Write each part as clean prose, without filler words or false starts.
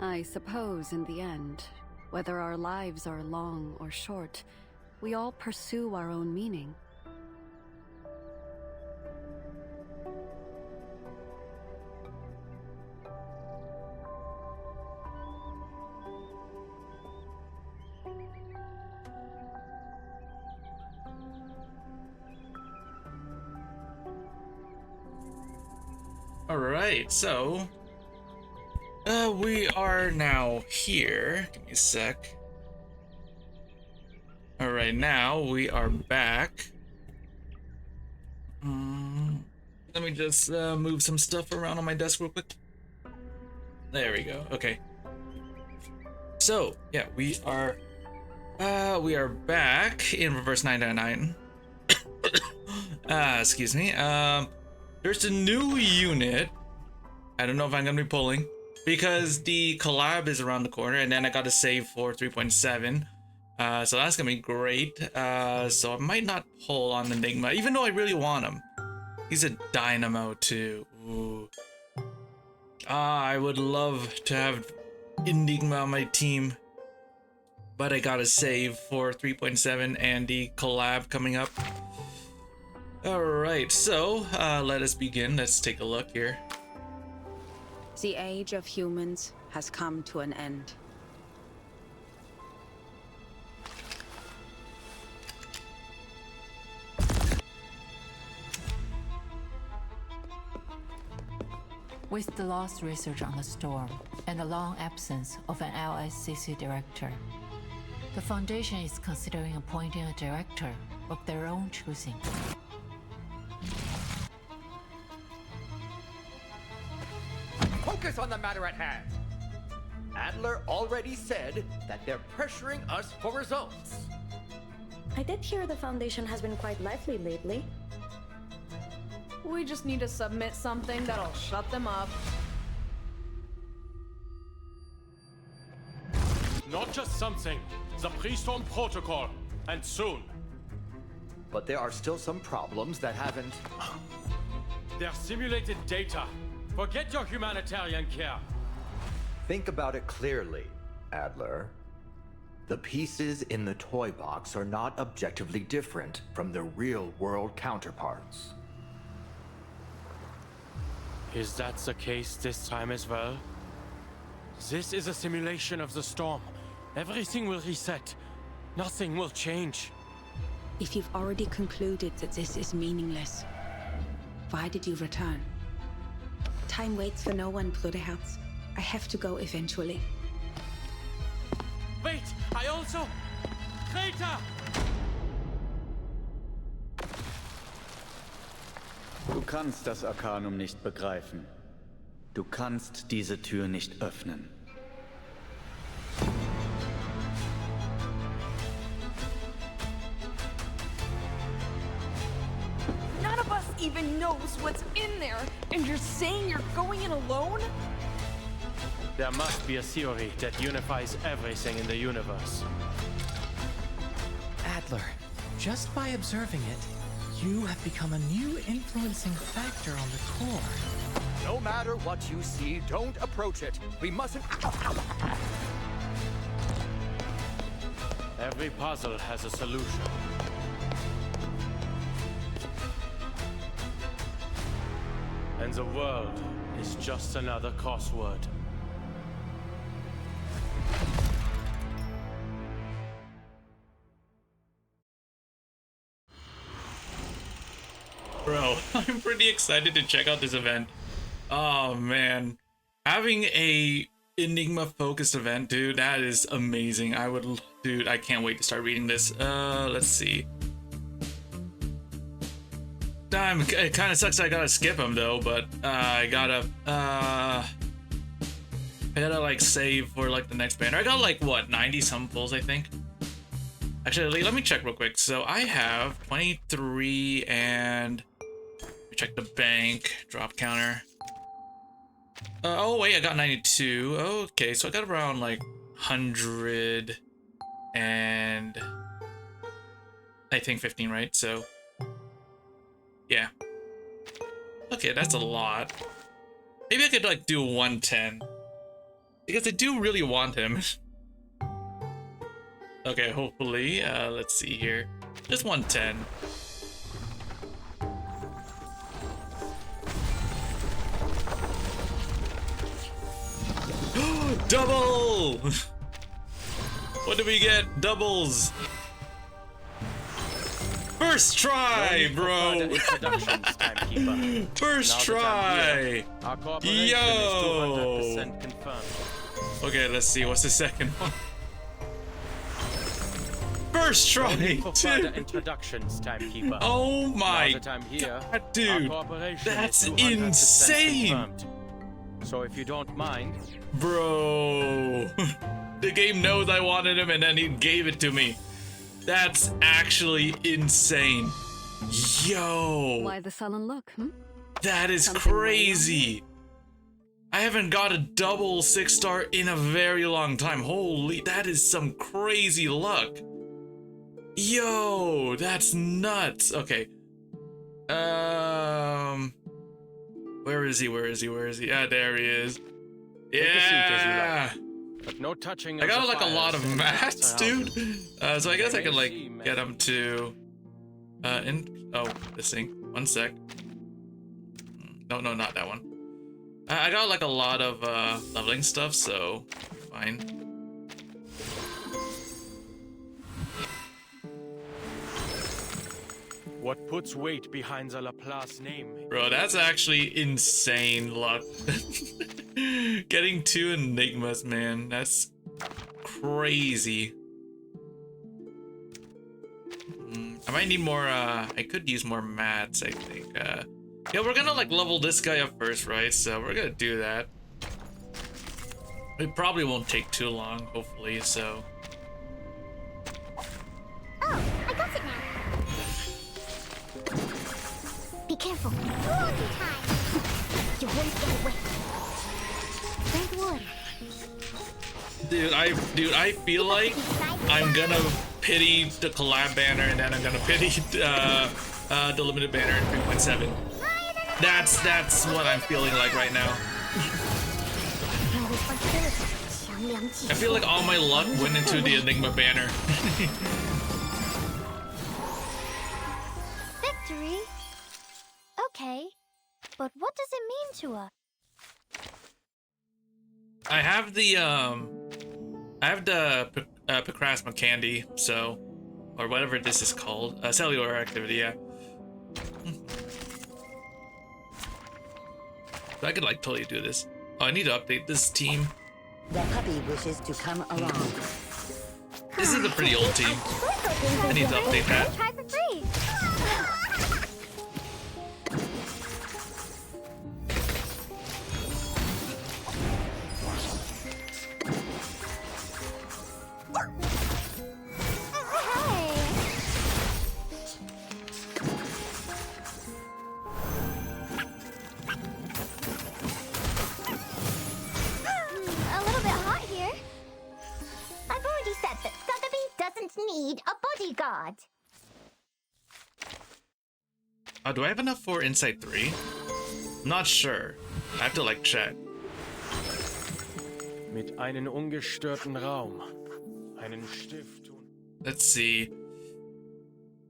I suppose in the end, whether our lives are long or short, we all pursue our own meaning. Alright, so we are now here. Give me a sec. Alright, now we are back. Let me just move some stuff around on my desk real quick. There we go. Okay. So, yeah, we are back in Reverse 999. Excuse me. There's a new unit. I don't know if I'm gonna be pulling because the collab is around the corner, and then I got to save for 3.7. So that's gonna be great. So I might not pull on Enigma, even though I really want him. He's a dynamo too. Ooh. I would love to have Enigma on my team, but I gotta save for 3.7 and the collab coming up. Alright, so let us begin. Let's take a look here. The age of humans has come to an end. With the lost research on the storm and the long absence of an LSCC director, the Foundation is considering appointing a director of their own choosing. Focus on the matter at hand. Adler already said that they're pressuring us for results. I did hear the Foundation has been quite lively lately. We just need to submit something that'll shut them up. Not just something, the pre-storm protocol, and soon. But there are still some problems that haven't... Their simulated data. Forget your humanitarian care. Think about it clearly, Adler. The pieces in the toy box are not objectively different from their real-world counterparts. Is that the case this time as well? This is a simulation of the storm. Everything will reset. Nothing will change. If you've already concluded that this is meaningless, why did you return? Time waits for no one, Bruderherz. I have to go eventually. Wait, I also... Traitor! Du kannst das Arcanum nicht begreifen. Du kannst diese Tür nicht öffnen. None of us even knows what's in there, and you're saying you're going in alone? There must be a theory that unifies everything in the universe. Adler, just by observing it, you have become a new influencing factor on the core. No matter what you see, don't approach it. We mustn't... Every puzzle has a solution. And the world is just another crossword. Bro, I'm pretty excited to check out this event. Oh man, having a Enigma focused event, dude, that is amazing. Dude, I can't wait to start reading this. Let's see. It kind of sucks I gotta skip him though, but I gotta like save for like the next banner. I got like what, 90 some pulls, I think. Actually, let me check real quick. So I have 23 and check the bank drop counter. Oh wait, I got 92. Okay, so I got around like 100 and I think 15, right? So yeah. Okay, that's a lot. Maybe I could like do 110. Because I do really want him. Okay, hopefully. Let's see here. Just 110. Double! What do we get? Doubles! First try, bro! First try! Yo! Okay, let's see. What's the second one? First try! Oh my god, dude! That's insane! So if you don't mind, bro, the game knows I wanted him and then he gave it to me. That's actually insane. Yo. Why the sullen look, hmm? That is Something crazy. I haven't got a double 6-star in a very long time. Holy, that is some crazy luck. Yo, that's nuts. Okay. Where is he? Where is he? Where is he? Ah, there he is. Yeah. But no touching. I got like a lot of mats, dude. So I guess I could like get him to this thing. One sec. No, not that one. I got like a lot of leveling stuff, so fine. What puts weight behind the Laplace name? Bro, that's actually insane luck. Getting 2 Enigmas, man. That's crazy. I might need more, I could use more mats, I think. Yeah, we're gonna like level this guy up first, right? So we're gonna do that. It probably won't take too long, hopefully, so. Oh, I got it now. Be careful. Walking time. You won't get away. Drink water. Dude, I feel like I'm gonna pity the collab banner and then I'm gonna pity the limited banner in 3.7. That's what I'm feeling like right now. I feel like all my luck went into the Enigma banner. Victory? Okay, but what does it mean to us? I have the Picrasma candy, so, or whatever this is called, cellular activity, yeah. So I could like totally do this. Oh, I need to update this team. The puppy wishes to come along. This is a pretty old team. I need to update that. Try for free. Need a bodyguard. Do I have enough for Insight 3? I'm not sure. I have to like check. Mit einem ungestörten Raum. Einen Stift. Let's see.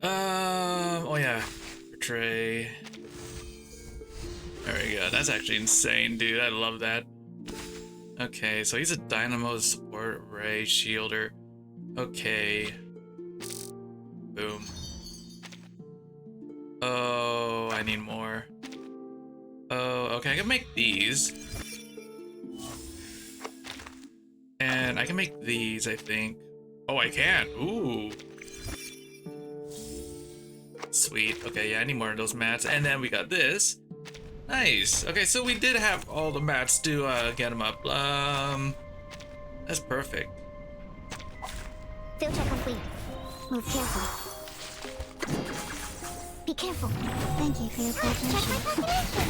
Oh yeah. Portray. There we go. That's actually insane, dude. I love that. Okay, so he's a Dynamo support, Ray, Shielder. Okay. Boom. Oh, I need more. Oh, okay, I can make these. And I can make these, I think. Oh, I can. Ooh. Sweet. Okay, yeah, I need more of those mats. And then we got this. Nice. Okay, so we did have all the mats to get them up. That's perfect. Filter complete. Move carefully. Be careful. Thank you for your cooperation. Check my calculation.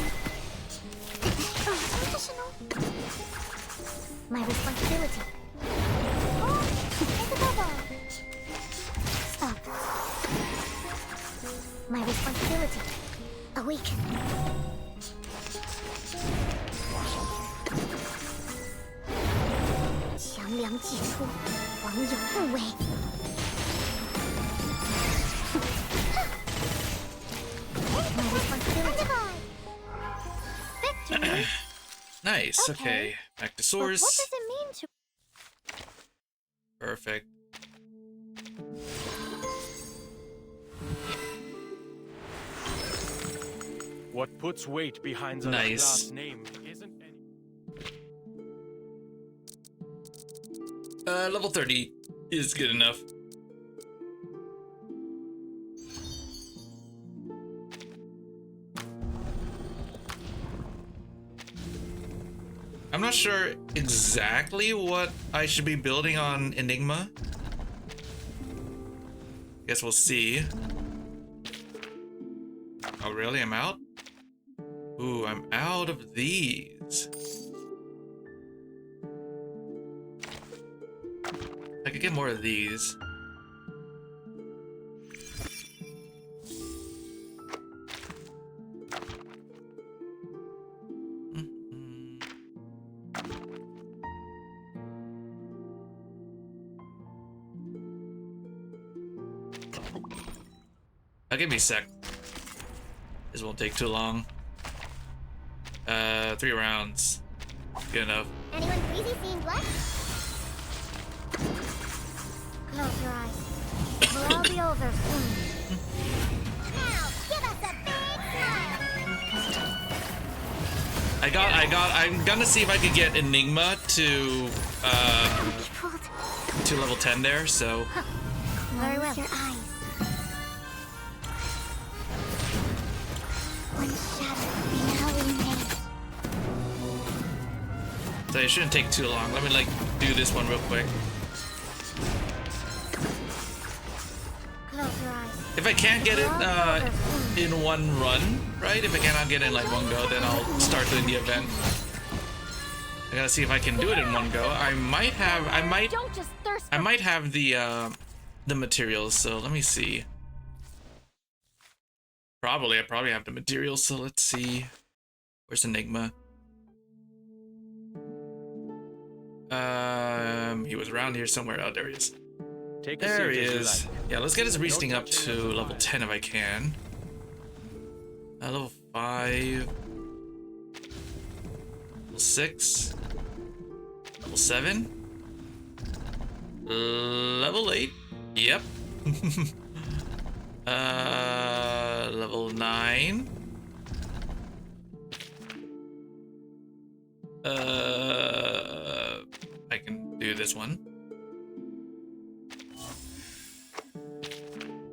Professional. My responsibility. Oh, it's a bubble. Stop. My responsibility. Awaken. 良既出，王有不为。My responsibility. Victory. Nice. Okay. Back to But source. what does it mean to? Perfect. What puts weight behind the Nice. last name isn't any... Level 30 is good enough. I'm not sure exactly what I should be building on Enigma. Guess we'll see. Oh, really? I'm out? Ooh, I'm out of these. I could get more of these. Give me a sec. This won't take too long. 3 rounds. Good enough. Anyone crazy seeing blood? Close your eyes. We'll all be over soon. Now, give us a big smile. I'm gonna see if I could get Enigma to level 10 there, so. Very well. Your eyes. One shadow now remains. So it shouldn't take too long. Let me like do this one real quick. Close your eyes. If I can't get it in one run, right? If I cannot get it in like one go, then I'll start doing the event. I gotta see if I can do it in one go. I might have the materials, so let me see. I probably have the materials, so let's see. Where's Enigma? He was around here somewhere. Oh, there he is. There he is. Yeah, let's get his reasoning up to level 10 if I can. Level 5. Level 6. Level 7. Level 8. Yep. Level 9. I can do this one.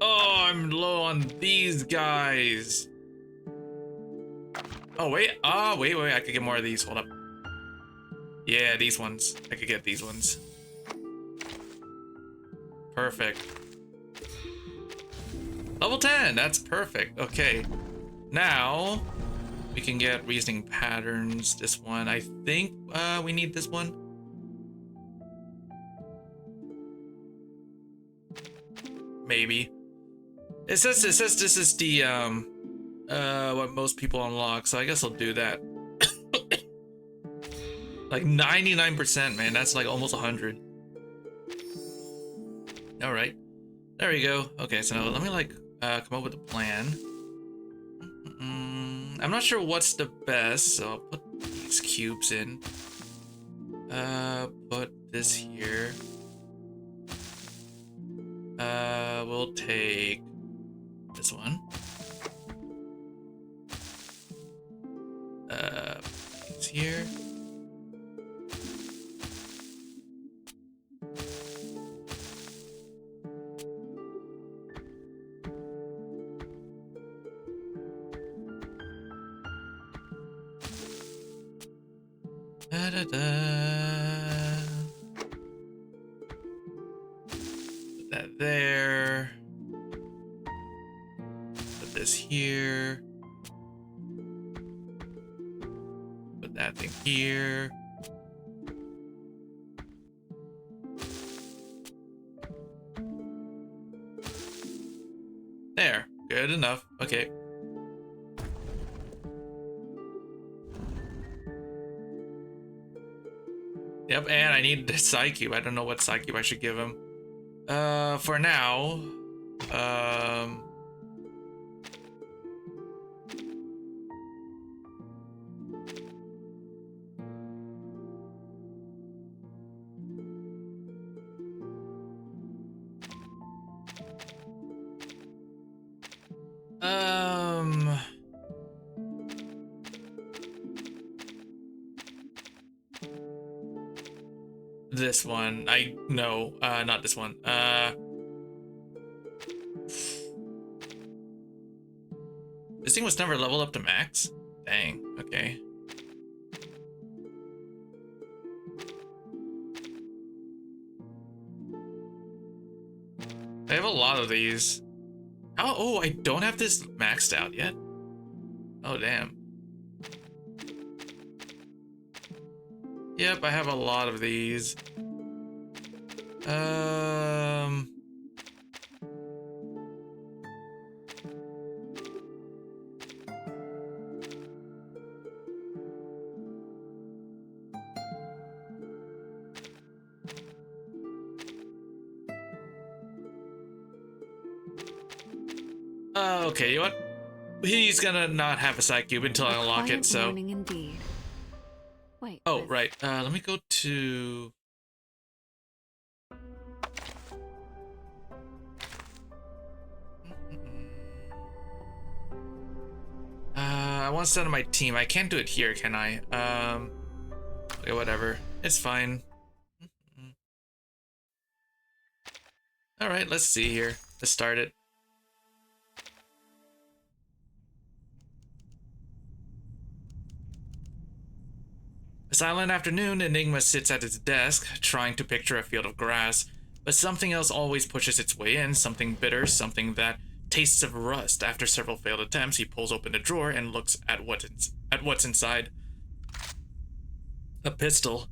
Oh, I'm low on these guys. Oh, wait. Oh, wait. I could get more of these. Hold up. Yeah, these ones. I could get these ones. Perfect. Level 10. That's perfect. Okay. Now, we can get reasoning patterns. This one. I think we need this one. Maybe. It says this is the what most people unlock, so I guess I'll do that. Like 99%, man. That's like almost 100. All right, there we go. Okay, so now let me like come up with a plan. I'm not sure what's the best, so I'll put these cubes in. Put this here. We'll take this one. It's here. Da, da, da. Put that there. Put this here. Put that thing here. There. Good enough. Okay. Yep, and I need the Psy Cube. I don't know what Psy Cube I should give him. For now, this one. Not this one. This thing was never leveled up to max? Dang, okay. I have a lot of these. Oh, I don't have this maxed out yet? Oh, damn. Yep, I have a lot of these. Okay, you know what? He's gonna not have a Psy Cube until I unlock it, so... Morning indeed. Wait. Oh, right. Let me go to... I want to set up my team. I can't do it here, can I? Okay, whatever. It's fine. Alright, let's see here. Let's start it. A silent afternoon, Enigma sits at his desk, trying to picture a field of grass, but something else always pushes its way in, something bitter, something that tastes of rust. After several failed attempts, he pulls open a drawer and looks at what's inside. A pistol.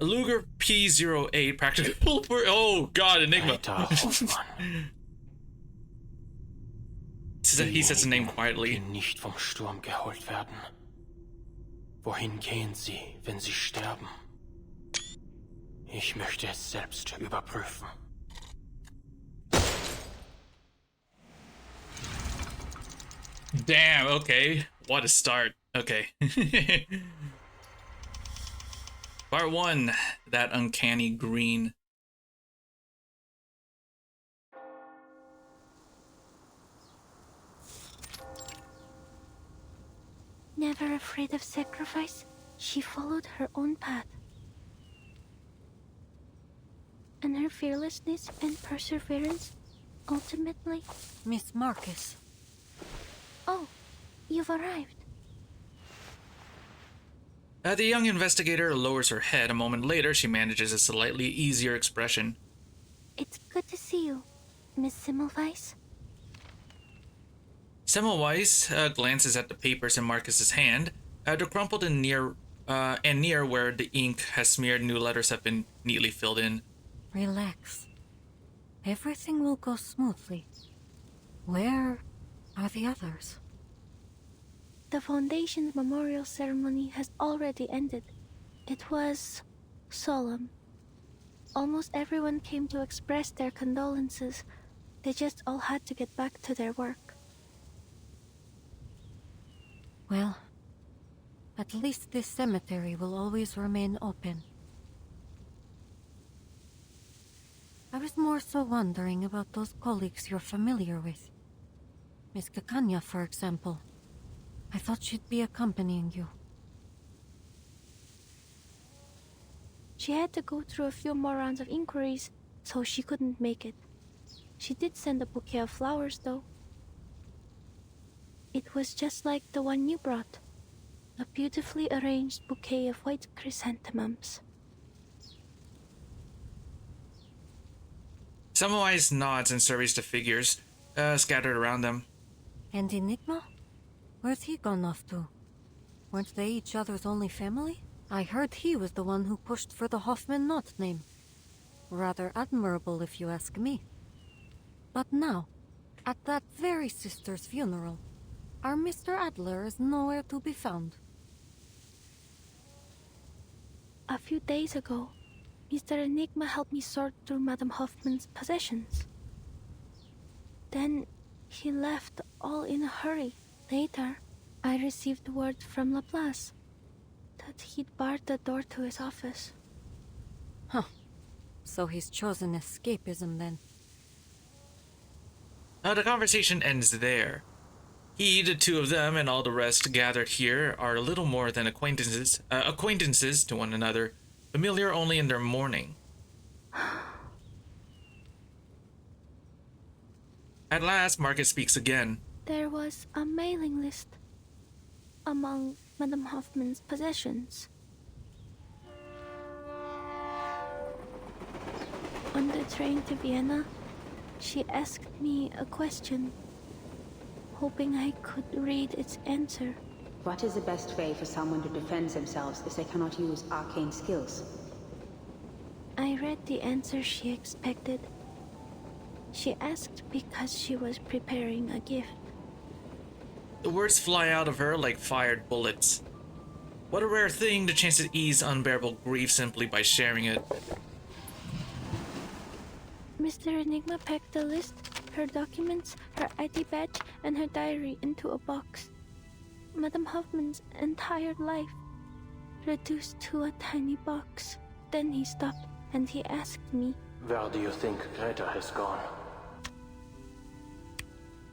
A Luger P08, practical for... Oh god, Enigma! He says the name quietly. Nicht vom Sturm geholt werden. Wohin gehen sie, wenn sie sterben? Ich möchte es selbst überprüfen. Damn, okay. What a start. Okay. Part 1. That uncanny green. Never afraid of sacrifice, she followed her own path. And her fearlessness and perseverance ultimately... Miss Marcus. Oh, you've arrived. The young investigator lowers her head. A moment later, she manages a slightly easier expression. It's good to see you, Miss Semmelweis. Semmelweis glances at the papers in Marcus's hand. They're crumpled and near where the ink has smeared, new letters have been neatly filled in. Relax. Everything will go smoothly. Where are the others? The Foundation's memorial ceremony has already ended. It was solemn. Almost everyone came to express their condolences. They just all had to get back to their work. Well, at least this cemetery will always remain open. I was more so wondering about those colleagues you're familiar with. Miss Kakanya, for example. I thought she'd be accompanying you. She had to go through a few more rounds of inquiries, so she couldn't make it. She did send a bouquet of flowers, though. It was just like the one you brought. A beautifully arranged bouquet of white chrysanthemums. Semmelweis nods and surveys the figures scattered around them. And Enigma? Where's he gone off to? Weren't they each other's only family? I heard he was the one who pushed for the Hoffman-Knott name. Rather admirable, if you ask me. But now, at that very sister's funeral, our Mr. Adler is nowhere to be found. A few days ago, Mr. Enigma helped me sort through Madame Hoffman's possessions. Then he left all in a hurry. Later, I received word from Laplace that he'd barred the door to his office. Huh. So he's chosen escapism then. The conversation ends there. He, the two of them, and all the rest gathered here are little more than acquaintances to one another, familiar only in their mourning. At last, Marcus speaks again. There was a mailing list among Madame Hoffman's possessions. On the train to Vienna, she asked me a question, hoping I could read its answer. What is the best way for someone to defend themselves if they cannot use arcane skills? I read the answer she expected. She asked because she was preparing a gift. The words fly out of her like fired bullets. What a rare thing, the chance to ease unbearable grief simply by sharing it. Mr. Enigma packed the list, her documents, her ID badge, and her diary into a box. Madame Hoffman's entire life reduced to a tiny box. Then he stopped and he asked me, Where do you think Greta has gone?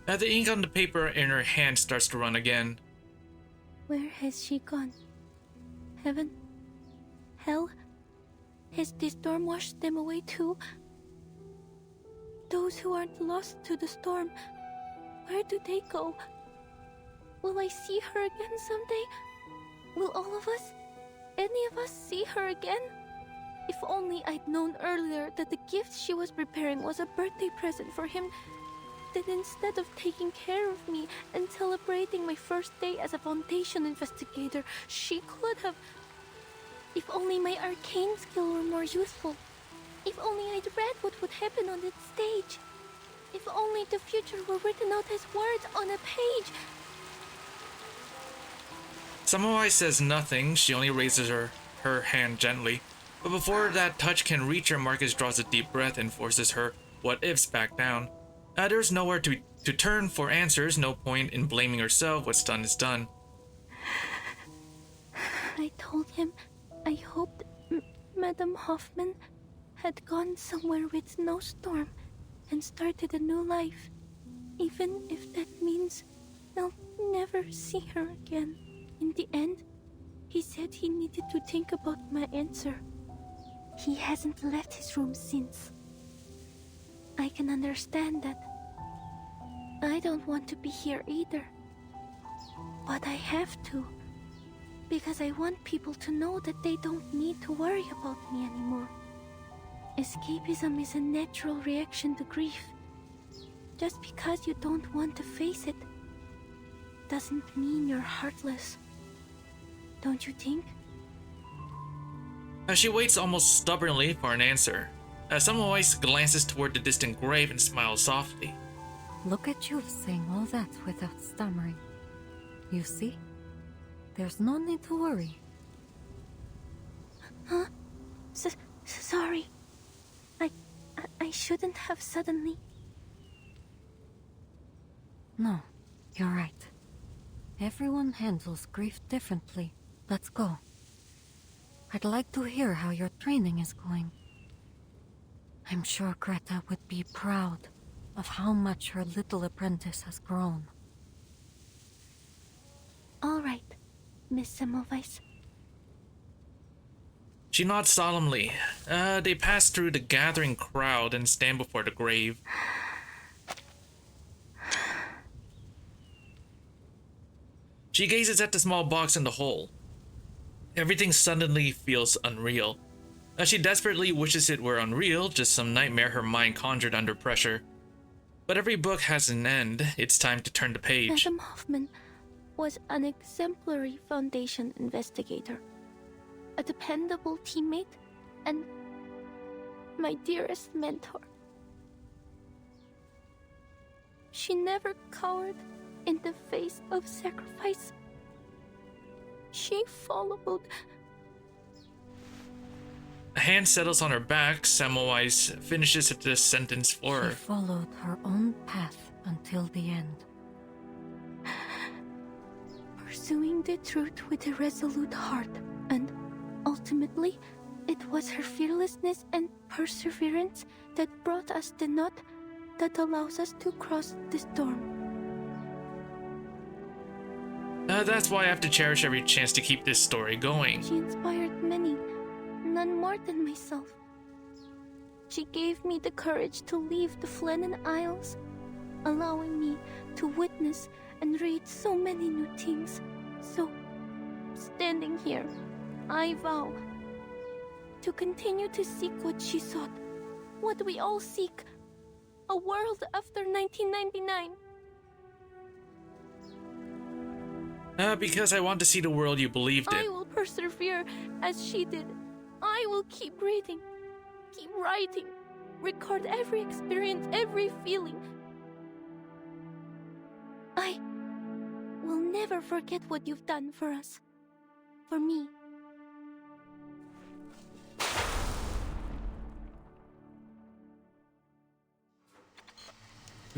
The ink on the paper in her hand starts to run again. Where has she gone? Heaven? Hell? Has the storm washed them away too? Those who aren't lost to the storm, where do they go? Will I see her again someday? Will all of us, any of us, see her again? If only I'd known earlier that the gift she was preparing was a birthday present for him, then instead of taking care of me and celebrating my first day as a Foundation investigator, she could have... If only my arcane skill were more useful. If only I'd read what would happen on that stage. If only the future were written out as words on a page. Samawai says nothing, she only raises her hand gently. But before that touch can reach her, Marcus draws a deep breath and forces her what-ifs back down. There's nowhere to turn for answers, no point in blaming herself, what's done is done. I told him I hoped Madame Hoffman had gone somewhere with no storm and started a new life, even if that means I'll never see her again. In the end, he said he needed to think about my answer. He hasn't left his room since. I can understand that. I don't want to be here either. But I have to. Because I want people to know that they don't need to worry about me anymore. Escapism is a natural reaction to grief. Just because you don't want to face it doesn't mean you're heartless. Don't you think? She waits almost stubbornly for an answer. Samawai glances toward the distant grave and smiles softly. Look at you saying all that without stammering. You see? There's no need to worry. Huh? Sorry. I shouldn't have suddenly... No, you're right. Everyone handles grief differently. Let's go. I'd like to hear how your training is going. I'm sure Greta would be proud of how much her little apprentice has grown. All right, Miss Semmelweis. She nods solemnly. They pass through the gathering crowd and stand before the grave. She gazes at the small box in the hole. Everything suddenly feels unreal. She desperately wishes it were unreal, just some nightmare her mind conjured under pressure. But every book has an end. It's time to turn the page. Madame Hoffman was an exemplary Foundation investigator, a dependable teammate, and my dearest mentor. She never cowered in the face of sacrifice. She followed. A hand settles on her back. Samwise finishes the sentence for She her. followed her own path until the end. Pursuing the truth with a resolute heart, and ultimately, it was her fearlessness and perseverance that brought us the knot that allows us to cross the storm. That's why I have to cherish every chance to keep this story going. She inspired many, none more than myself. She gave me the courage to leave the Flennon Isles, allowing me to witness and read so many new things. So, standing here, I vow to continue to seek what she sought, what we all seek, a world after 1999. Because I want to see the world you believed I in. will persevere as she did. I will keep reading, keep writing, record every experience, every feeling. I will never forget what you've done for us, for me.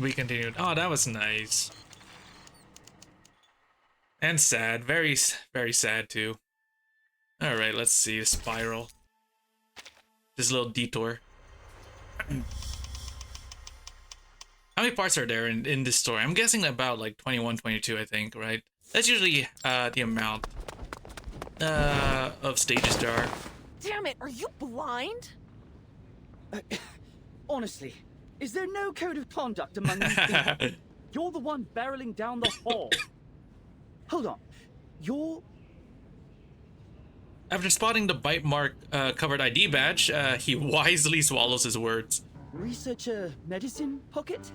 We continued. Oh, that was nice. And sad. Very, very sad, too. Alright, let's see. A spiral. This little detour. How many parts are there in this story? I'm guessing about like 21, 22, I think, right? That's usually the amount of stages there are. Damn it, are you blind? Honestly, is there no code of conduct among these people? You're the one barreling down the hall. Hold on. You're... After spotting the bite mark covered ID badge, he wisely swallows his words. Researcher Medicine Pocket?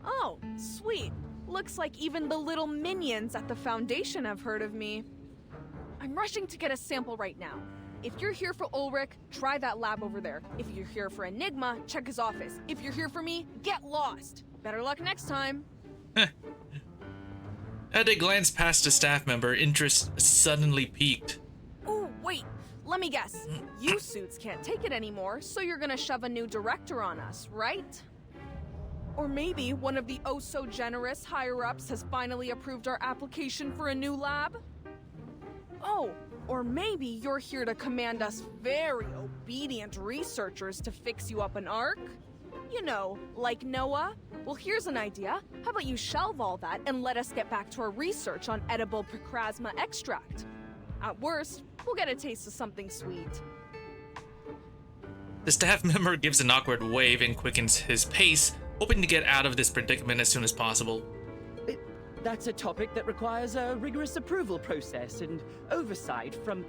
Oh, sweet. Looks like even the little minions at the Foundation have heard of me. I'm rushing to get a sample right now. If you're here for Ulrich, try that lab over there. If you're here for Enigma, check his office. If you're here for me, get lost. Better luck next time. As they glance past a staff member, interest suddenly peaked. Ooh, wait. Let me guess. You suits can't take it anymore, so you're gonna shove a new director on us, right? Or maybe one of the oh-so-generous higher-ups has finally approved our application for a new lab? Oh, or maybe you're here to command us very obedient researchers to fix you up an arc? You know, like Noah? Well, here's an idea. How about you shelve all that and let us get back to our research on edible Picrasma extract? At worst, we'll get a taste of something sweet. The staff member gives an awkward wave and quickens his pace, hoping to get out of this predicament as soon as possible. That's a topic that requires a rigorous approval process and oversight from...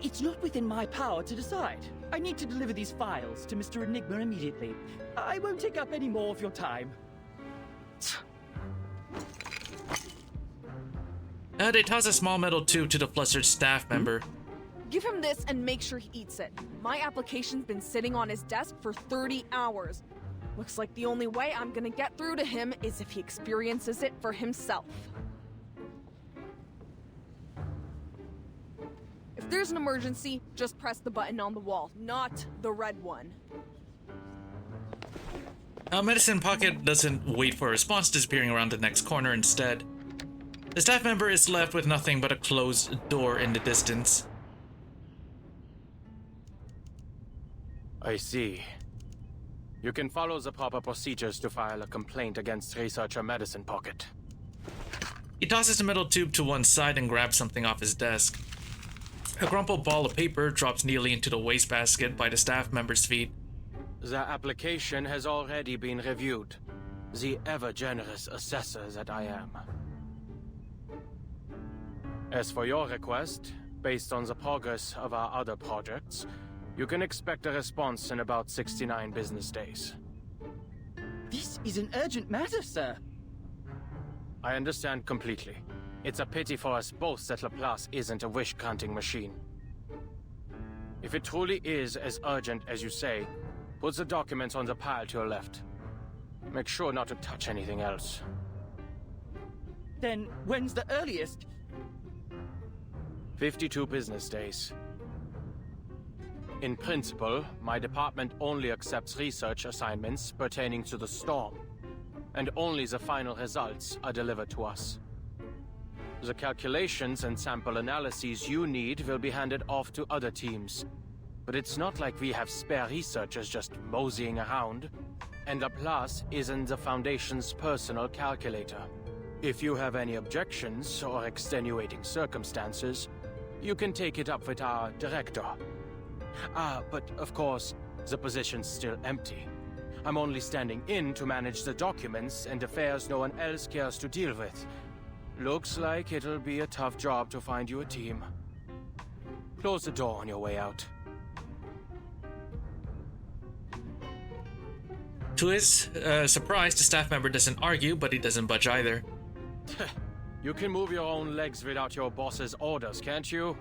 It's not within my power to decide. I need to deliver these files to Mr. Enigma immediately. I won't take up any more of your time. They toss a small metal tube to the flustered staff member. Give him this and make sure he eats it. My application's been sitting on his desk for 30 hours. Looks like the only way I'm gonna get through to him is if he experiences it for himself. If there's an emergency, just press the button on the wall, not the red one. Medicine Pocket doesn't wait for a response, disappearing around the next corner instead. The staff member is left with nothing but a closed door in the distance. I see. You can follow the proper procedures to file a complaint against Researcher Medicine Pocket. He tosses the metal tube to one side and grabs something off his desk. A crumpled ball of paper drops neatly into the wastebasket by the staff member's feet. The application has already been reviewed. The ever-generous assessor that I am. As for your request, based on the progress of our other projects, you can expect a response in about 69 business days. This is an urgent matter, sir. I understand completely. It's a pity for us both that Laplace isn't a wish-granting machine. If it truly is as urgent as you say, put the documents on the pile to your left. Make sure not to touch anything else. Then when's the earliest? 52 business days. In principle, my department only accepts research assignments pertaining to the storm, and only the final results are delivered to us. The calculations and sample analyses you need will be handed off to other teams. But it's not like we have spare researchers just moseying around. And Laplace isn't the Foundation's personal calculator. If you have any objections or extenuating circumstances, you can take it up with our director. But of course, the position's still empty. I'm only standing in to manage the documents and affairs no one else cares to deal with. Looks like it'll be a tough job to find you a team. Close the door on your way out. To his surprise, the staff member doesn't argue, but he doesn't budge either. You can move your own legs without your boss's orders, can't you?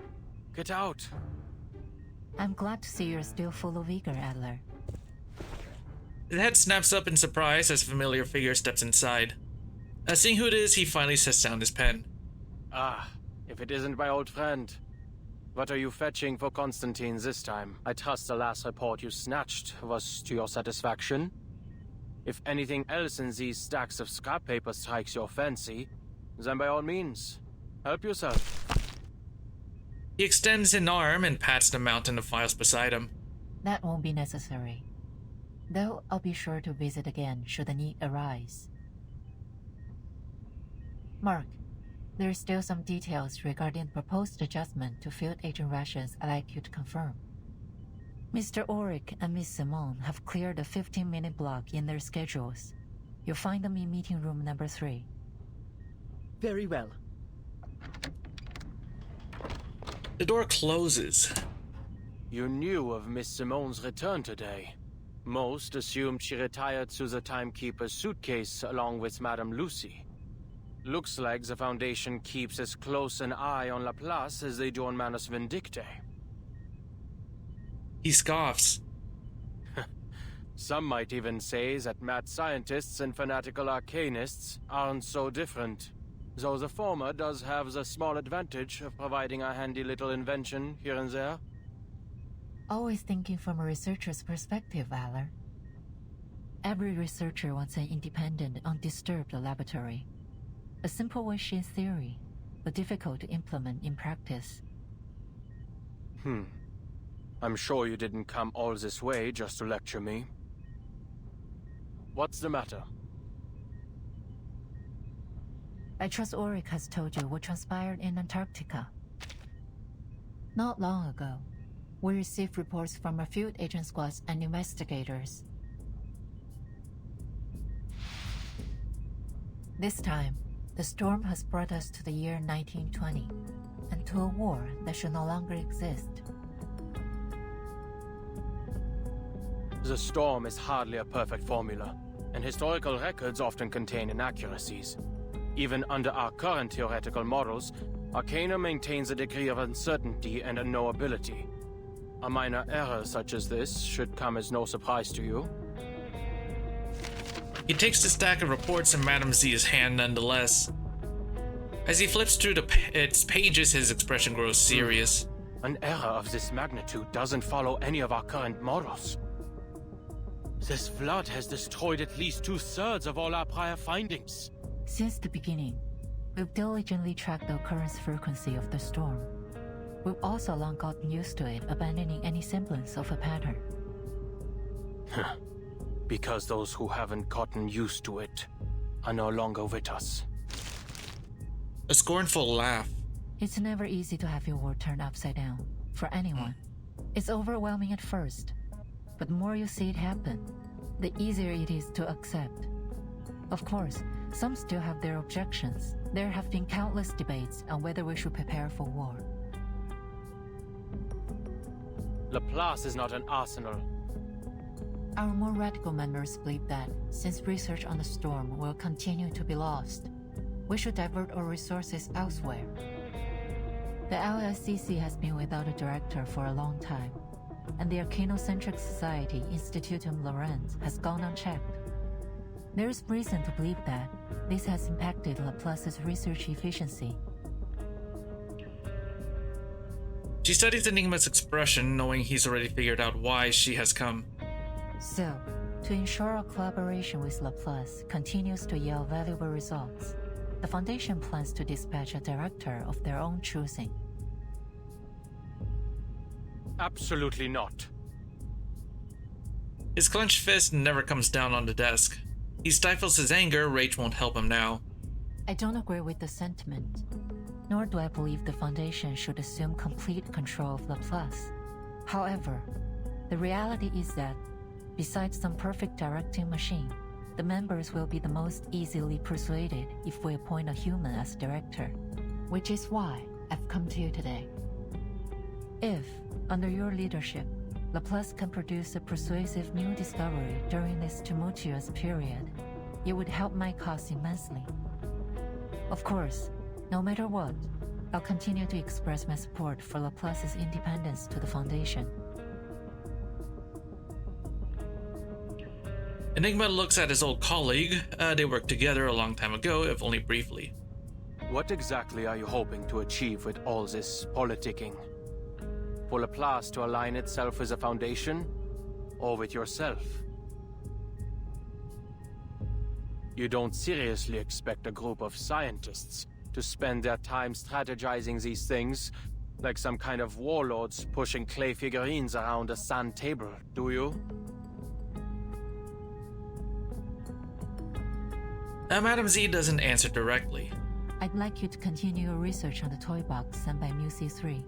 Get out. I'm glad to see you're still full of vigor, Adler. The head snaps up in surprise as a familiar figure steps inside. Seeing who it is, he finally sets down his pen. If it isn't my old friend. What are you fetching for Constantine this time? I trust the last report you snatched was to your satisfaction. If anything else in these stacks of scrap paper strikes your fancy, then by all means, help yourself. He extends an arm and pats the mountain of files beside him. That won't be necessary. Though I'll be sure to visit again should the need arise. Mark, there's still some details regarding the proposed adjustment to field agent rations I'd like you to confirm. Mr. Ulrich and Miss Simone have cleared a 15-minute block in their schedules. You'll find them in meeting room number 3. Very well. The door closes. You knew of Miss Simone's return today. Most assumed she retired to the Timekeeper's suitcase along with Madame Lucy. Looks like the Foundation keeps as close an eye on Laplace as they do on Manus Vindictae. He scoffs. Some might even say that mad scientists and fanatical arcanists aren't so different, though the former does have the small advantage of providing a handy little invention here and there. Always thinking from a researcher's perspective, Valor. Every researcher wants an independent, undisturbed laboratory. A simple wish in theory, but difficult to implement in practice. I'm sure you didn't come all this way just to lecture me. What's the matter? I trust Ulrich has told you what transpired in Antarctica. Not long ago, we received reports from our field agent squads and investigators. This time, the storm has brought us to the year 1920, and to a war that should no longer exist. The storm is hardly a perfect formula, and historical records often contain inaccuracies. Even under our current theoretical models, Arcana maintains a degree of uncertainty and unknowability. A minor error such as this should come as no surprise to you. He takes the stack of reports in Madame Z's hand nonetheless. As he flips through its pages, his expression grows serious. An error of this magnitude doesn't follow any of our current models. This flood has destroyed at least 2/3 of all our prior findings. Since the beginning, we've diligently tracked the occurrence frequency of the storm. We've also long gotten used to it, abandoning any semblance of a pattern. Because those who haven't gotten used to it are no longer with us. A scornful laugh. It's never easy to have your world turned upside down, for anyone. It's overwhelming at first, but the more you see it happen, the easier it is to accept. Of course, some still have their objections. There have been countless debates on whether we should prepare for war. Laplace is not an arsenal. Our more radical members believe that, since research on the storm will continue to be lost, we should divert our resources elsewhere. The LSCC has been without a director for a long time, and the Arcanocentric Society Institutum Laurens has gone unchecked. There is reason to believe that this has impacted Laplace's research efficiency. She studies Enigma's expression, knowing he's already figured out why she has come. So, to ensure our collaboration with Laplace continues to yield valuable results, the Foundation plans to dispatch a director of their own choosing. Absolutely not. His clenched fist never comes down on the desk. He stifles his anger, rage won't help him now. I don't agree with the sentiment, nor do I believe the Foundation should assume complete control of Laplace. However, the reality is that, besides some perfect directing machine, the members will be the most easily persuaded if we appoint a human as director, which is why I've come to you today. If, under your leadership, Laplace can produce a persuasive new discovery during this tumultuous period, it would help my cause immensely. Of course, no matter what, I'll continue to express my support for Laplace's independence to the Foundation. Enigma looks at his old colleague. They worked together a long time ago, if only briefly. What exactly are you hoping to achieve with all this politicking? For Laplace to align itself with a Foundation, or with yourself? You don't seriously expect a group of scientists to spend their time strategizing these things like some kind of warlords pushing clay figurines around a sand table, do you? Madam Z doesn't answer directly. I'd like you to continue your research on the toy box sent by Mu-C3.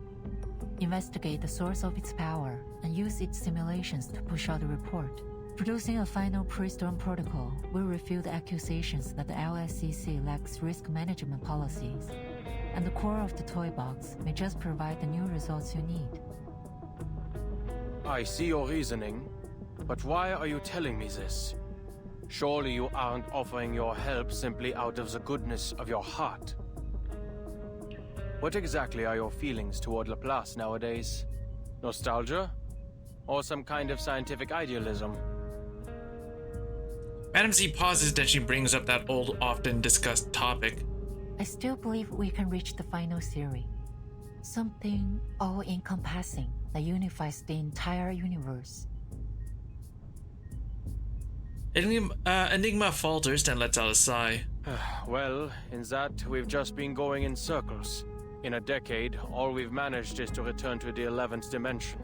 Investigate the source of its power and use its simulations to push out a report. Producing a final pre-storm protocol will refute the accusations that the LSCC lacks risk management policies, and the core of the toy box may just provide the new results you need. I see your reasoning, but why are you telling me this? Surely you aren't offering your help simply out of the goodness of your heart. What exactly are your feelings toward Laplace nowadays? Nostalgia? Or some kind of scientific idealism? Madam Z pauses, then she brings up that old, often discussed topic. I still believe we can reach the final theory. Something all-encompassing that unifies the entire universe. Enigma falters, then lets out a sigh. Well, in that, we've just been going in circles. In a decade, all we've managed is to return to the 11th dimension.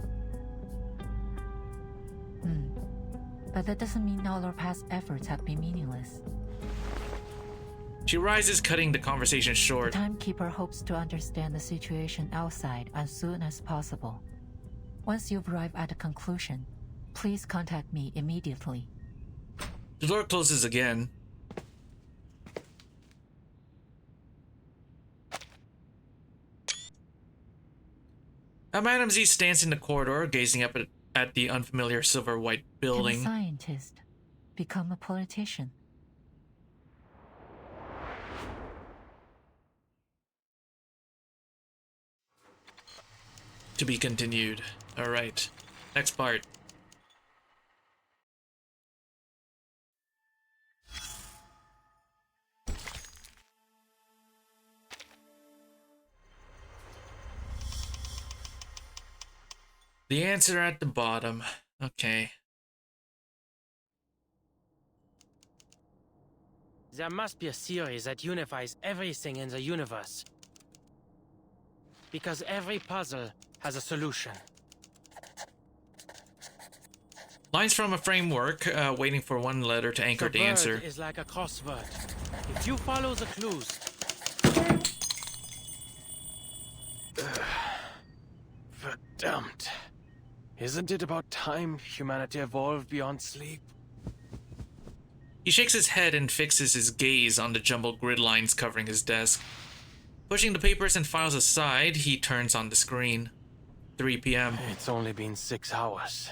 But that doesn't mean all our past efforts have been meaningless. She rises, cutting the conversation short. The Timekeeper hopes to understand the situation outside as soon as possible. Once you've arrived at a conclusion, please contact me immediately. The door closes again. Madam Z stands in the corridor, gazing up at the unfamiliar silver-white building. Can a scientist become a politician? To be continued. Alright. Next part. The answer at the bottom. Okay. There must be a theory that unifies everything in the universe. Because every puzzle has a solution. Lines from a framework, waiting for one letter to anchor the answer. The bird is like a crossword. If you follow the clues... Verdammt. Isn't it about time humanity evolved beyond sleep? He shakes his head and fixes his gaze on the jumbled grid lines covering his desk. Pushing the papers and files aside, he turns on the screen. 3 p.m. It's only been 6 hours.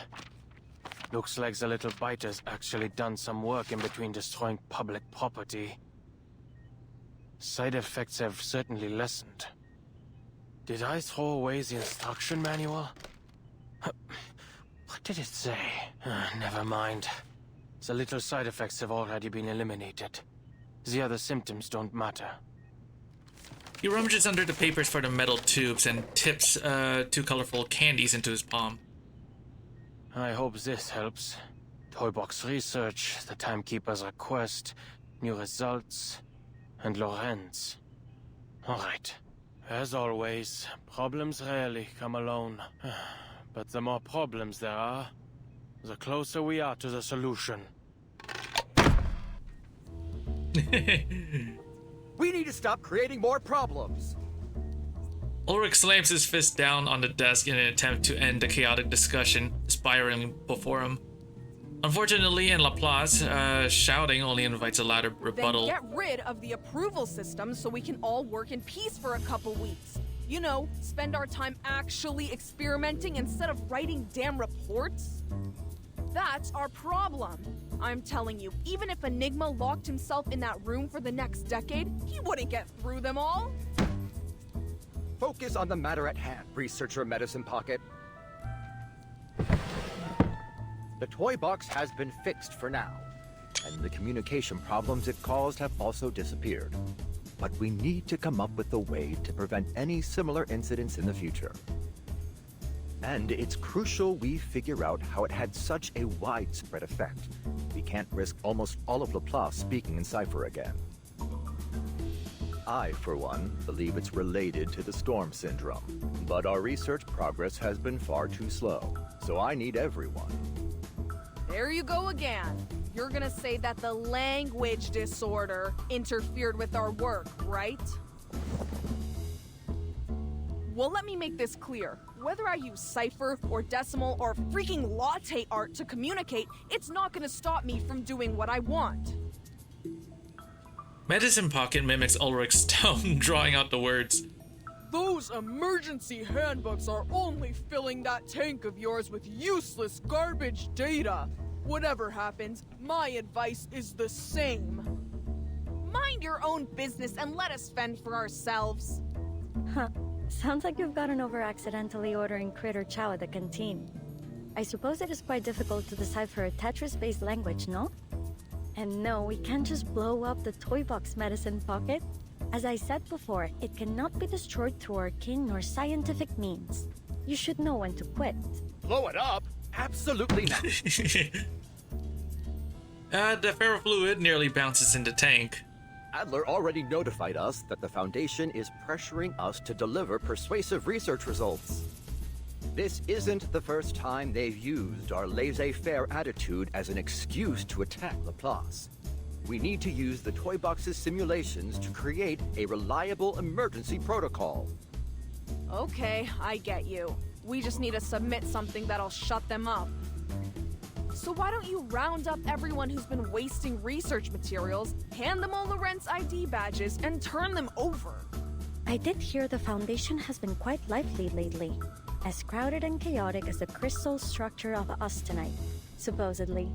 Looks like the little biter's actually done some work in between destroying public property. Side effects have certainly lessened. Did I throw away the instruction manual? What did it say? Never mind. The little side effects have already been eliminated. The other symptoms don't matter. He rummages under the papers for the metal tubes and tips 2 colorful candies into his palm. I hope this helps. Toybox research, the Timekeeper's request, new results, and Lorenz. Alright. As always, problems rarely come alone. But the more problems there are, the closer we are to the solution. We need to stop creating more problems. Ulrich slams his fist down on the desk in an attempt to end the chaotic discussion spiraling before him. Unfortunately, in Laplace, shouting only invites a louder rebuttal. Then get rid of the approval system so we can all work in peace for a couple weeks. You know, spend our time actually experimenting instead of writing damn reports. That's our problem. I'm telling you, even if Enigma locked himself in that room for the next decade, he wouldn't get through them all. Focus on the matter at hand, Researcher Medicine Pocket. The toy box has been fixed for now, and the communication problems it caused have also disappeared. But we need to come up with a way to prevent any similar incidents in the future. And it's crucial we figure out how it had such a widespread effect. We can't risk almost all of Laplace speaking in cipher again. I, for one, believe it's related to the Storm Syndrome, but our research progress has been far too slow, so I need everyone. There you go again. You're gonna say that the language disorder interfered with our work, right? Well, let me make this clear. Whether I use cipher or decimal or freaking latte art to communicate, it's not gonna stop me from doing what I want. Medicine Pocket mimics Ulrich's tone, drawing out the words. Those emergency handbooks are only filling that tank of yours with useless garbage data. Whatever happens, my advice is the same. Mind your own business and let us fend for ourselves. Huh. Sounds like you've gotten over accidentally ordering critter chow at the canteen. I suppose it is quite difficult to decipher a Tetris-based language, no? And no, we can't just blow up the toy box, Medicine Pocket. As I said before, it cannot be destroyed through arcane nor scientific means. You should know when to quit. Blow it up? Absolutely not. The ferrofluid nearly bounces in the tank. Adler already notified us that the Foundation is pressuring us to deliver persuasive research results. This isn't the first time they've used our laissez-faire attitude as an excuse to attack Laplace. We need to use the toy box's simulations to create a reliable emergency protocol. Okay, I get you. We just need to submit something that'll shut them up. So why don't you round up everyone who's been wasting research materials, hand them all Lorenz ID badges, and turn them over? I did hear the Foundation has been quite lively lately. As crowded and chaotic as the crystal structure of austenite, supposedly.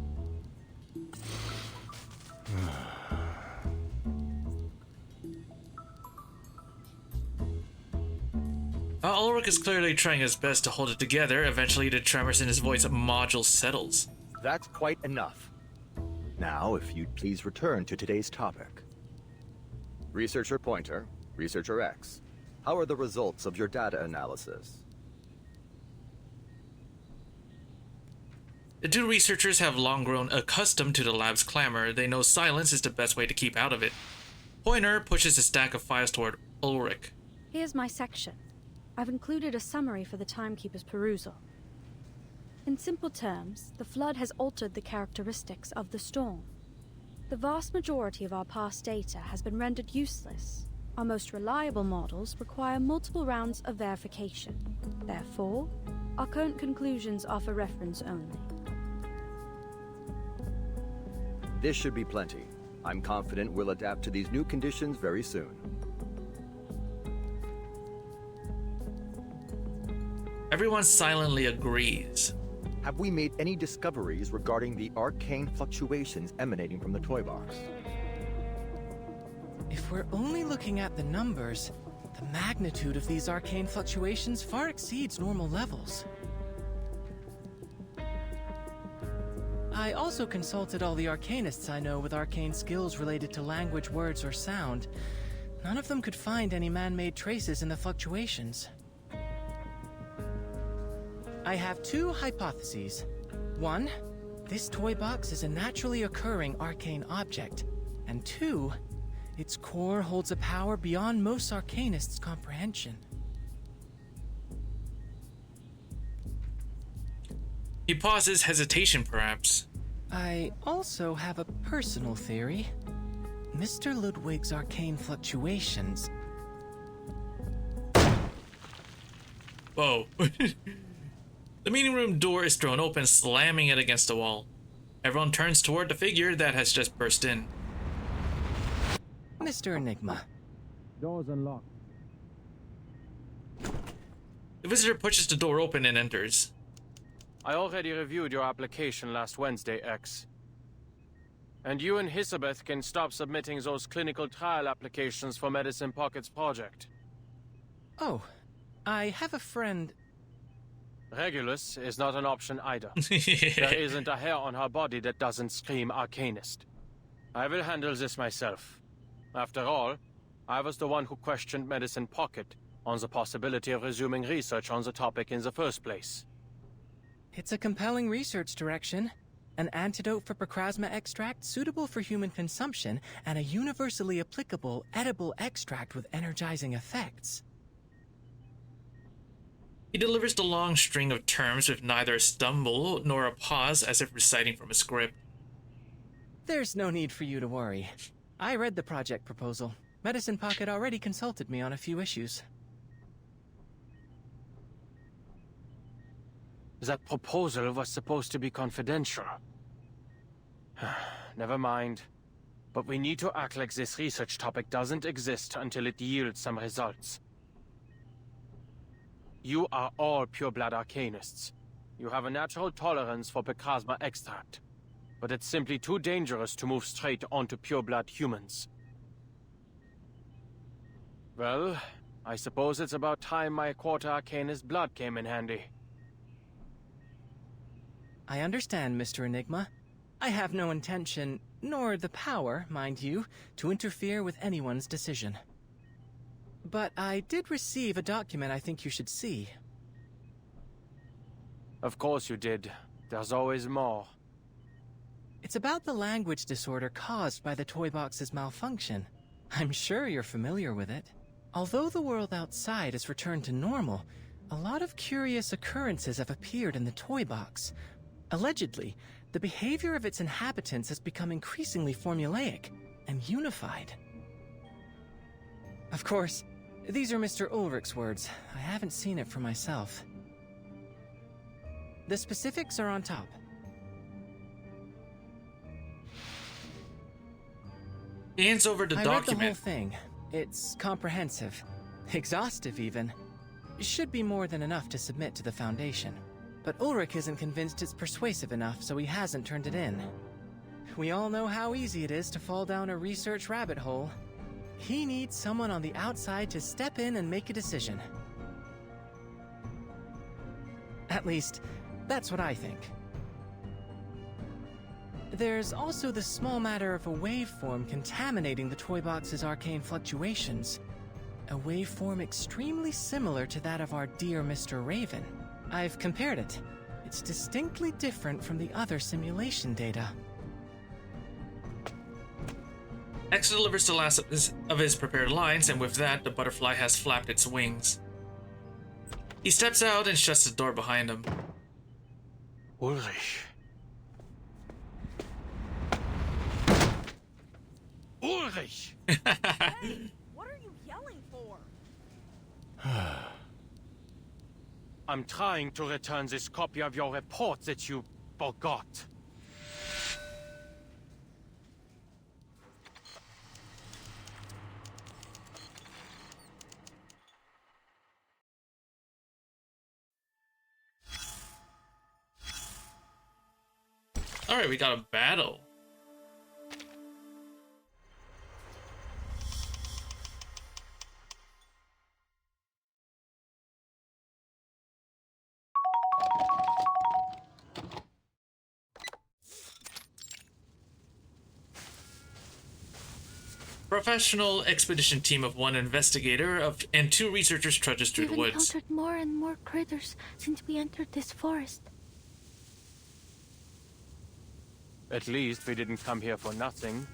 Ulrich is clearly trying his best to hold it together. Eventually, the tremors in his voice module settles. That's quite enough. Now, if you'd please return to today's topic. Researcher Pointer, Researcher X, how are the results of your data analysis? The two researchers have long grown accustomed to the lab's clamor. They know silence is the best way to keep out of it. Pointer pushes a stack of files toward Ulrich. Here's my section. I've included a summary for the Timekeeper's perusal. In simple terms, the flood has altered the characteristics of the storm. The vast majority of our past data has been rendered useless. Our most reliable models require multiple rounds of verification. Therefore, our current conclusions are for reference only. This should be plenty. I'm confident we'll adapt to these new conditions very soon. Everyone silently agrees. Have we made any discoveries regarding the arcane fluctuations emanating from the toy box? If we're only looking at the numbers, the magnitude of these arcane fluctuations far exceeds normal levels. I also consulted all the arcanists I know with arcane skills related to language, words, or sound, none of them could find any man-made traces in the fluctuations. I have two hypotheses. One, this toy box is a naturally occurring arcane object. And two, its core holds a power beyond most arcanists' comprehension. He pauses, hesitation perhaps. I also have a personal theory. Mr. Ludwig's arcane fluctuations. Whoa. The meeting room door is thrown open, slamming it against the wall. Everyone turns toward the figure that has just burst in. Mr. Enigma. Doors unlocked. The visitor pushes the door open and enters. I already reviewed your application last Wednesday, X. And you and Hisabeth can stop submitting those clinical trial applications for Medicine Pocket's project. Oh, I have a friend. Regulus is not an option either. There isn't a hair on her body that doesn't scream Arcanist. I will handle this myself. After all, I was the one who questioned Medicine Pocket on the possibility of resuming research on the topic in the first place. It's a compelling research direction. An antidote for Procrasma extract suitable for human consumption, and a universally applicable edible extract with energizing effects. He delivers the long string of terms with neither a stumble nor a pause, as if reciting from a script. There's no need for you to worry. I read the project proposal. Medicine Pocket already consulted me on a few issues. That proposal was supposed to be confidential. Never mind. But we need to act like this research topic doesn't exist until it yields some results. You are all pure-blood arcanists. You have a natural tolerance for Procrasma extract. But it's simply too dangerous to move straight onto pure-blood humans. Well, I suppose it's about time my quarter arcanist blood came in handy. I understand, Mr. Enigma. I have no intention, nor the power, mind you, to interfere with anyone's decision. But I did receive a document I think you should see. Of course you did. There's always more. It's about the language disorder caused by the toy box's malfunction. I'm sure you're familiar with it. Although the world outside has returned to normal, a lot of curious occurrences have appeared in the toy box. Allegedly, the behavior of its inhabitants has become increasingly formulaic and unified. Of course, these are Mr. Ulrich's words. I haven't seen it for myself. The specifics are on top. He hands over the I document. read the whole thing. It's comprehensive. Exhaustive, even. Should be more than enough to submit to the Foundation. But Ulrich isn't convinced it's persuasive enough, so he hasn't turned it in. We all know how easy it is to fall down a research rabbit hole. He needs someone on the outside to step in and make a decision. At least, that's what I think. There's also the small matter of a waveform contaminating the toy box's arcane fluctuations. A waveform extremely similar to that of our dear Mr. Raven. I've compared it. It's distinctly different from the other simulation data. X delivers the last of his prepared lines, and with that, the butterfly has flapped its wings. He steps out and shuts the door behind him. Ulrich. Ulrich! Hey, what are you yelling for? I'm trying to return this copy of your report that you forgot. Alright, we got a battle. professional expedition team of 1 investigator and 2 researchers trudges through We've the woods. encountered more and more critters since we entered this forest. At least we didn't come here for nothing.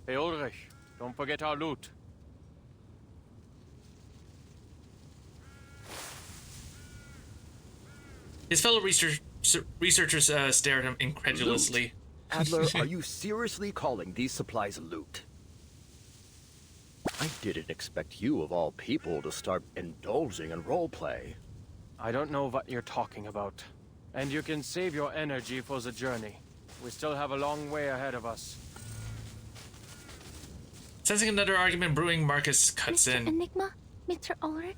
Hey Ulrich, don't forget our loot. His fellow researchers stare at him incredulously. Loot? Adler, are you seriously calling these supplies loot? I didn't expect you, of all people, to start indulging in roleplay. I don't know what you're talking about. And you can save your energy for the journey. We still have a long way ahead of us. Sensing another argument brewing, Marcus cuts Mr. in. Enigma, Mr. Ulrich,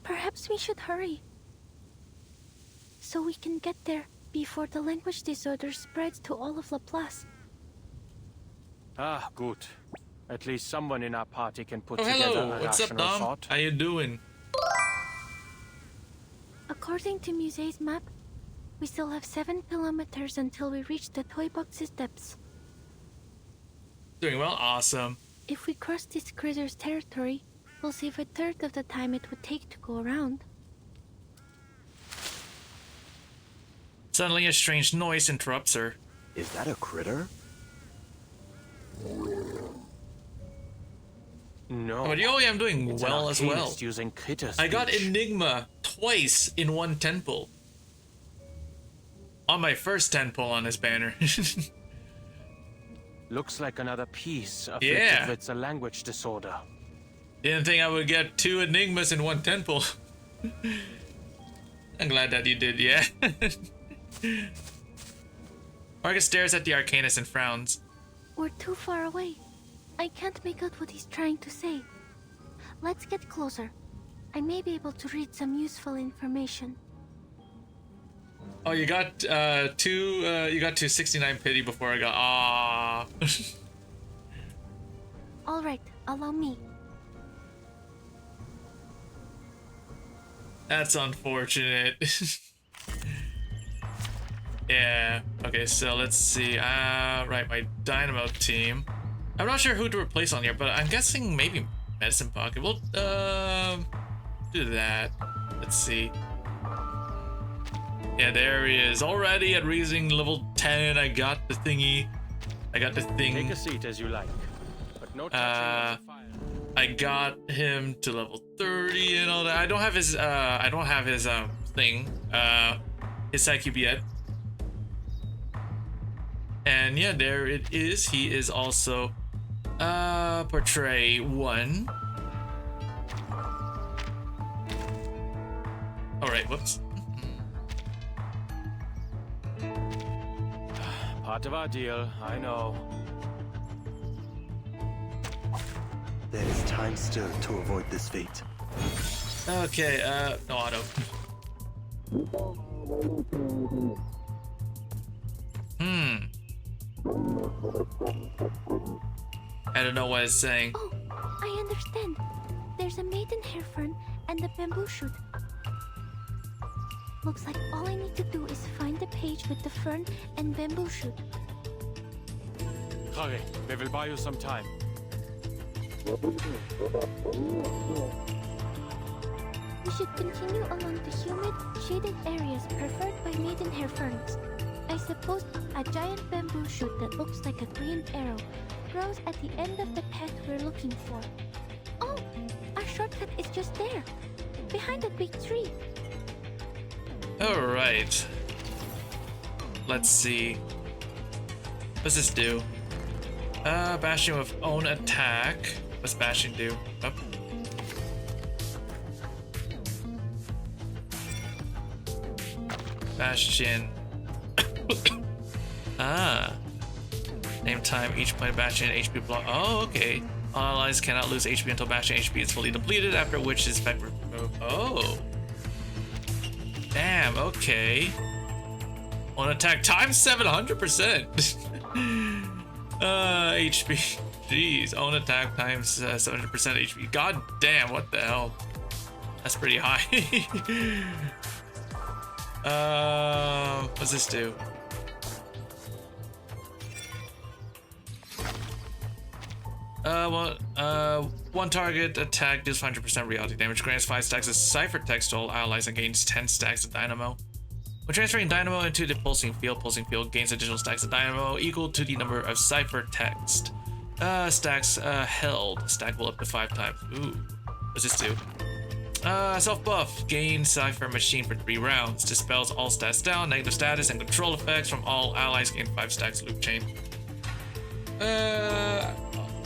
perhaps we should hurry. So we can get there before the language disorder spreads to all of Laplace. Ah, good. At least someone in our party can put Oh, together hello. a What's up, rational Dom? thought. How you doing? According to Muse's map, we still have 7 kilometers until we reach the toy box's depths. Doing well, awesome. If we cross this critter's territory, we'll save a third of the time it would take to go around. Suddenly a strange noise interrupts her. Is that a critter? No. Oh, yeah, I'm doing It's well an as well. arcanist using critter I got speech. Enigma twice in one temple. On my first 10 pull on this banner. Looks like another piece afflicted Yeah. with a language disorder. Didn't think I would get 2 Enigmas in one temple. I'm glad that you did, yeah. Marcus stares at the Arcanist and frowns. We're too far away. I can't make out what he's trying to say. Let's get closer. I may be able to read some useful information. Oh, you got you got to 69 pity before I got All right, allow me. That's unfortunate. Yeah. Okay, so let's see. Right, my Dynamo team. I'm not sure who to replace on here, but I'm guessing maybe Medicine Pocket. We'll do that. Let's see. Yeah, there he is. Already at Reasoning level 10. I got the thingy. I got the thing. Take a seat as you like, but no touching of the fire. I got him to level 30 and all that. I don't have his thing, his Psycube yet. And yeah, there it is. He is also portray 1. All right, whoops. Part of our deal, I know. There is time still to avoid this fate. Okay, no auto. I don't know what it's saying. Oh, I understand. There's a maidenhair fern and a bamboo shoot. Looks like all I need to do is find the page with the fern and bamboo shoot. Hurry, we will buy you some time. We should continue along the humid, shaded areas preferred by maidenhair ferns. I suppose a giant bamboo shoot that looks like a green arrow grows at the end of the path we're looking for. Oh, our shortcut is just there, behind that big tree. All right. Let's see. What's this do? Bastion with own attack. What's Bastion do? Oh. Bastion. Name time, each point of Bastion HP block. Oh, okay. All allies cannot lose HP until Bastion HP is fully depleted, after which his effect removed. Oh. Damn, okay. On attack time 700%. HP. Jeez, own attack times 700% HP. God damn, what the hell? That's pretty high. What's this do? One target attack deals 100% reality damage, grants 5 stacks of ciphertext to all allies and gains 10 stacks of dynamo. When transferring dynamo into the pulsing field gains additional stacks of dynamo equal to the number of ciphertext stacks held. Stack will up to 5 times. Ooh, what's this do? Self buff. Gain Cipher Machine for 3 rounds. Dispels all stats down, negative status, and control effects from all allies. Gain 5 stacks loop chain.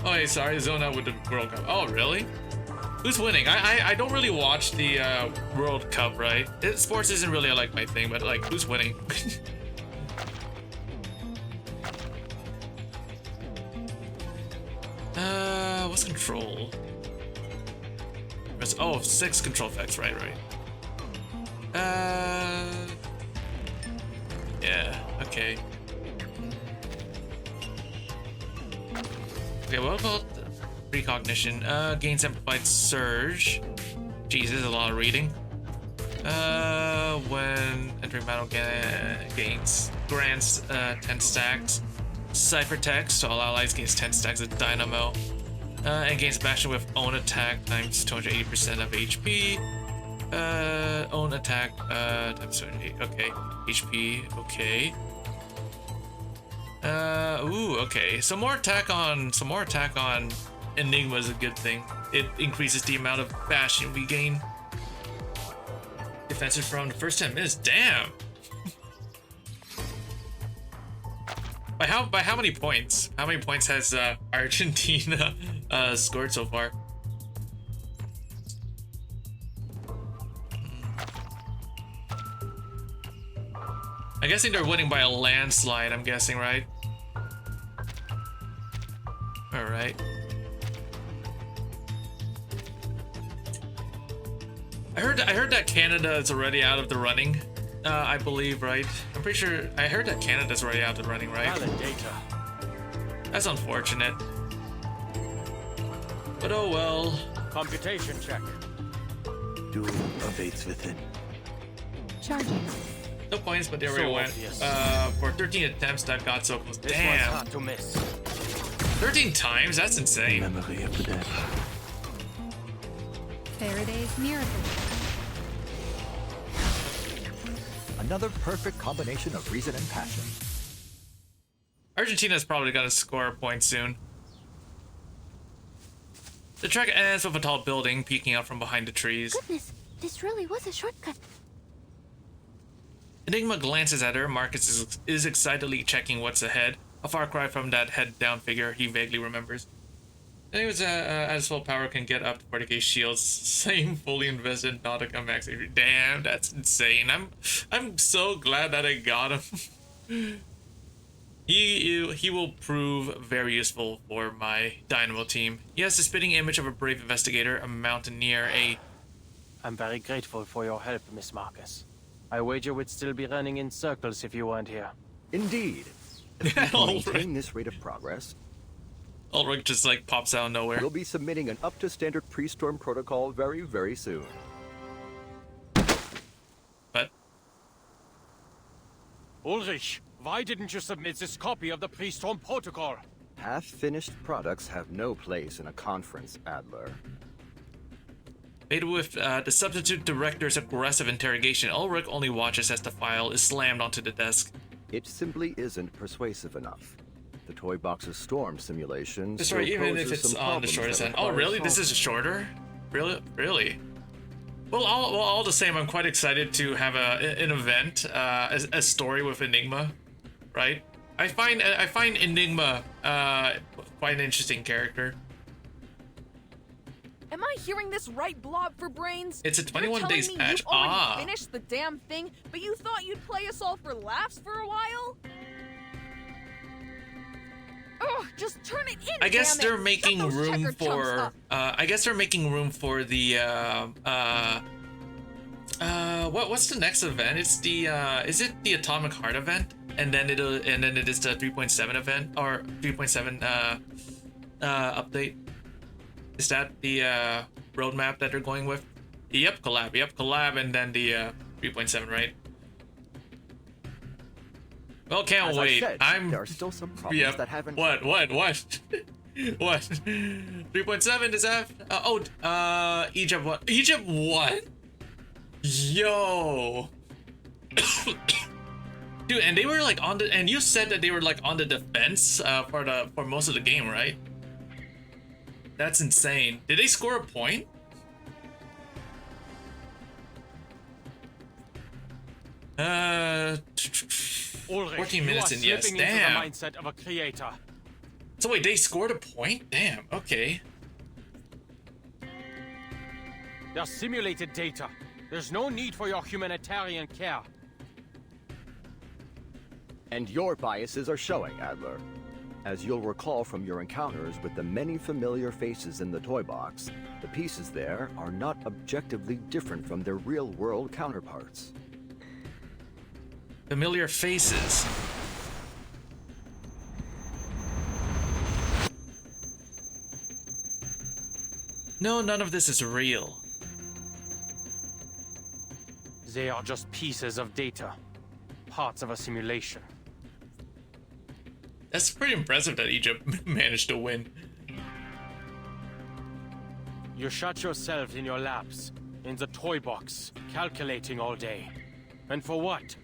Oh, hey, sorry, zone out with the World Cup. Oh, really? Who's winning? I don't really watch the World Cup, right? Sports isn't really like my thing, but like, who's winning? What's control? Oh, 6 control effects, right. Yeah, okay. Okay, what about precognition? Gains amplified surge. Jesus, a lot of reading. When entering battle grants 10 stacks. Ciphertext, so all allies gains 10 stacks of dynamo. And gains action with own attack times 280% of HP. Own attack times 280. Okay, HP. Okay. Ooh, okay. Some more attack on Enigma is a good thing. It increases the amount of bashing we gain. Defensive from the first 10 minutes. Damn. By how many points? How many points has Argentina scored so far? I'm guessing they're winning by a landslide, I'm guessing, right? Alright. I heard that Canada is already out of the running. I believe, right? I'm pretty sure I heard that Canada's already out of the running, right? Valid data. That's unfortunate. But oh well. Computation check. Doom awaits within. Charging. No points, but they already went. For 13 attempts, that got so close. This Damn. one's hard to miss. 13 times? That's insane. Memory of the dead. Faraday's miracle. Another perfect combination of reason and passion. Argentina's probably gonna score a point soon. The track ends with a tall building peeking out from behind the trees. Goodness, this really was a shortcut. Enigma glances at her. Marcus is excitedly checking what's ahead. A far cry from that head-down figure he vaguely remembers. Anyways, as full power can get up to 40k shields. Same fully invested Nautica Max. Damn, that's insane. I'm so glad that I got him. He will prove very useful for my Dynamo team. He has the spitting image of a brave investigator, a mountaineer, I'm very grateful for your help, Miss Marcus. I wager we'd still be running in circles if you weren't here. Indeed. If we can maintain this rate of progress, Ulrich just like pops out of nowhere. We'll be submitting an up-to-standard pre-storm protocol very, very soon. What? Ulrich, why didn't you submit this copy of the pre-storm protocol? Half-finished products have no place in a conference, Adler. Made with the substitute director's aggressive interrogation, Ulrich only watches as the file is slammed onto the desk. It simply isn't persuasive enough. The toy box's storm simulation That's right, even if it's on the shortest end. Oh, really? This is shorter? Really? Well, all the same, I'm quite excited to have an event, a story with Enigma, right? I find Enigma quite an interesting character. Am I hearing this right, Blob for Brains? It's a 21 days You're telling me patch. You already finished the damn thing, but you thought you'd play us all for laughs for a while? Ugh, just turn it in. I guess damn it. they're making Shut those room checkered chumps for. up. I guess they're making room for the. What's the next event? It's the. Is it the Atomic Heart event? And then it is the 3.7 event or 3.7 update. Is that the roadmap that they're going with? Yep, collab, and then the 3.7, right? Well, can't As wait. I said, there are still some problems that haven't. What? What? 3.7 is F? Egypt what? Egypt what? Yo. Dude, and they were like on the, and you said that they were like on the defense for most of the game, right? That's insane. Did they score a point? Ulrich, 14 minutes in, yes. Into the Damn. mindset of a creator. So wait, they scored a point? Damn, okay. They're simulated data. There's no need for your humanitarian care. And your biases are showing, Adler. As you'll recall from your encounters with the many familiar faces in the toy box, the pieces there are not objectively different from their real-world counterparts. Familiar faces. No, none of this is real. They are just pieces of data. Parts of a simulation. That's pretty impressive that Egypt managed to win. You shut yourself in your labs, in the toy box, calculating all day. And for what?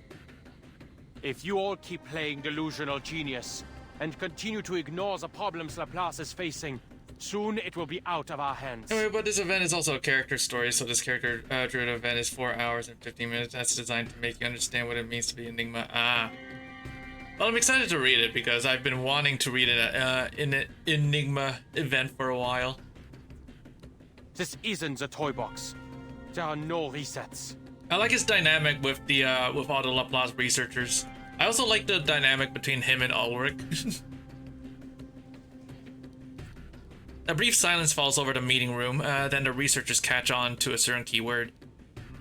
If you all keep playing delusional genius, and continue to ignore the problems Laplace is facing, soon it will be out of our hands. Anyway, but this event is also a character story, so this character-driven event is 4 hours and 15 minutes. That's designed to make you understand what it means to be Enigma. Ah. Well, I'm excited to read it because I've been wanting to read it in an Enigma event for a while. This isn't the toy box. There are no resets. I like his dynamic with the with all the Laplace researchers. I also like the dynamic between him and Ulrich. A brief silence falls over the meeting room, then the researchers catch on to a certain keyword.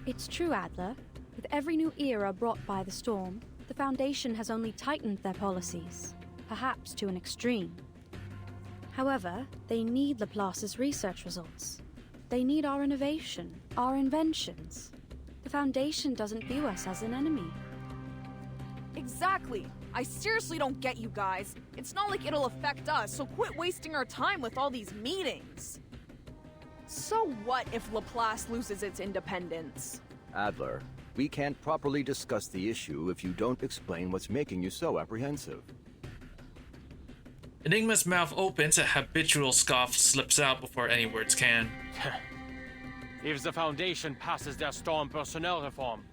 It's true, Adler. With every new era brought by the storm, the Foundation has only tightened their policies, perhaps to an extreme. However, they need Laplace's research results. They need our innovation, our inventions. The Foundation doesn't view us as an enemy. Exactly. I seriously don't get you guys. It's not like it'll affect us, so quit wasting our time with all these meetings. So what if Laplace loses its independence? Adler, we can't properly discuss the issue if you don't explain what's making you so apprehensive. Enigma's mouth opens, a habitual scoff slips out before any words can. If the Foundation passes their storm personnel reform,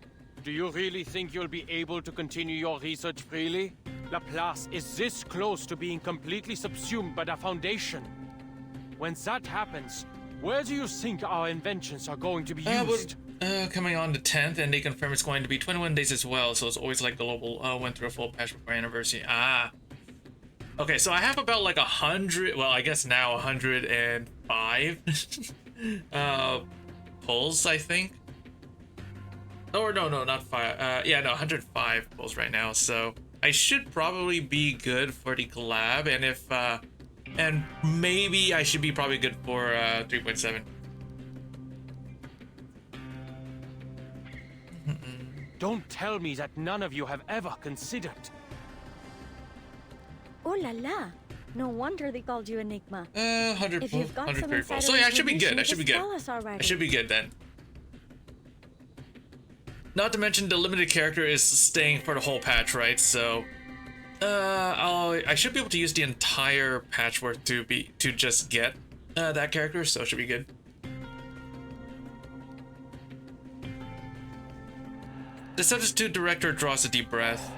do you really think you'll be able to continue your research freely? Laplace is this close to being completely subsumed by the Foundation. When that happens, where do you think our inventions are going to be used? Coming on the 10th, and they confirm it's going to be 21 days as well, so it's always like global went through a full patch before anniversary. Ah. Okay, so I have about like 100, well, I guess now 105 pulls, I think. Or no, not 5. Yeah, no, 105 pulls right now, so I should probably be good for the collab, and if, and maybe I should be probably good for 3.7. Don't tell me that none of you have ever considered. Oh la la. No wonder they called you Enigma. 100 If you've got some 100 pulls. insider So yeah, I should be good. information, I should be just good. tell us already. I should be good then. Not to mention the limited character is staying for the whole patch, right? So I should be able to use the entire patch worth to just get that character, so it should be good. The substitute director draws a deep breath.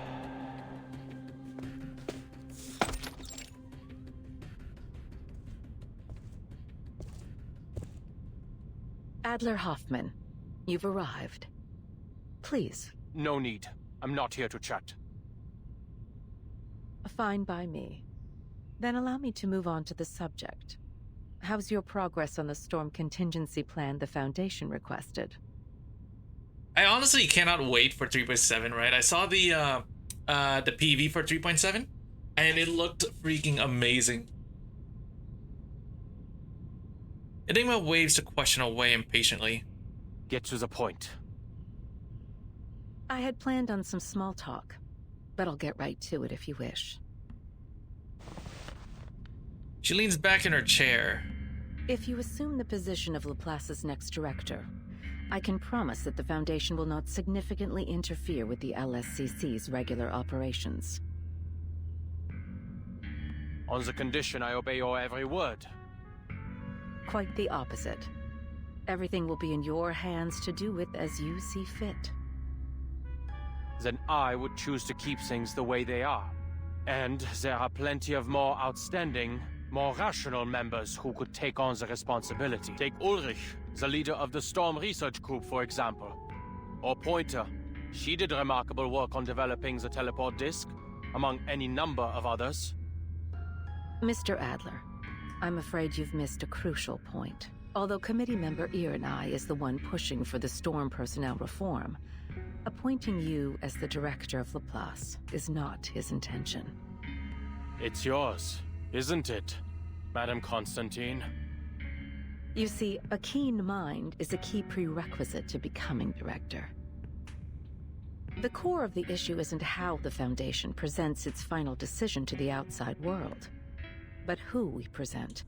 Adler Hoffman, you've arrived. Please. No need. I'm not here to chat. Fine by me. Then allow me to move on to the subject. How's your progress on the storm contingency plan the Foundation requested? I honestly cannot wait for 3.7, right? I saw the PV for 3.7, and it looked freaking amazing. Enigma waves the question away impatiently. Get to the point. I had planned on some small talk, but I'll get right to it if you wish. She leans back in her chair. If you assume the position of Laplace's next director, I can promise that the Foundation will not significantly interfere with the LSCC's regular operations. On the condition I obey your every word. Quite the opposite. Everything will be in your hands to do with as you see fit. Then I would choose to keep things the way they are. And there are plenty of more outstanding, more rational members who could take on the responsibility. Take Ulrich, the leader of the Storm Research Group, for example. Or Pointer. She did remarkable work on developing the teleport disk, among any number of others. Mr. Adler, I'm afraid you've missed a crucial point. Although committee member Irenai is the one pushing for the Storm personnel reform, appointing you as the director of Laplace is not his intention. It's yours, isn't it, Madam Constantine? You see, a keen mind is a key prerequisite to becoming director. The core of the issue isn't how the Foundation presents its final decision to the outside world, but who we present.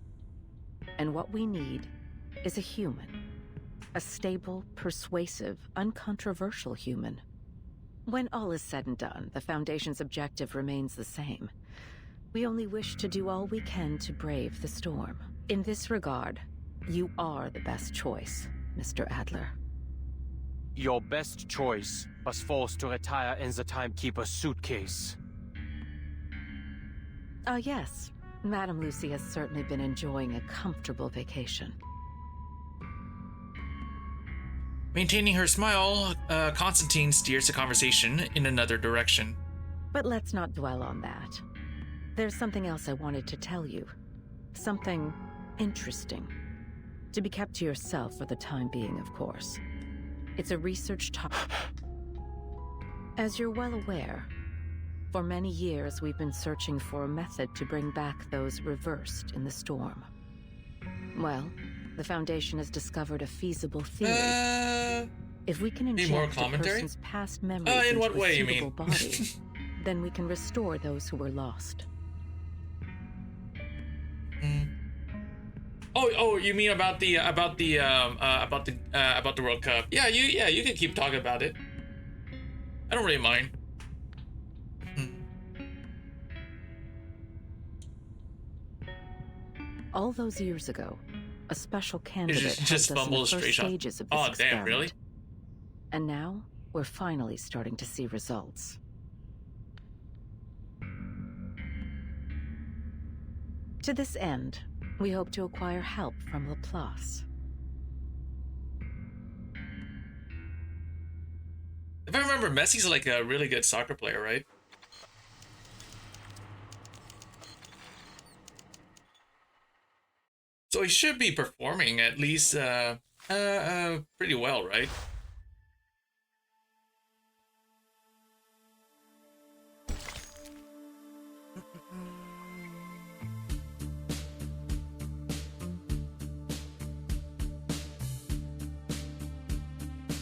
And what we need is a human. A stable, persuasive, uncontroversial human. When all is said and done, the Foundation's objective remains the same. We only wish to do all we can to brave the storm. In this regard, you are the best choice, Mr. Adler. Your best choice was forced to retire in the Timekeeper's suitcase. Yes. Madame Lucy has certainly been enjoying a comfortable vacation. Maintaining her smile, Constantine steers the conversation in another direction. But let's not dwell on that. There's something else I wanted to tell you. Something interesting. To be kept to yourself for the time being, of course. It's a research topic. As you're well aware, for many years we've been searching for a method to bring back those reversed in the storm. Well, the Foundation has discovered a feasible theory. If we can inject a person's past memories in into what way, a you suitable mean? body, then we can restore those who were lost. Oh, you mean about the World Cup? Yeah, you can keep talking about it. I don't really mind. All those years ago, a special candidate just helped us in the fumbles first straight shot. stages of this Oh, damn, experiment. really? And now, we're finally starting to see results. To this end, we hope to acquire help from Laplace. If I remember, Messi's like a really good soccer player, right? So he should be performing at least pretty well, right?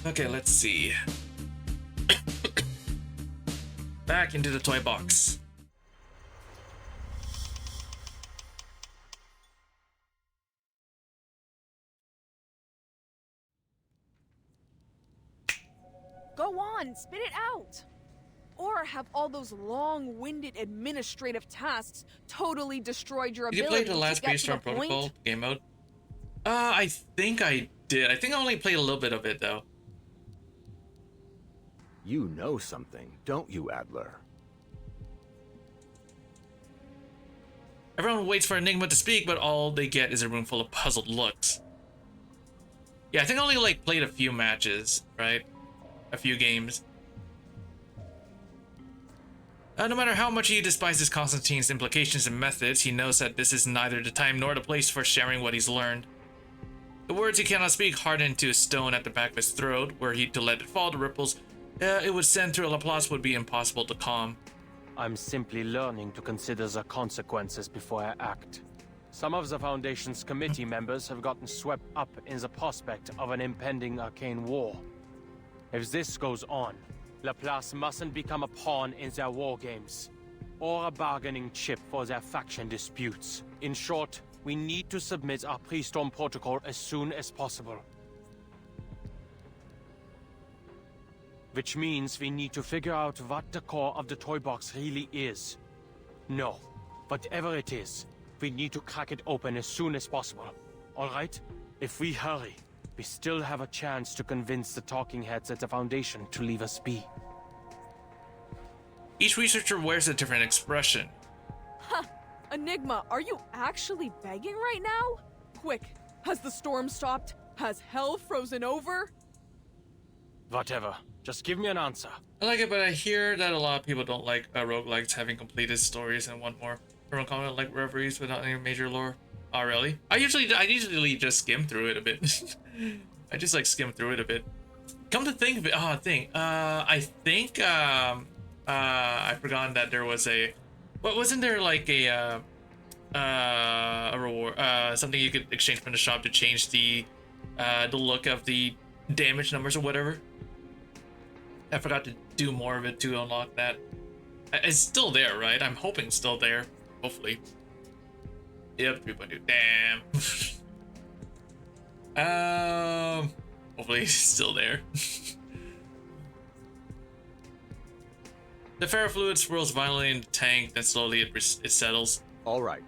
Okay, let's see. Back into the toy box. Go on, spit it out! Or have all those long-winded administrative tasks totally destroyed your Did you ability play the last to get to Brainstorm the point? Protocol game mode? I think I did. I think I only played a little bit of it, though. You know something, don't you, Adler? Everyone waits for Enigma to speak, but all they get is a room full of puzzled looks. Yeah, I think I only like played a few matches, right? A few games. No matter how much he despises Constantine's implications and methods, he knows that this is neither the time nor the place for sharing what he's learned. The words he cannot speak harden into a stone at the back of his throat, were he to let it fall, the ripples it would send through Laplace would be impossible to calm. I'm simply learning to consider the consequences before I act. Some of the Foundation's committee members have gotten swept up in the prospect of an impending arcane war. If this goes on, Laplace mustn't become a pawn in their war games. or a bargaining chip for their faction disputes. In short, we need to submit our pre-storm protocol as soon as possible. Which means we need to figure out what the core of the toy box really is. No, whatever it is, we need to crack it open as soon as possible. Alright? If we hurry, we still have a chance to convince the talking heads at the Foundation to leave us be. Each researcher wears a different expression. Huh. Enigma, are you actually begging right now? Quick, has the storm stopped? Has hell frozen over? Whatever. Just give me an answer. I like it, but I hear that a lot of people don't like roguelikes having completed stories and want more. Everyone comment like reveries without any major lore. Oh, really? I usually just skim through it a bit. I just like skim through it a bit. Come to think of it, I think I forgot that there was a, wasn't there like a reward, something you could exchange from the shop to change the look of the damage numbers or whatever? I forgot to do more of it to unlock that. It's still there, right? I'm hoping it's still there. Hopefully. Yep, 3.2. Damn. Hopefully it's still there. The ferrofluid swirls violently in the tank, then slowly it settles. All right.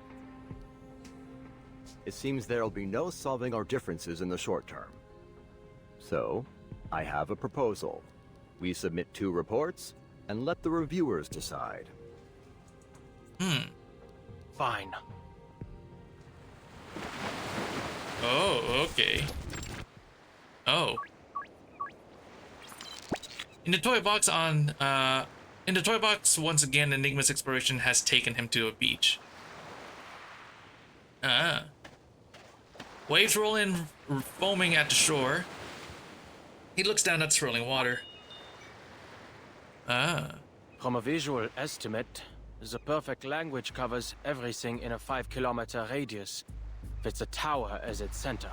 It seems there'll be no solving our differences in the short term. So, I have a proposal. We submit 2 reports, and let the reviewers decide. Fine. Oh, okay. Oh. In the toy box once again, Enigma's exploration has taken him to a beach. Waves roll in, foaming at the shore. He looks down at swirling water. From a visual estimate, the perfect language covers everything in a 5-kilometer radius, with the tower as its center.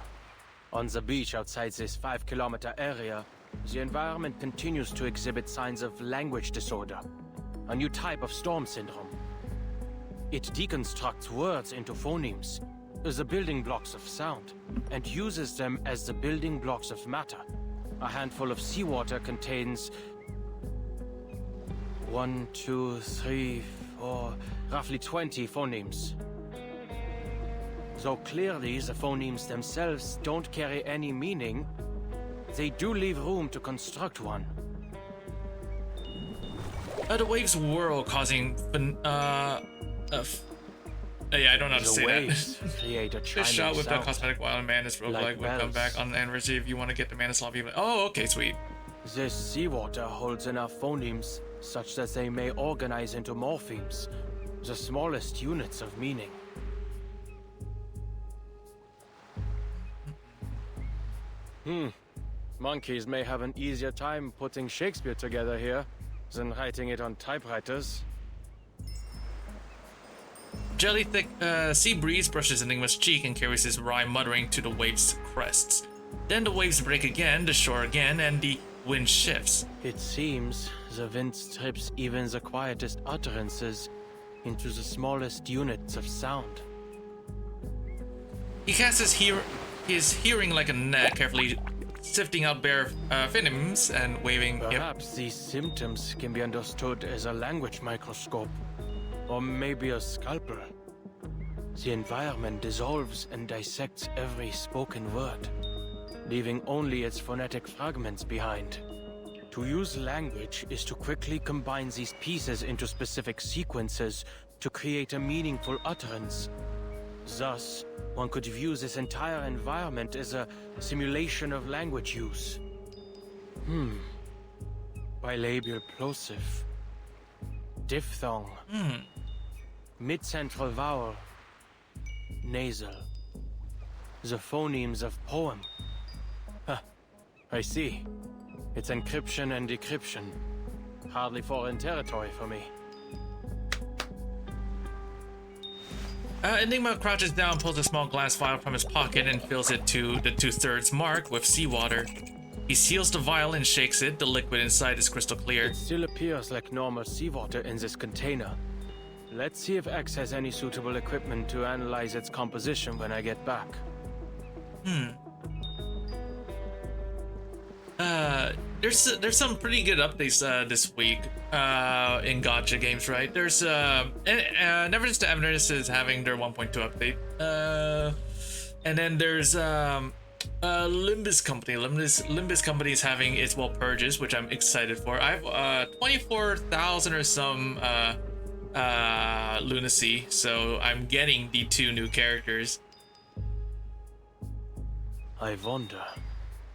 On the beach outside this 5-kilometer area, the environment continues to exhibit signs of language disorder, a new type of storm syndrome. It deconstructs words into phonemes, the building blocks of sound, and uses them as the building blocks of matter. A handful of seawater contains 1, 2, 3, 4, roughly 20 phonemes. Though clearly the phonemes themselves don't carry any meaning, they do leave room to construct one. The waves whirl, causing yeah, I don't know how to say that. Create a This shot with the cosmetic wild man is roguelike. Will come back on the anniversary if you want to get the Manislav even. Oh, okay, sweet. This seawater holds enough phonemes such that they may organize into morphemes, the smallest units of meaning. Monkeys may have an easier time putting Shakespeare together here than writing it on typewriters. Jelly-thick sea breeze brushes Enigma's cheek and carries his wry muttering to the waves' crests. Then the waves break again, the shore again, and the wind shifts. It seems the wind strips even the quietest utterances into the smallest units of sound. He casts his hearing like a net, carefully sifting out bare phonemes and waving. Perhaps these symptoms can be understood as a language microscope, or maybe a scalpel. The environment dissolves and dissects every spoken word, leaving only its phonetic fragments behind. To use language is to quickly combine these pieces into specific sequences to create a meaningful utterance. Thus, one could view this entire environment as a simulation of language use. Bilabial plosive. Diphthong. Mid-central vowel. Nasal. The phonemes of poem. I see. It's encryption and decryption. Hardly foreign territory for me. Enigma crouches down, pulls a small glass vial from his pocket, and fills it to the 2/3 mark with seawater. He seals the vial and shakes it. The liquid inside is crystal clear. It still appears like normal seawater in this container, Let's see if X has any suitable equipment to analyze its composition when I get back. There's some pretty good updates this week in Gacha games, right? There's Neverest to Evidence is having their 1.2 update, and then there's Limbus Company. Limbus Company is having its Walpurgis, which I'm excited for. I have 24,000 or some lunacy, so I'm getting the 2 new characters. I wonder,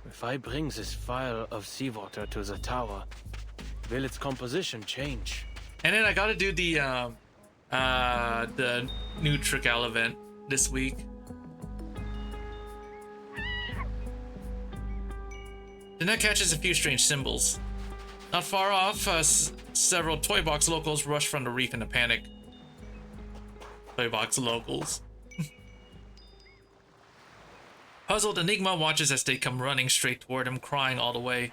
if I bring this vial of seawater to the tower, will its composition change? And then I gotta do the new Trickle event this week. The net catches a few strange symbols. Not far off, several Toy Box locals rush from the reef in a panic. Toy Box locals. Puzzled, Enigma watches as they come running straight toward him, crying all the way.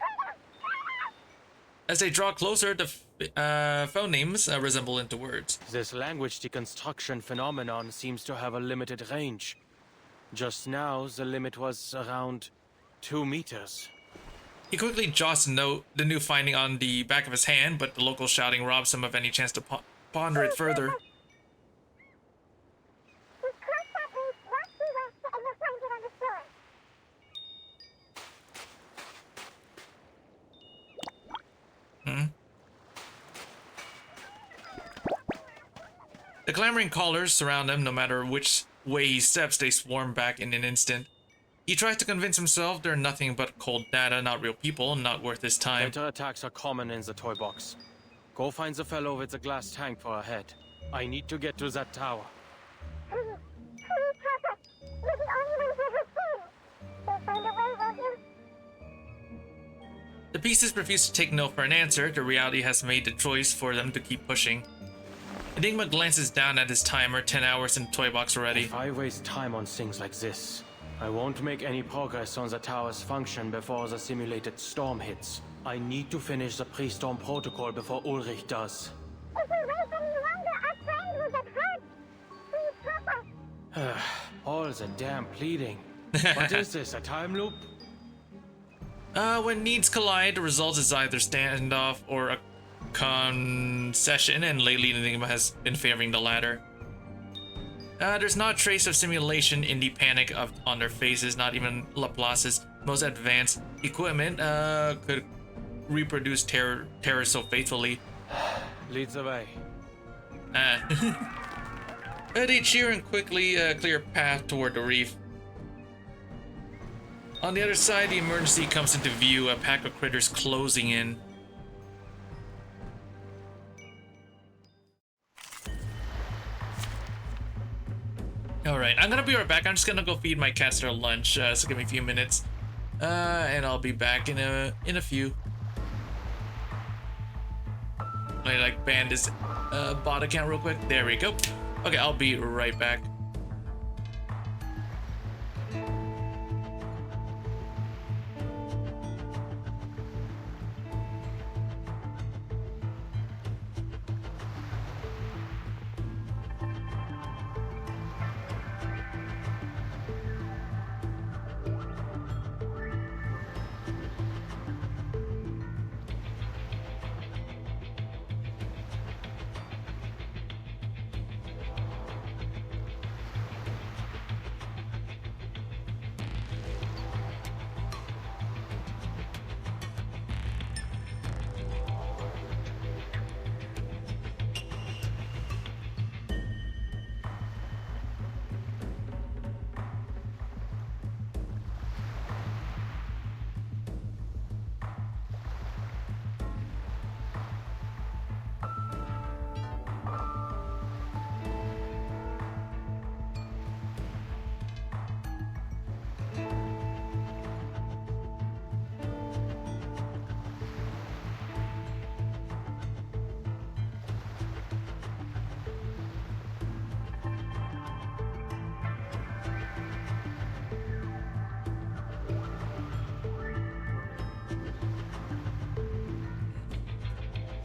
As they draw closer, the phonemes resemble into words. This language deconstruction phenomenon seems to have a limited range. Just now, the limit was around 2 meters. He quickly jots the new finding on the back of his hand, but the local shouting robs him of any chance to ponder it further. The clamoring callers surround him. No matter which way he steps, they swarm back in an instant. He tries to convince himself they're nothing but cold data, not real people, not worth his time. Beta attacks are common in the Toy Box. Go find the fellow with the glass tank for a head. I need to get to that tower. The pieces refuse to take no for an answer. The reality has made the choice for them to keep pushing. Enigma glances down at his timer, 10 hours in the Toy Box already. If I waste time on things like this, I won't make any progress on the tower's function before the simulated storm hits. I need to finish the pre-storm protocol before Ulrich does. All the damn pleading. What is this, a time loop? When needs collide, the result is either standoff or a concession, and lately Enigma has been favoring the latter. There's not a trace of simulation in the panic on their faces. Not even Laplace's most advanced equipment could reproduce terror so faithfully. Leads the way. They cheer and quickly clear a path toward the reef. On the other side, the emergency comes into view, a pack of critters closing in. Alright, I'm gonna be right back. I'm just gonna go feed my cats their lunch, so give me a few minutes. And I'll be back in a few. Let me like ban this bot account real quick. There we go. Okay, I'll be right back.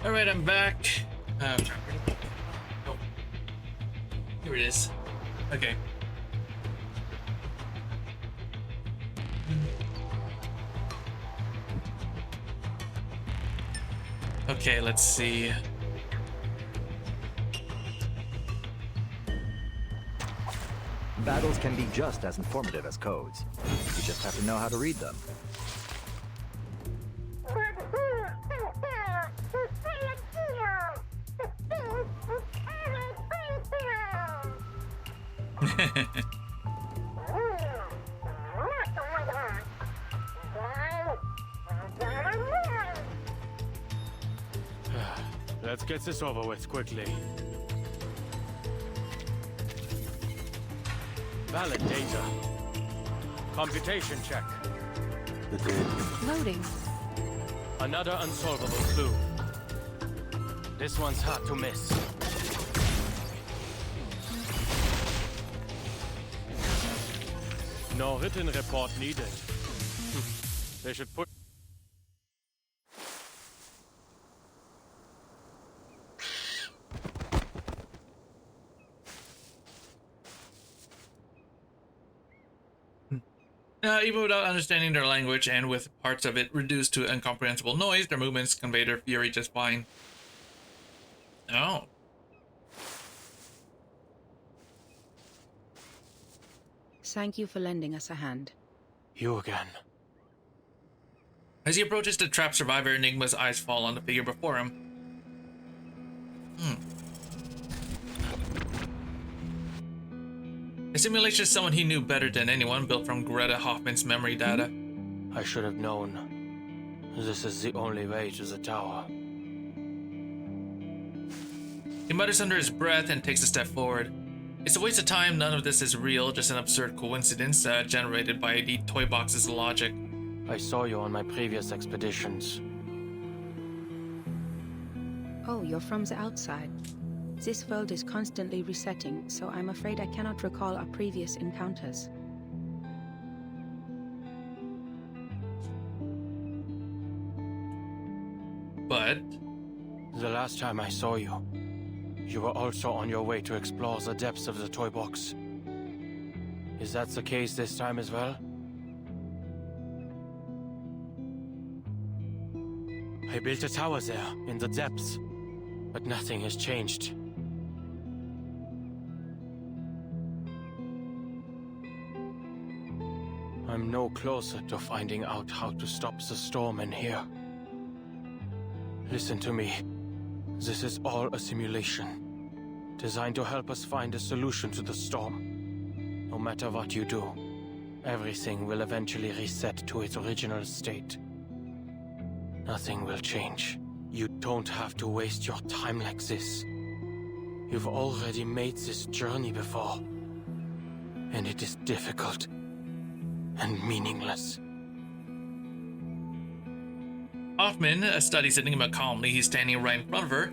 Alright, I'm back. Here it is. Okay. Okay, let's see. Battles can be just as informative as codes. You just have to know how to read them. Let's get this over with quickly. Valid data. Computation check. Loading. Another unsolvable clue. This one's hard to miss. No written report needed. They should put... Even without understanding their language and with parts of it reduced to incomprehensible noise, their movements convey their fury just fine. Oh. Thank you for lending us a hand. You again. As he approaches the trapped survivor, Enigma's eyes fall on the figure before him. The simulation is someone he knew better than anyone, built from Greta Hoffman's memory data. I should have known. This is the only way to the tower. He mutters under his breath and takes a step forward. It's a waste of time, none of this is real, just an absurd coincidence generated by the toy box's logic. I saw you on my previous expeditions. Oh, you're from the outside. This world is constantly resetting, so I'm afraid I cannot recall our previous encounters. But... the last time I saw you, you were also on your way to explore the depths of the toy box. Is that the case this time as well? I built a tower there, in the depths, but nothing has changed. I'm no closer to finding out how to stop the storm in here. Listen to me. This is all a simulation, designed to help us find a solution to the storm. No matter what you do, everything will eventually reset to its original state. Nothing will change. You don't have to waste your time like this. You've already made this journey before, and it is difficult and meaningless. Hoffman studies Enigma calmly. He's standing right in front of her,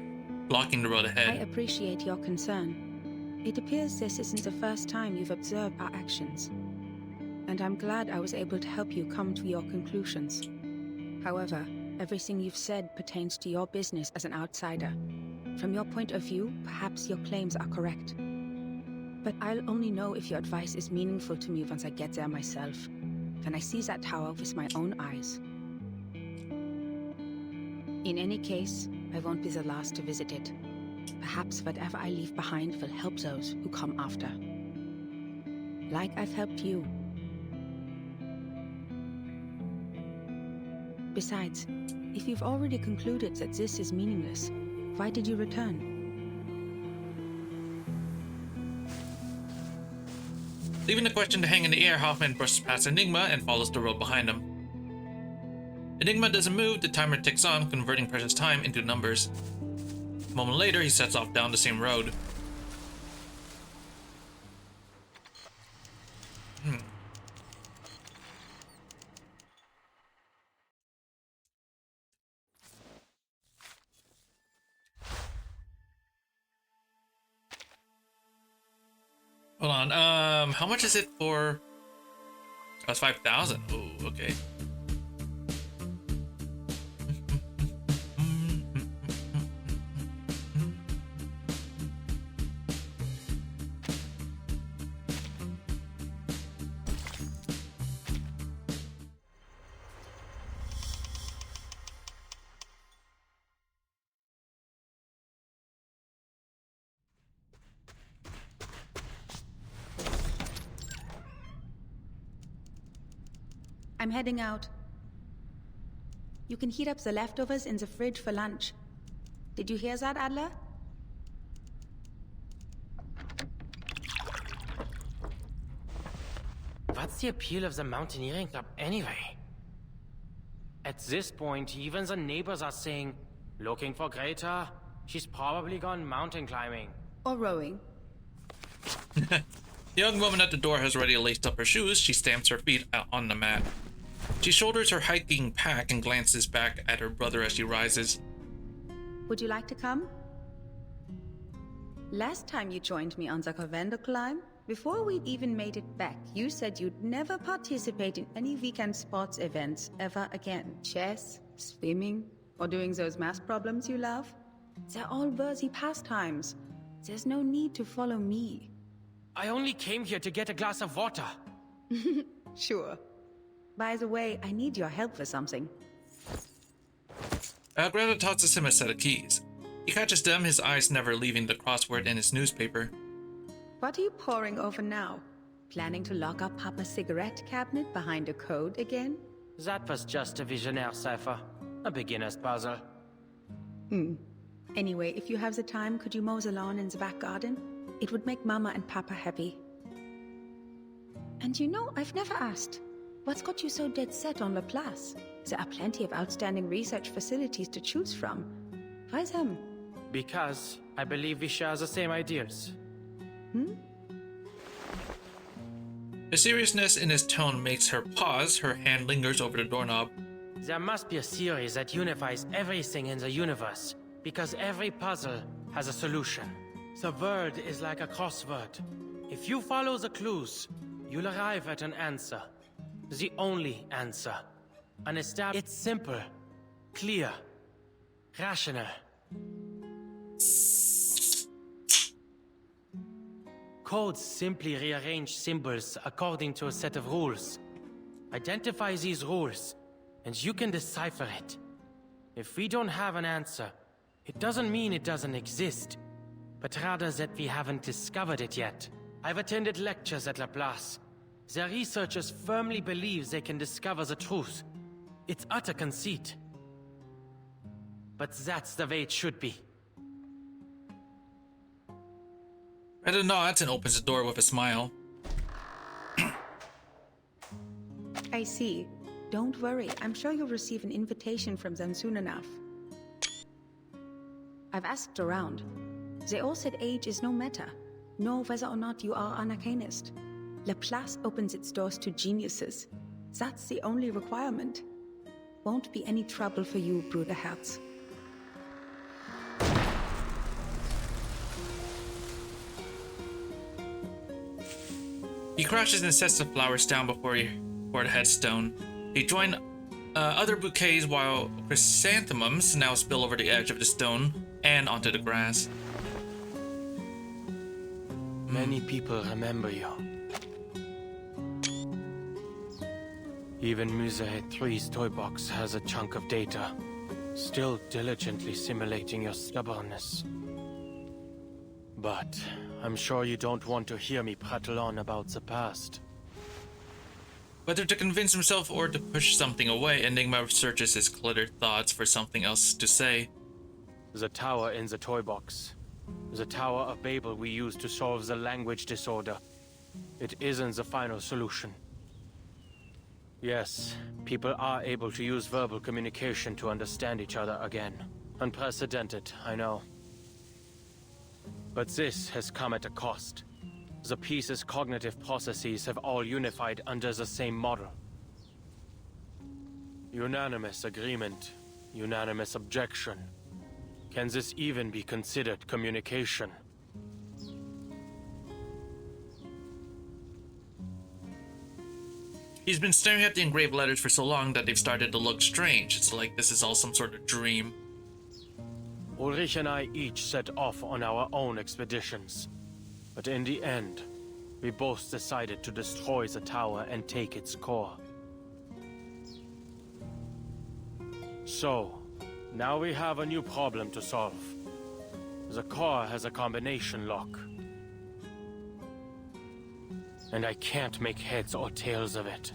blocking the road I ahead. appreciate your concern. It appears this isn't the first time you've observed our actions, and I'm glad I was able to help you come to your conclusions. However, everything you've said pertains to your business as an outsider. From your point of view, perhaps your claims are correct. But I'll only know if your advice is meaningful to me once I get there myself, when I see that tower with my own eyes. In any case, I won't be the last to visit it. Perhaps whatever I leave behind will help those who come after. Like I've helped you. Besides, if you've already concluded that this is meaningless, why did you return? Leaving the question to hang in the air, Hoffman brushes past Enigma and follows the road behind him. Enigma doesn't move, the timer ticks on, converting precious time into numbers. A moment later, he sets off down the same road. Hold on, how much is it for? Oh, it's 5,000. Oh, okay. I'm heading out. You can heat up the leftovers in the fridge for lunch. Did you hear that, Adler? What's the appeal of the mountaineering club anyway? At this point, even the neighbors are saying, looking for Greta? She's probably gone mountain climbing. Or rowing. The young woman at the door has already laced up her shoes. She stamps her feet out on the mat. She shoulders her hiking pack and glances back at her brother as she rises. Would you like to come? Last time you joined me on the Covendo climb, before we'd even made it back, you said you'd never participate in any weekend sports events ever again. Chess, swimming, or doing those math problems you love? They're all worthy pastimes. There's no need to follow me. I only came here to get a glass of water. Sure. By the way, I need your help with something. Greta tosses him a set of keys. He catches them, his eyes never leaving the crossword in his newspaper. What are you poring over now? Planning to lock up Papa's cigarette cabinet behind a code again? That was just a visionaire cipher. A beginner's puzzle. Anyway, if you have the time, could you mow the lawn in the back garden? It would make Mama and Papa happy. And you know, I've never asked. What's got you so dead set on Laplace? There are plenty of outstanding research facilities to choose from. Why them? Because I believe we share the same ideals. The seriousness in his tone makes her pause. Her hand lingers over the doorknob. There must be a theory that unifies everything in the universe, because every puzzle has a solution. The world is like a crossword. If you follow the clues, you'll arrive at an answer. The only answer. It's simple, clear, rational. Codes simply rearrange symbols according to a set of rules. Identify these rules, and you can decipher it. If we don't have an answer, it doesn't mean it doesn't exist, but rather that we haven't discovered it yet. I've attended lectures at Laplace. Their researchers firmly believe they can discover the truth. It's utter conceit. But that's the way it should be. Greta nods and opens the door with a smile. I see. Don't worry, I'm sure you'll receive an invitation from them soon enough. I've asked around. They all said age is no matter, nor whether or not you are an arcanist. Laplace opens its doors to geniuses. That's the only requirement. Won't be any trouble for you, Bruderherz. He crashes and sets the flowers down before the headstone. They join other bouquets while chrysanthemums now spill over the edge of the stone and onto the grass. Many people remember you. Even Musée 3's toy box has a chunk of data, still diligently simulating your stubbornness. But I'm sure you don't want to hear me prattle on about the past. Whether to convince himself or to push something away, Enigma searches his cluttered thoughts for something else to say. The tower in the toy box. The Tower of Babel we used to solve the language disorder. It isn't the final solution. Yes, people are able to use verbal communication to understand each other again. Unprecedented, I know. But this has come at a cost. The piece's cognitive processes have all unified under the same model. Unanimous agreement, unanimous objection. Can this even be considered communication? He's been staring at the engraved letters for so long that they've started to look strange. It's like this is all some sort of dream. Ulrich and I each set off on our own expeditions. But in the end, we both decided to destroy the tower and take its core. So, now we have a new problem to solve. The core has a combination lock. And I can't make heads or tails of it.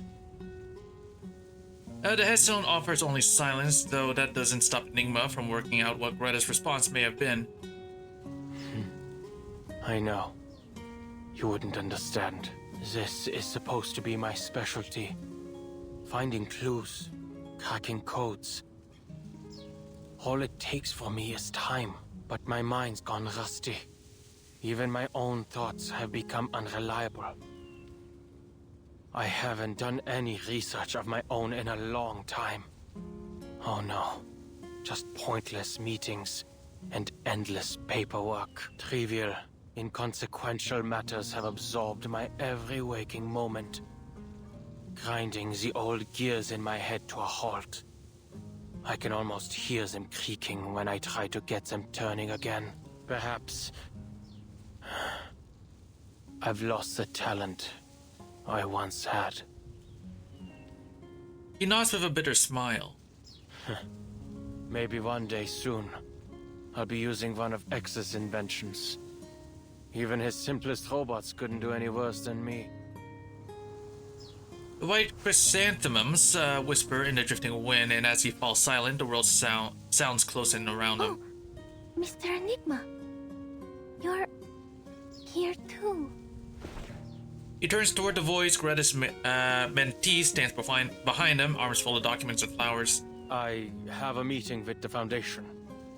The headstone offers only silence, though that doesn't stop Enigma from working out what Greta's response may have been. I know. You wouldn't understand. This is supposed to be my specialty. Finding clues, cracking codes. All it takes for me is time, but my mind's gone rusty. Even my own thoughts have become unreliable. I haven't done any research of my own in a long time. Oh no. Just pointless meetings and endless paperwork. Trivial, inconsequential matters have absorbed my every waking moment, grinding the old gears in my head to a halt. I can almost hear them creaking when I try to get them turning again. Perhaps I've lost the talent I once had. He nods with a bitter smile. Maybe one day soon, I'll be using one of X's inventions. Even his simplest robots couldn't do any worse than me. The white chrysanthemums whisper in the drifting wind, and as he falls silent, the world sounds close in around him. Mr. Enigma, you're here too. He turns toward the voice. Greta's mentee stands behind him, arms full of documents and flowers. I have a meeting with the Foundation.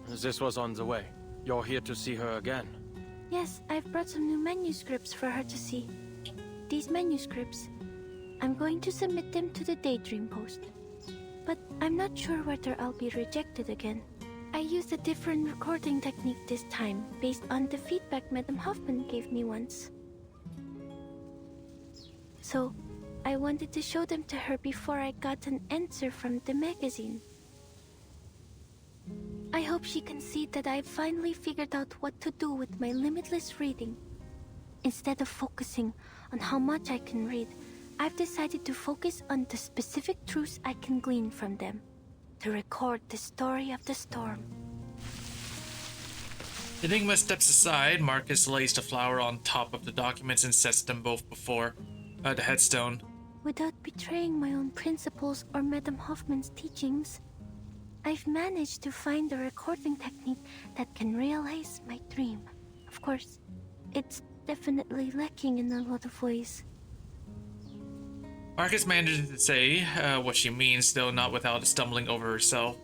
This was on the way. You're here to see her again. Yes, I've brought some new manuscripts for her to see. These manuscripts, I'm going to submit them to the Daydream Post. But I'm not sure whether I'll be rejected again. I used a different recording technique this time, based on the feedback Madame Hoffman gave me once. So, I wanted to show them to her before I got an answer from the magazine. I hope she can see that I've finally figured out what to do with my limitless reading. Instead of focusing on how much I can read, I've decided to focus on the specific truths I can glean from them. To record the story of the storm. Enigma steps aside. Marcus lays the flower on top of the documents and sets them both before the headstone. Without betraying my own principles or Madame Hoffman's teachings, I've managed to find a recording technique that can realize my dream. Of course, it's definitely lacking in a lot of ways. Marcus manages to say what she means, though not without stumbling over herself.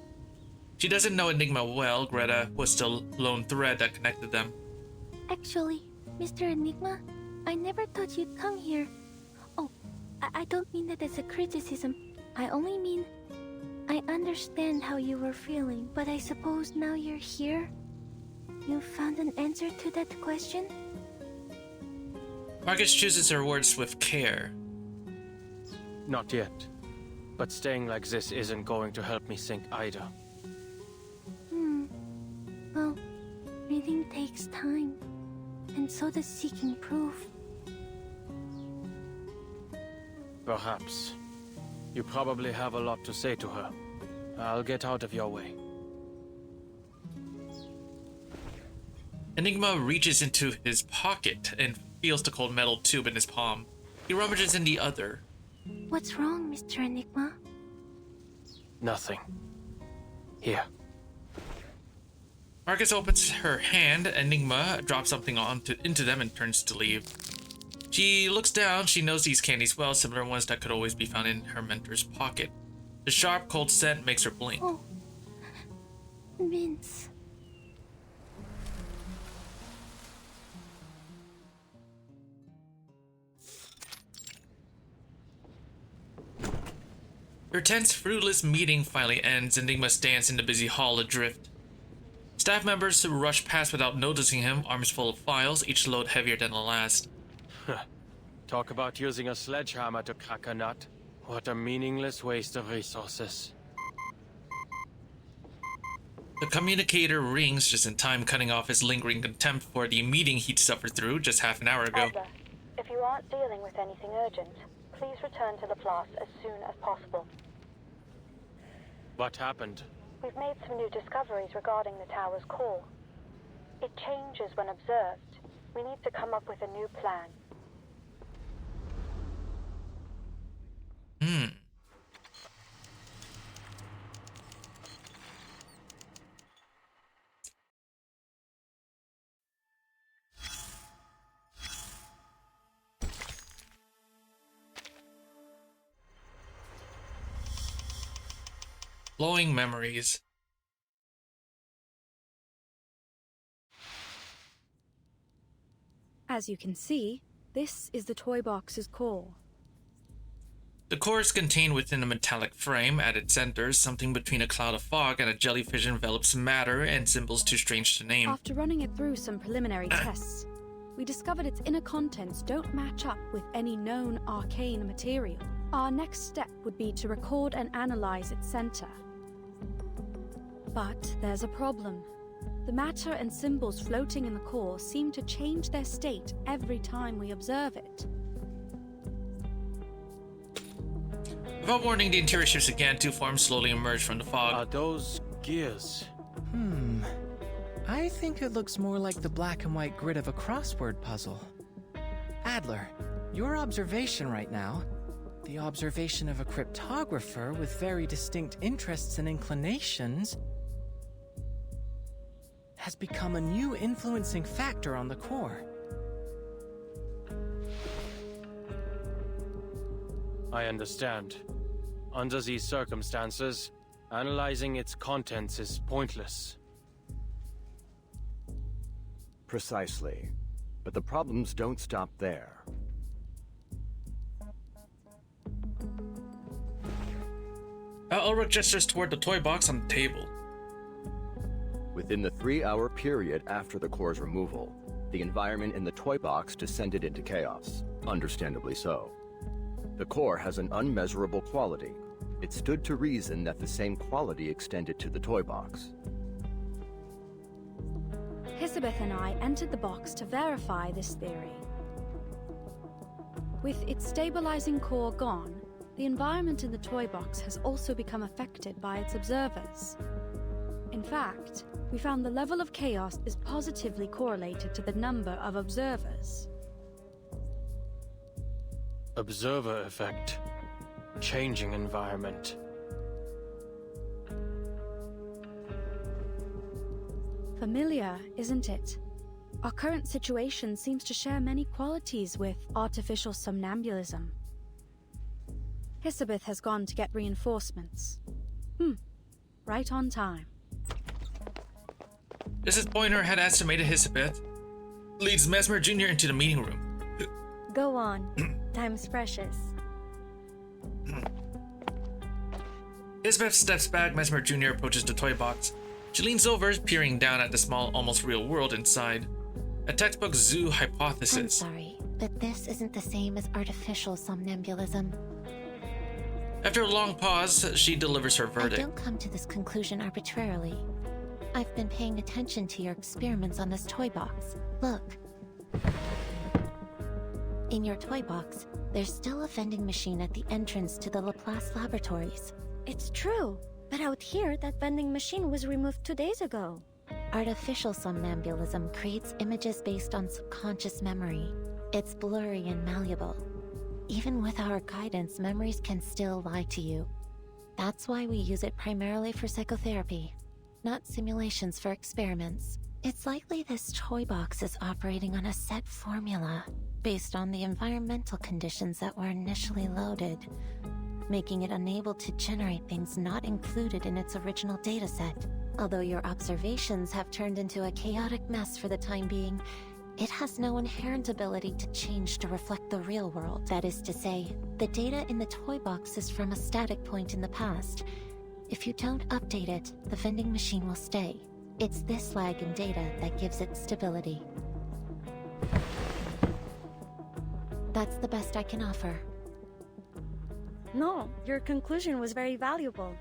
She doesn't know Enigma well. Greta was the lone thread that connected them. Actually, Mr. Enigma, I never thought you'd come here. Oh, I don't mean that as a criticism. I only mean I understand how you were feeling, but I suppose now you're here, you found an answer to that question? Marcus chooses her words with care. Not yet. But staying like this isn't going to help me think either. Well, reading takes time, and so does seeking proof. Perhaps. You probably have a lot to say to her. I'll get out of your way. Enigma reaches into his pocket and feels the cold metal tube in his palm. He rummages in the other. What's wrong, Mr. Enigma? Nothing. Here. Marcus opens her hand. Enigma drops something into them and turns to leave. She looks down. She knows these candies well, similar ones that could always be found in her mentor's pocket. The sharp, cold scent makes her blink. Oh, mints. Her tense, fruitless meeting finally ends. Enigma stands in the busy hall adrift. Staff members rush past without noticing him, arms full of files, each load heavier than the last. Talk about using a sledgehammer to crack a nut. What a meaningless waste of resources. The communicator rings just in time, cutting off his lingering contempt for the meeting he'd suffered through just half an hour ago. Elder, if you aren't dealing with anything urgent, please return to the Place as soon as possible. What happened? We've made some new discoveries regarding the tower's core. It changes when observed. We need to come up with a new plan. Glowing memories. As you can see, this is the toy box's core. The core is contained within a metallic frame. At its center, something between a cloud of fog and a jellyfish envelops matter and symbols too strange to name. After running it through some preliminary tests, we discovered its inner contents don't match up with any known arcane material. Our next step would be to record and analyze its center. But there's a problem. The matter and symbols floating in the core seem to change their state every time we observe it. Without warning, the interior ships again. Two forms slowly emerge from the fog. Are those gears? I think it looks more like the black and white grid of a crossword puzzle. Adler, your observation right now, the observation of a cryptographer with very distinct interests and inclinations, has become a new influencing factor on the core. I understand. Under these circumstances, analyzing its contents is pointless. Precisely. But the problems don't stop there. Ulrich gestures toward the toy box on the table. Within the 3-hour period after the core's removal, the environment in the toy box descended into chaos. Understandably so. The core has an unmeasurable quality. It stood to reason that the same quality extended to the toy box. Hisabeth and I entered the box to verify this theory. With its stabilizing core gone, the environment in the toy box has also become affected by its observers. In fact, we found the level of chaos is positively correlated to the number of observers. Observer effect. Changing environment. Familiar, isn't it? Our current situation seems to share many qualities with artificial somnambulism. Hisabeth has gone to get reinforcements. Right on time. Mrs. Pointer had estimated Hisabeth leads Mesmer Jr. into the meeting room. Go on. Time's precious. Hisabeth steps back. Mesmer Jr. approaches the toy box. She leans over, peering down at the small, almost real world inside. A textbook zoo hypothesis. I'm sorry, but this isn't the same as artificial somnambulism. After a long pause, she delivers her verdict. I don't come to this conclusion arbitrarily. I've been paying attention to your experiments on this toy box. Look. In your toy box, there's still a vending machine at the entrance to the Laplace laboratories. It's true, but out here, that vending machine was removed 2 days ago. Artificial somnambulism creates images based on subconscious memory. It's blurry and malleable. Even with our guidance, memories can still lie to you. That's why we use it primarily for psychotherapy, not simulations for experiments. It's likely this toy box is operating on a set formula based on the environmental conditions that were initially loaded, making it unable to generate things not included in its original dataset. Although your observations have turned into a chaotic mess for the time being, it has no inherent ability to change to reflect the real world. That is to say, the data in the toy box is from a static point in the past. If you don't update it, the vending machine will stay. It's this lag in data that gives it stability. That's the best I can offer. No, your conclusion was very valuable.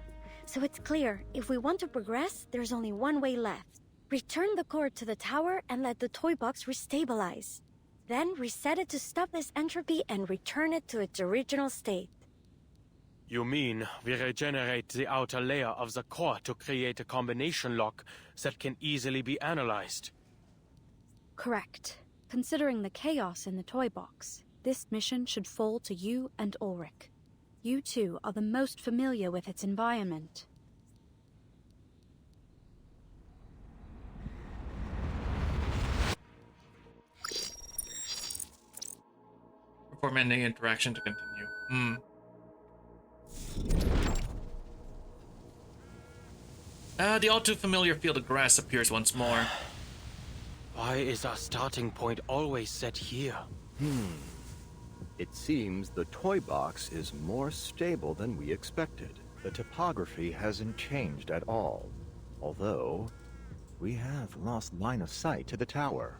So it's clear, if we want to progress, there's only one way left. Return the core to the tower and let the toy box restabilize. Then reset it to stop this entropy and return it to its original state. You mean we regenerate the outer layer of the core to create a combination lock that can easily be analyzed? Correct. Considering the chaos in the toy box, this mission should fall to you and Ulrich. You two are the most familiar with its environment. Perform any interaction to continue. The all too familiar field of grass appears once more. Why is our starting point always set here? It seems the toy box is more stable than we expected. The topography hasn't changed at all, although we have lost line of sight to the tower.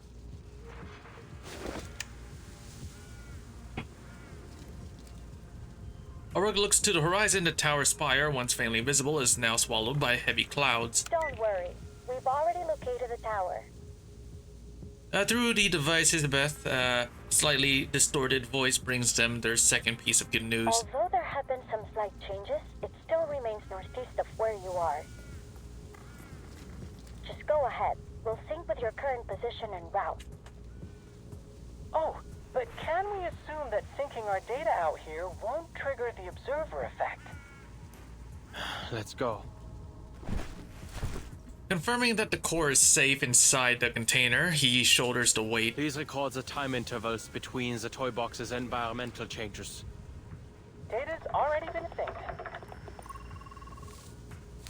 Orug looks to the horizon. The tower spire, once faintly visible, is now swallowed by heavy clouds. Don't worry. We've already located the tower. Through the device, Elizabeth, slightly distorted voice brings them their second piece of good news. Although there have been some slight changes, it still remains northeast of where you are. Just go ahead. We'll sync with your current position and route. Oh, but can we assume that syncing our data out here won't trigger the observer effect? Let's go. Confirming that the core is safe inside the container, he shoulders the weight. Please record the time intervals between the toy box's environmental changes. Data's already been synced.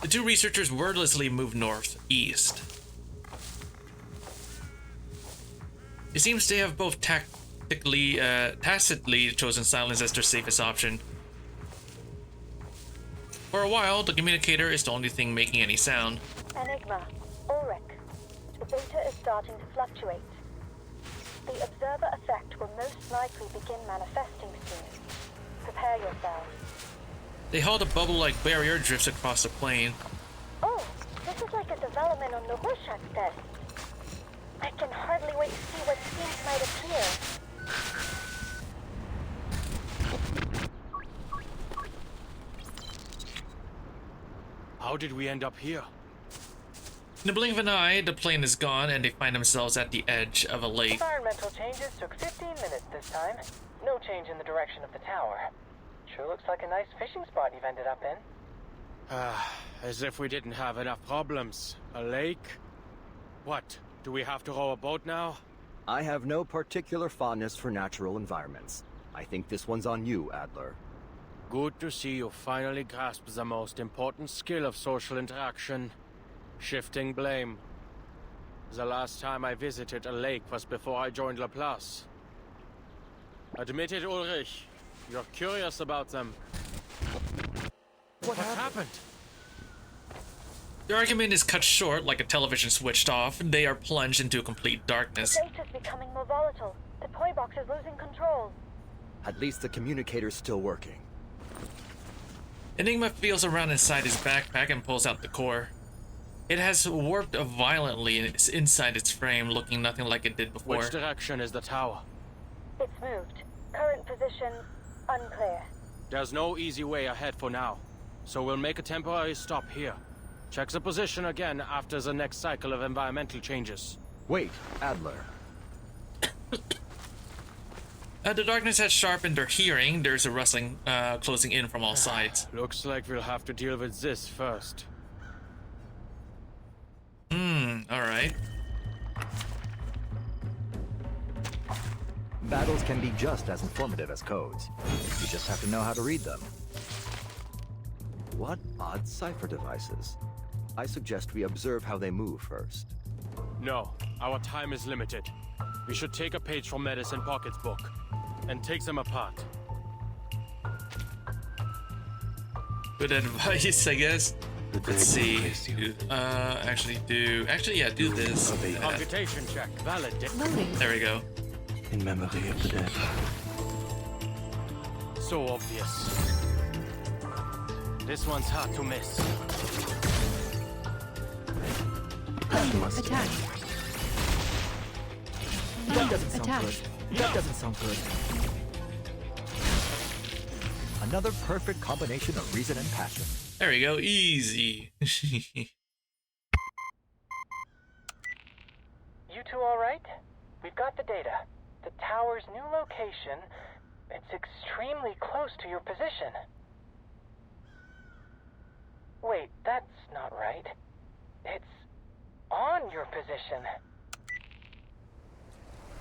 The two researchers wordlessly move northeast. It seems they have both tacitly chosen silence as their safest option. For a while, the communicator is the only thing making any sound. Enigma, Ulrich. The data is starting to fluctuate. The observer effect will most likely begin manifesting soon. Prepare yourselves. They hold a bubble-like barrier drifts across the plain. Oh, this is like a development on the Rorschach test. I can hardly wait to see what scenes might appear. How did we end up here? In the blink of an eye, the plane is gone and they find themselves at the edge of a lake. Environmental changes took 15 minutes this time. No change in the direction of the tower. Sure looks like a nice fishing spot you've ended up in. As if we didn't have enough problems. A lake? What? Do we have to row a boat now? I have no particular fondness for natural environments. I think this one's on you, Adler. Good to see you finally grasp the most important skill of social interaction. Shifting blame. The last time I visited a lake was before I joined Laplace. Admit it, Ulrich. You're curious about them. What happened? The argument is cut short like a television switched off. They are plunged into complete darkness. The data's becoming more volatile. The toy box is losing control. At least the communicator's still working. Enigma feels around inside his backpack and pulls out the core. It has warped violently inside its frame, looking nothing like it did before. Which direction is the tower? It's moved. Current position, unclear. There's no easy way ahead for now, so we'll make a temporary stop here. Check the position again after the next cycle of environmental changes. Wait, Adler. The darkness has sharpened their hearing. There's a rustling closing in from all sides. Looks like we'll have to deal with this first. Alright. Battles can be just as informative as codes. You just have to know how to read them. What odd cipher devices? I suggest we observe how they move first. No, our time is limited. We should take a page from Medicine Pocket's book and take them apart. Good advice, I guess. Let's see. Actually, do this. Computation check. Valid. There we go. In memory of the dead. So obvious. This one's hard to miss. Attack. That doesn't sound good. That doesn't sound good. Another perfect combination of reason and passion. There we go. Easy. You two all right? We've got the data. The tower's new location, it's extremely close to your position. Wait, that's not right. It's on your position.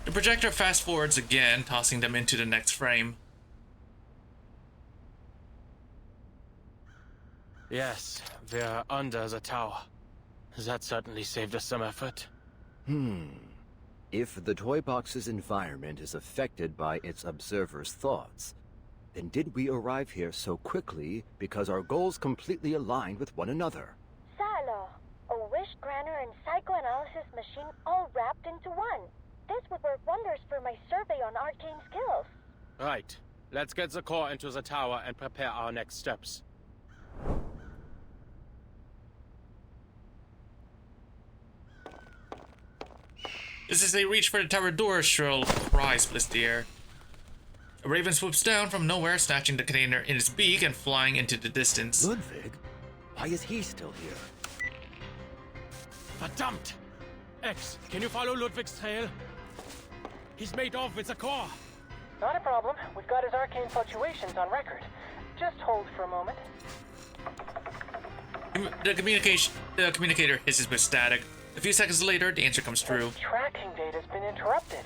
The projector fast forwards again, tossing them into the next frame. Yes, we're under the tower. That certainly saved us some effort. If the toy box's environment is affected by its observer's thoughts, then did we arrive here so quickly because our goals completely aligned with one another? Silo, a wish granter and psychoanalysis machine all wrapped into one. This would work wonders for my survey on arcane skills. Right. Let's get the core into the tower and prepare our next steps. Just as they reach for the tower door, a shrill cry splits the air. A raven swoops down from nowhere, snatching the container in its beak and flying into the distance. Ludwig? Why is he still here? Verdammt! X, can you follow Ludwig's trail? He's made off with the core. Not a problem. We've got his arcane fluctuations on record. Just hold for a moment. The communicator hisses with static. A few seconds later, the answer comes through. His tracking data's been interrupted.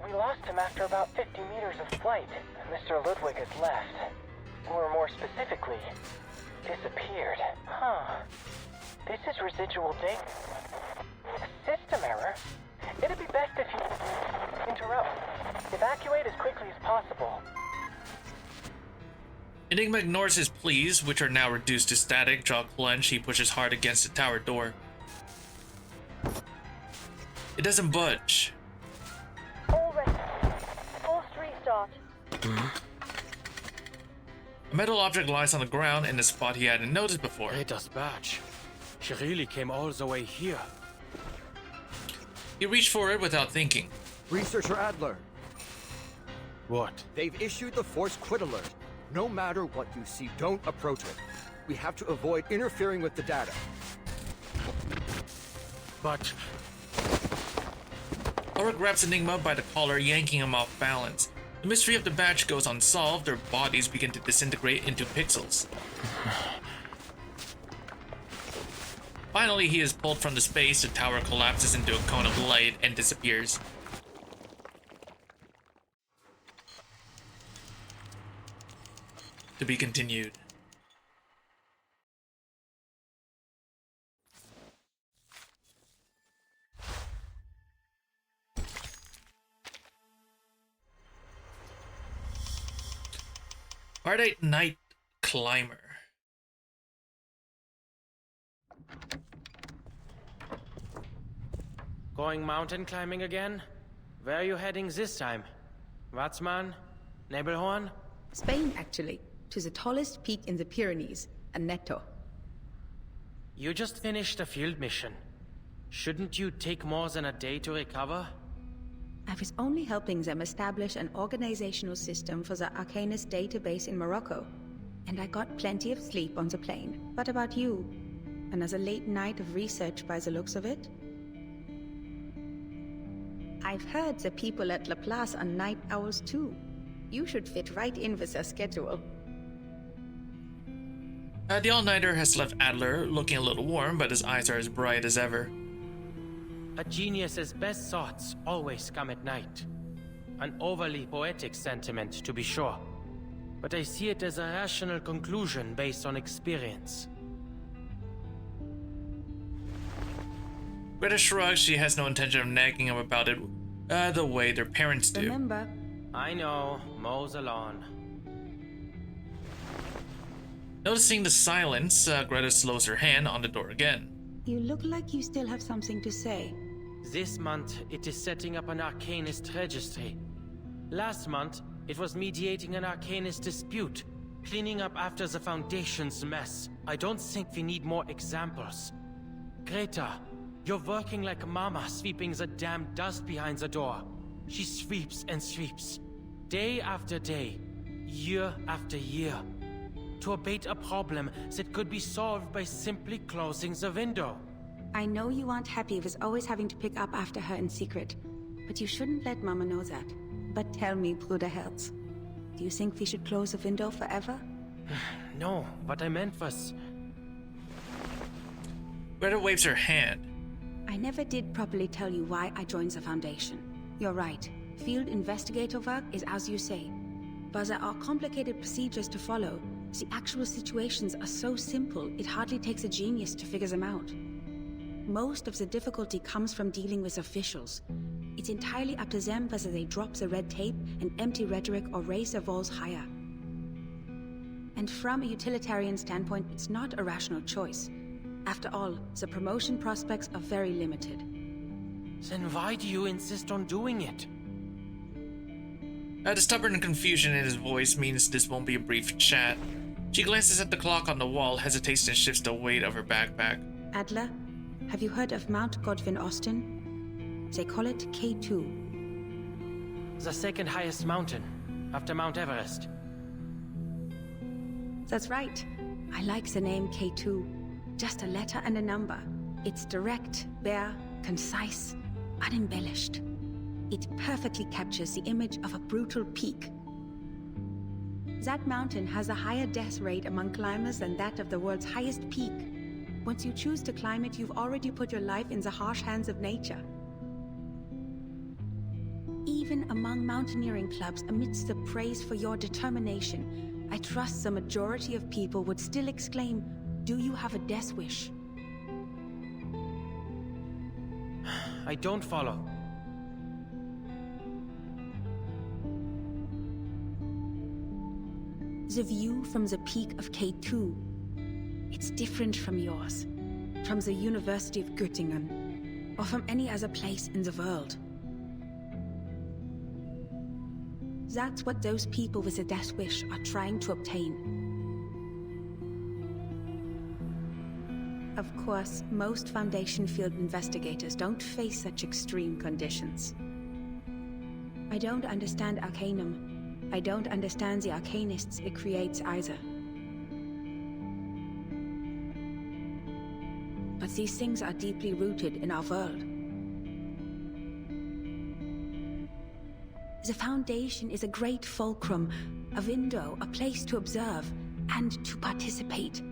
We lost him after about 50 meters of flight. Mr. Ludwig has left. Or more specifically, disappeared. Huh. This is residual data. A system error? It'd be best if you interrupt. Evacuate as quickly as possible. Enigma ignores his pleas, which are now reduced to static. Jaw clenched, he pushes hard against the tower door. It doesn't budge. All ready. Full restart. A metal object lies on the ground in a spot he hadn't noticed before. Greta's badge. She really came all the way here. He reached for it without thinking. Researcher Adler. What? They've issued the Force Quit alert. No matter what you see, don't approach it. We have to avoid interfering with the data. But... Laura grabs Enigma by the collar, yanking him off balance. The mystery of the badge goes unsolved. Their bodies begin to disintegrate into pixels. Finally, he is pulled from the space. The tower collapses into a cone of light and disappears. To be continued. Ardite Night Climber. Going mountain climbing again? Where are you heading this time? Watzmann? Nebelhorn? Spain, actually. To the tallest peak in the Pyrenees, Aneto. You just finished a field mission. Shouldn't you take more than a day to recover? I was only helping them establish an organizational system for the Arcanist database in Morocco. And I got plenty of sleep on the plane. What about you? Another late night of research by the looks of it? I've heard the people at Laplace are night owls too. You should fit right in with their schedule. The all-nighter has left Adler looking a little warm, but his eyes are as bright as ever. A genius's best thoughts always come at night. An overly poetic sentiment, to be sure. But I see it as a rational conclusion based on experience. Greta shrugs. She has no intention of nagging him about it the way their parents do. Remember, I know, mow the lawn. Noticing the silence, Greta slows her hand on the door again. you look like you still have something to say. This month, it is setting up an Arcanist registry. Last month, it was mediating an Arcanist dispute, cleaning up after the Foundation's mess. I don't think we need more examples. Greta, you're working like Mama sweeping the damn dust behind the door. She sweeps and sweeps, day after day, year after year, to abate a problem that could be solved by simply closing the window. I know you aren't happy with always having to pick up after her in secret, but you shouldn't let Mama know that. But tell me, Bruderherz, do you think we should close the window forever? No, what I meant was... Greta waves her hand. I never did properly tell you why I joined the Foundation. You're right. Field investigator work is as you say. But there are complicated procedures to follow. The actual situations are so simple, it hardly takes a genius to figure them out. most of the difficulty comes from dealing with officials. It's entirely up to them whether they drop the red tape and empty rhetoric or raise their walls higher. And from a utilitarian standpoint, it's not a rational choice. After all, the promotion prospects are very limited. Then why do you insist on doing it? The stubborn confusion in his voice means this won't be a brief chat. She glances at the clock on the wall, hesitates and shifts the weight of her backpack. Adler, have you heard of Mount Godwin Austen? They call it K2. The second highest mountain, after Mount Everest. That's right. I like the name K2. Just a letter and a number. It's direct, bare, concise, unembellished. It perfectly captures the image of a brutal peak. That mountain has a higher death rate among climbers than that of the world's highest peak. Once you choose to climb it, you've already put your life in the harsh hands of nature. Even among mountaineering clubs, amidst the praise for your determination, I trust the majority of people would still exclaim, "Do you have a death wish?" I don't follow. The view from the peak of K2, it's different from yours, from the University of Göttingen, or from any other place in the world. That's what those people with a death wish are trying to obtain. Of course, most Foundation field investigators don't face such extreme conditions. I don't understand Arcanum. I don't understand the Arcanists it creates either. But these things are deeply rooted in our world. The Foundation is a great fulcrum, a window, a place to observe, and to participate.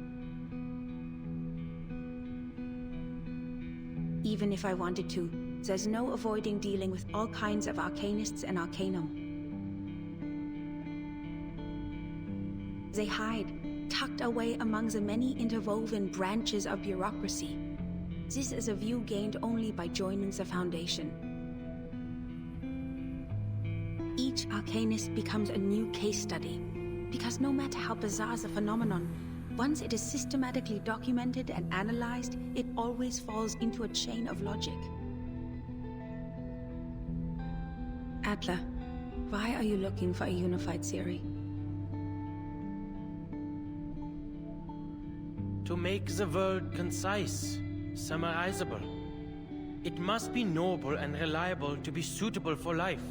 Even if I wanted to, there's no avoiding dealing with all kinds of Arcanists and Arcanum. They hide, tucked away among the many interwoven branches of bureaucracy. This is a view gained only by joining the Foundation. Each Arcanist becomes a new case study, because no matter how bizarre the phenomenon, once it is systematically documented and analyzed, it always falls into a chain of logic. Adler, why are you looking for a unified theory? To make the world concise, summarizable. It must be noble and reliable to be suitable for life.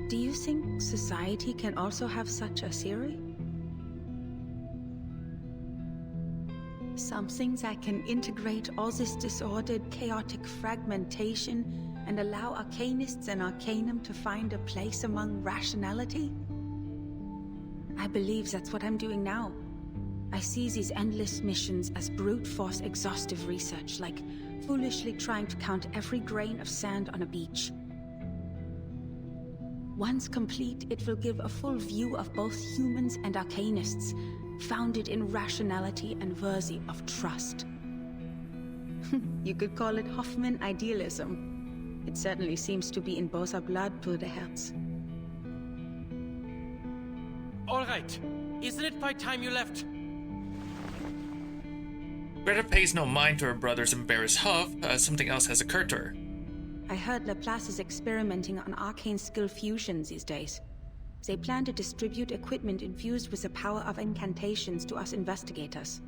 Do you think society can also have such a theory? Something that can integrate all this disordered, chaotic fragmentation and allow Arcanists and Arcanum to find a place among rationality? I believe that's what I'm doing now. I see these endless missions as brute force exhaustive research, like foolishly trying to count every grain of sand on a beach. Once complete, it will give a full view of both humans and Arcanists, founded in rationality and worthy of trust. You could call it Hoffman idealism. It certainly seems to be in both our blood, Bruder Herz. All right. Isn't it by time you left? Greta pays no mind to her brother's embarrassed huff, something else has occurred to her. I heard Laplace is experimenting on arcane skill fusion these days. They plan to distribute equipment infused with the power of incantations to us investigators.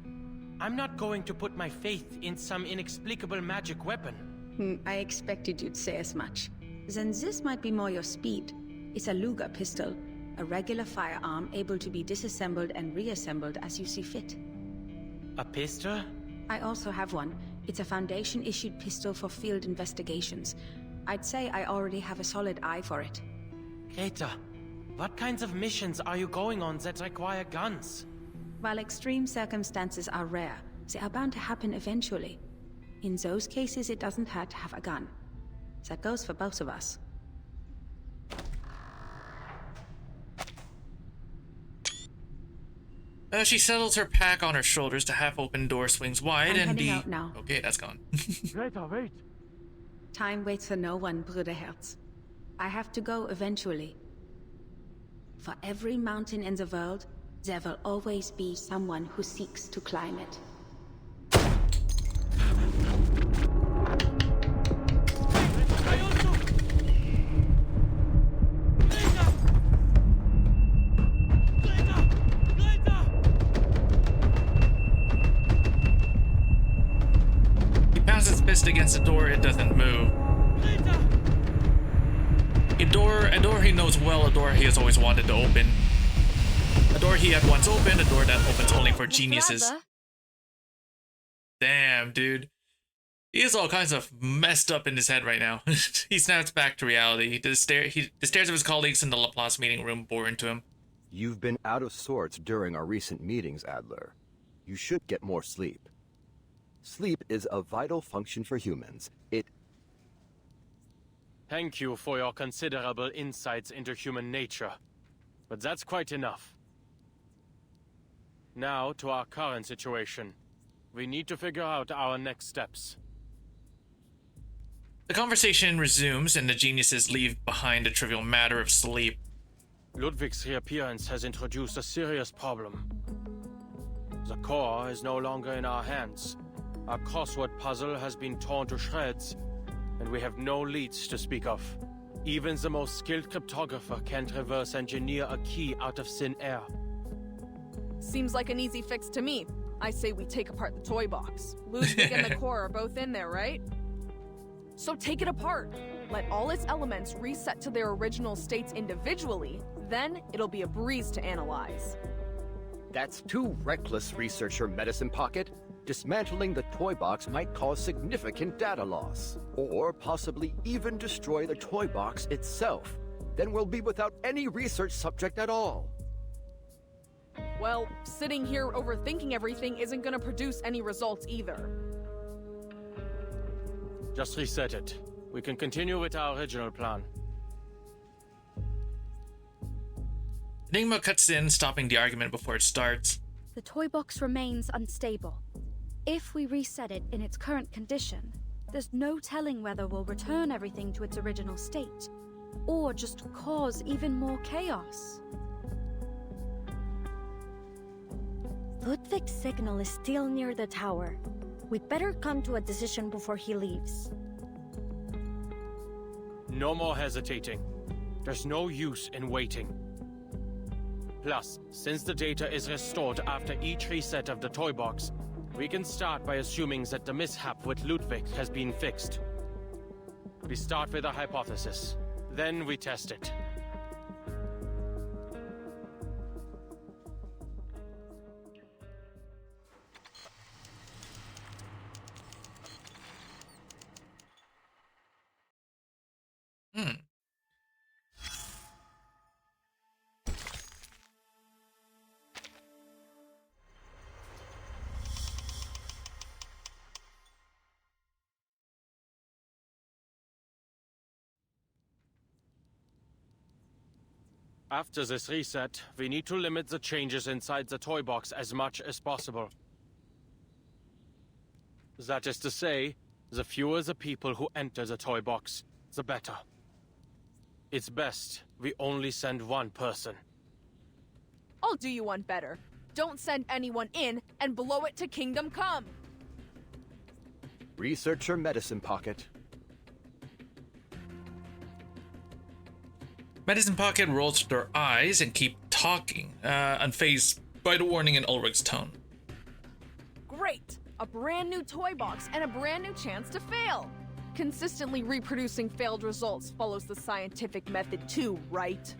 I'm not going to put my faith in some inexplicable magic weapon. I expected you'd say as much. Then this might be more your speed. It's a Luger pistol, a regular firearm able to be disassembled and reassembled as you see fit. A pistol? I also have one. It's a Foundation-issued pistol for field investigations. I'd say I already have a solid eye for it. Greta, what kinds of missions are you going on that require guns? While extreme circumstances are rare, they are bound to happen eventually. In those cases, it doesn't hurt to have a gun. That goes for both of us. She settles her pack on her shoulders. The half-open door swings wide I'm and heading the... out now. Okay, that's gone. Greta, wait. Time waits for no one, Bruderherz. I have to go eventually. For every mountain in the world, there will always be someone who seeks to climb it. He pounds his fist against the door. It doesn't move. A door he knows well, a door he has always wanted to open. A door he had once opened, a door that opens only for geniuses. Damn, dude. He is all kinds of messed up in his head right now. He snaps back to reality. The stares of his colleagues in the Laplace meeting room bore into him. You've been out of sorts during our recent meetings, Adler. You should get more sleep. Sleep is a vital function for humans. Thank you for your considerable insights into human nature. But that's quite enough. Now to our current situation. We need to figure out our next steps. The conversation resumes and the geniuses leave behind the trivial matter of sleep. Ludwig's reappearance has introduced a serious problem. The core is no longer in our hands. Our crossword puzzle has been torn to shreds, and we have no leads to speak of. Even the most skilled cryptographer can't reverse engineer a key out of thin air. Seems like an easy fix to me. I say we take apart the toy box. Ludwig and the core are both in there, right? So take it apart. Let all its elements reset to their original states individually, then it'll be a breeze to analyze. That's too reckless, researcher Medicine Pocket. Dismantling the toy box might cause significant data loss, or possibly even destroy the toy box itself. Then we'll be without any research subject at all. Well, sitting here overthinking everything isn't gonna produce any results either. Just reset it. We can continue with our original plan. Enigma cuts in, stopping the argument before it starts. The toy box remains unstable. If we reset it in its current condition, there's no telling whether we'll return everything to its original state, or just cause even more chaos. Ludwig's signal is still near the tower. We'd better come to a decision before he leaves. No more hesitating. There's no use in waiting. Plus, since the data is restored after each reset of the toy box, we can start by assuming that the mishap with Ludwig has been fixed. We start with a hypothesis, then we test it. After this reset, we need to limit the changes inside the toy box as much as possible. That is to say, the fewer the people who enter the toy box, the better. It's best we only send one person. I'll do you one better. Don't send anyone in and blow it to Kingdom Come. Researcher Medicine Pocket. Medicine Pocket rolls their eyes and keep talking, unfazed by the warning in Ulrich's tone. Great! A brand new toy box and a brand new chance to fail! Consistently reproducing failed results follows the scientific method too, right?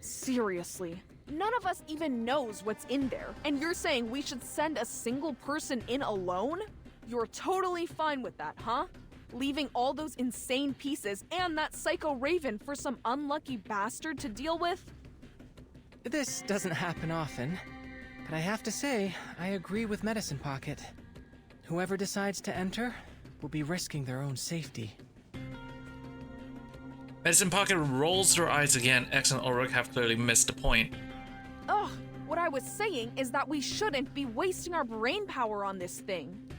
Seriously, none of us even knows what's in there, and you're saying we should send a single person in alone? You're totally fine with that, huh? Leaving all those insane pieces and that psycho Raven for some unlucky bastard to deal with? This doesn't happen often, but I have to say, I agree with Medicine Pocket. Whoever decides to enter will be risking their own safety. Medicine Pocket rolls their eyes again. X and Ulrich have clearly missed the point. Ugh, what I was saying is that we shouldn't be wasting our brain power on this thing.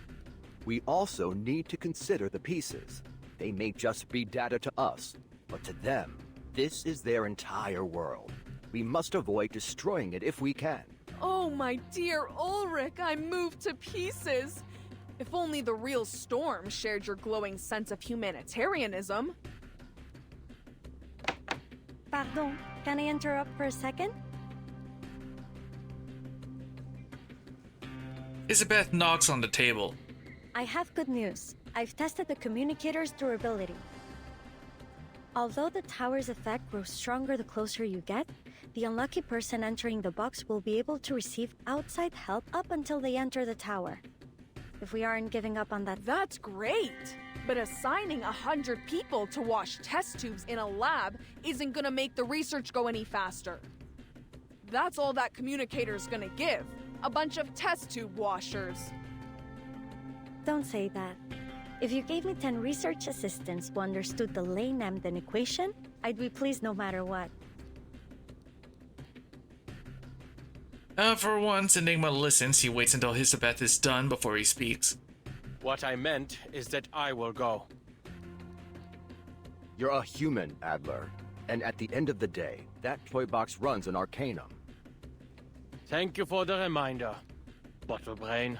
We also need to consider the pieces. They may just be data to us, but to them, this is their entire world. We must avoid destroying it if we can. Oh, my dear Ulrich, I'm moved to pieces. If only the real Storm shared your glowing sense of humanitarianism. Pardon, can I interrupt for a second? Isabeth knocks on the table. I have good news. I've tested the communicator's durability. Although the tower's effect grows stronger the closer you get, the unlucky person entering the box will be able to receive outside help up until they enter the tower. If we aren't giving up on that... That's great! But assigning 100 people to wash test tubes in a lab isn't gonna make the research go any faster. That's all that communicator's gonna give. A bunch of test tube washers. Don't say that. If you gave me 10 research assistants who understood the Lane-Emden equation, I'd be pleased no matter what. For once, Enigma listens. He waits until Isabeth is done before he speaks. What I meant is that I will go. You're a human, Adler. And at the end of the day, that toy box runs an Arcanum. Thank you for the reminder, Bottle Brain.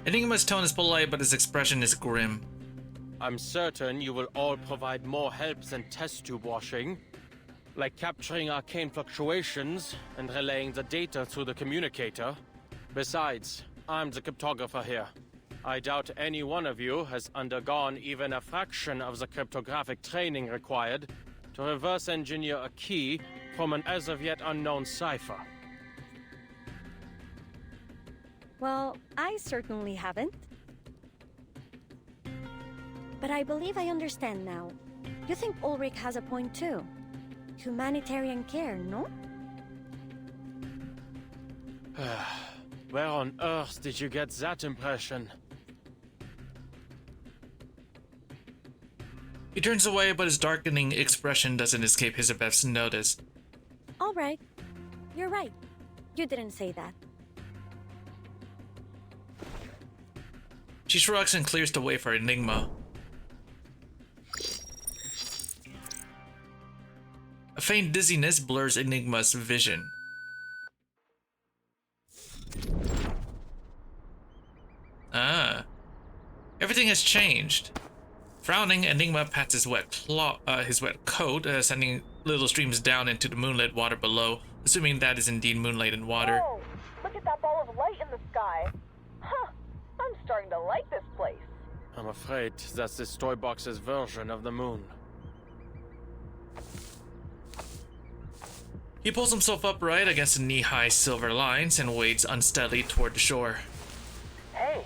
Enigma's tone is polite, but his expression is grim. I'm certain you will all provide more help than test tube washing, like capturing arcane fluctuations and relaying the data through the communicator. Besides, I'm the cryptographer here. I doubt any one of you has undergone even a fraction of the cryptographic training required to reverse engineer a key from an as of yet unknown cipher. Well, I certainly haven't. But I believe I understand now. You think Ulrich has a point too? Humanitarian care, no? Where on earth did you get that impression? He turns away, but his darkening expression doesn't escape Isabeth's notice. All right. You're right. You didn't say that. She shrugs and clears the way for Enigma. A faint dizziness blurs Enigma's vision. Everything has changed. Frowning, Enigma pats his wet coat, sending little streams down into the moonlit water below, assuming that is indeed moonlight and water. Whoa! Look at that ball of light in the sky! Huh! I'm starting to like this place. I'm afraid that's this toy box's version of the moon. He pulls himself upright against the knee-high silver lines and wades unsteadily toward the shore. Hey,